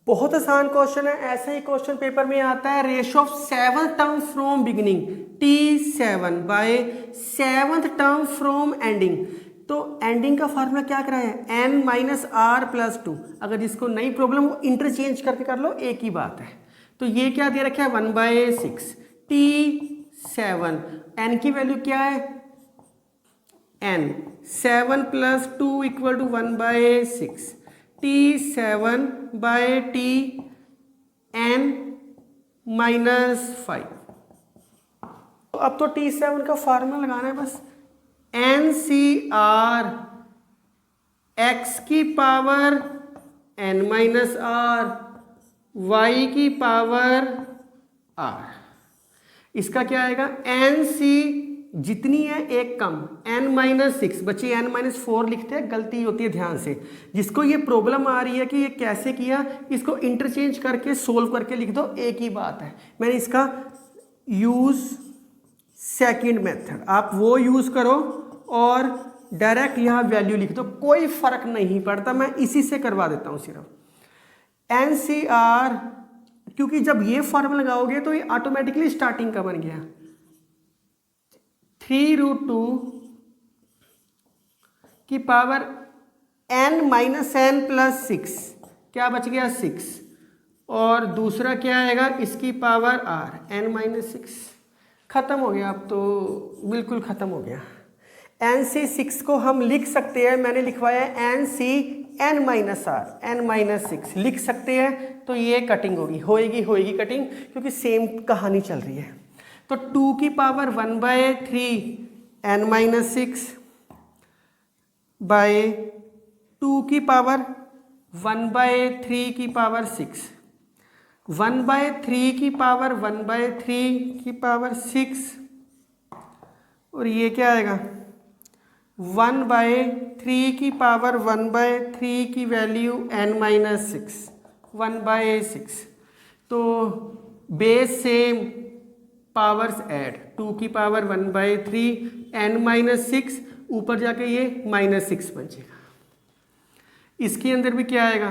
बहुत आसान क्वेश्चन है, ऐसा ही क्वेश्चन पेपर में आता है। Ratio of 7th term from beginning T7 by 7th term from ending. तो एंडिंग का फार्मूला क्या कराया है, n माइनस आर प्लस 2। अगर जिसको नई प्रॉब्लम वो इंटरचेंज करके कर लो, एक ही बात है। तो ये क्या दे रखा है 1/6 T7, n की वैल्यू क्या है n, 7 plus 2 equal to 1/6, T7 by T n minus 5। तो अब तो T7 का फार्मूला लगाना है बस, NCR x की power n minus r, y की पावर r। इसका क्या आएगा NC जितनी है एक कम, n माइनस 6, बच्चे n माइनस 4 लिखते हैं, गलती होती है ध्यान से। जिसको ये प्रॉब्लम आ रही है कि ये कैसे किया, इसको इंटरचेंज करके सोल्व करके लिख दो, एक ही बात है। मैंने इसका यूज सेकंड मेथड, आप वो यूज करो और डायरेक्ट यहाँ वैल्यू लिख दो, कोई फर्क नहीं पड़ता। मैं इसी से करवा देता हूँ सिर्फ NCR, क्योंकि जब ये फॉर्मूला लगाओगे तो ये ऑटोमेटिकली स्टार्टिंग का बन गया 3√2 की power n minus n plus 6, क्या बच गया 6, और दूसरा क्या आएगा इसकी पावर r n माइनस 6। खत्म हो गया, अब तो बिल्कुल खत्म हो गया। NC 6 को हम लिख सकते हैं, मैंने लिखवाया है NC n minus r, n minus 6 लिख सकते हैं। तो ये कटिंग होएगी कटिंग, क्योंकि सेम कहानी चल रही है। तो 2 की पावर 1/3 n माइनस 6 बाय 2 की पावर 1/3 की पावर 6, 1/3 की पावर 1/3 की पावर 6, और ये क्या आएगा 1/3 की पावर 1/3 की वैल्यू n माइनस 6, 1/6। तो बेस सेम पावर्स ऐड, 2 की पावर 1/3 n माइनस 6, ऊपर जाके ये माइनस 6 बन जाएगा। इसके अंदर भी क्या आएगा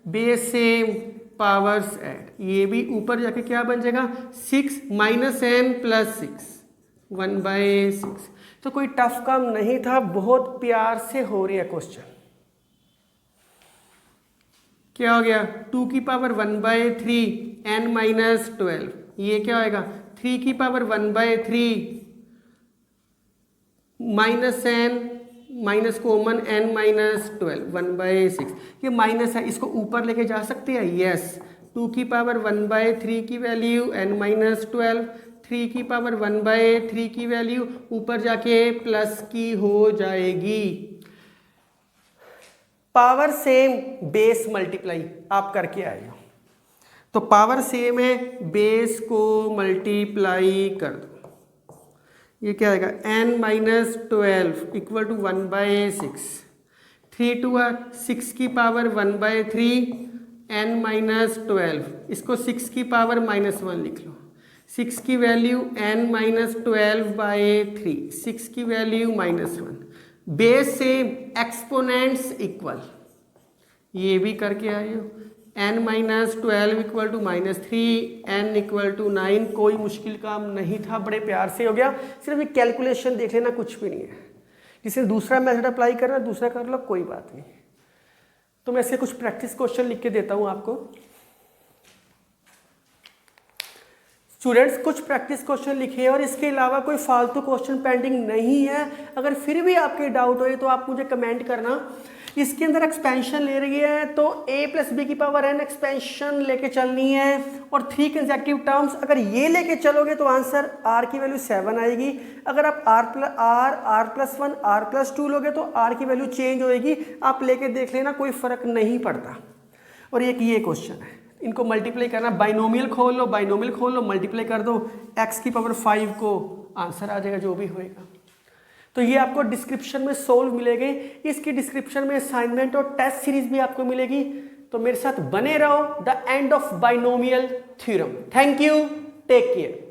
बेस सेम पावर्स ऐड, ये भी ऊपर जाके क्या बन जाएगा 6 माइनस n प्लस 6, 1/6। तो कोई टफ काम नहीं था, बहुत प्यार से हो रही है क्वेश्चन। क्या हो गया 2 की पावर 1/3 n माइनस 12, ये क्या होएगा 3 की power 1/3 minus n minus common n minus 12, 1/6। ये माइनस है, इसको ऊपर लेके जा सकते हैं, यस। 2 की पावर 1/3 की वैल्यू n माइनस 12, 3 की पावर 1/3 की वैल्यू ऊपर जाके प्लस की हो जाएगी। पावर सेम बेस मल्टीप्लाई आप करके आए हो, तो पावर सेम है, बेस को मल्टीप्लाई कर दो। ये क्या आएगा n माइनस 12 इक्वल टू 1/6, 3 2 6 की पावर 1/3 n माइनस 12, इसको 6 की पावर -1 लिख लो। 6 की वैल्यू n माइनस 12/3, 6 की value -1। Base same, exponents equal, ये भी करके आए हो। n-12 equal to -3, n equal to 9। कोई मुश्किल काम नहीं था, बड़े प्यार से हो गया। सिर्फ ये कैलकुलेशन देख लेना, कुछ भी नहीं है। जिसे दूसरा मेथड अप्लाई करना दूसरा कर लो, कोई बात नहीं। तो मैं इसके कुछ प्रैक्टिस क्वेश्चन लिख के देता हूँ आपको। स्टूडेंट्स कुछ प्रैक्टिस क्वेश्चन लिखे और इसके अलावा कोई फालतू क्वेश्चन पेंडिंग नहीं है। अगर फिर भी आपके डाउट हो तो आप मुझे कमेंट करना। इसके अंदर एक्सपेंशन ले रही है तो a प्लस बी की पावर n एक्सपेंशन लेके चलनी है और 3 कंसेक्यूटिव टर्म्स। अगर ये लेके चलोगे तो आंसर r की वैल्यू 7 आएगी। अगर आप r प्लस 1 r प्लस 2 लोगे तो r की वैल्यू चेंज होएगी। आप लेके देख लेना, कोई फर्क नहीं पड़ता। और एक ये क्वेश्चन है, इनको मल्टीप्लाई करना, बाइनोमियल खोल लो, बाइनोमियल खोल लो, मल्टीप्लाई कर दो, x की पावर 5 को आंसर आ जाएगा जो भी होएगा। तो ये आपको डिस्क्रिप्शन में सोल्व मिलेंगे। इसकी डिस्क्रिप्शन में असाइनमेंट और टेस्ट सीरीज भी आपको मिलेगी। तो मेरे साथ बने रहो। The end of binomial theorem. Thank you, take care.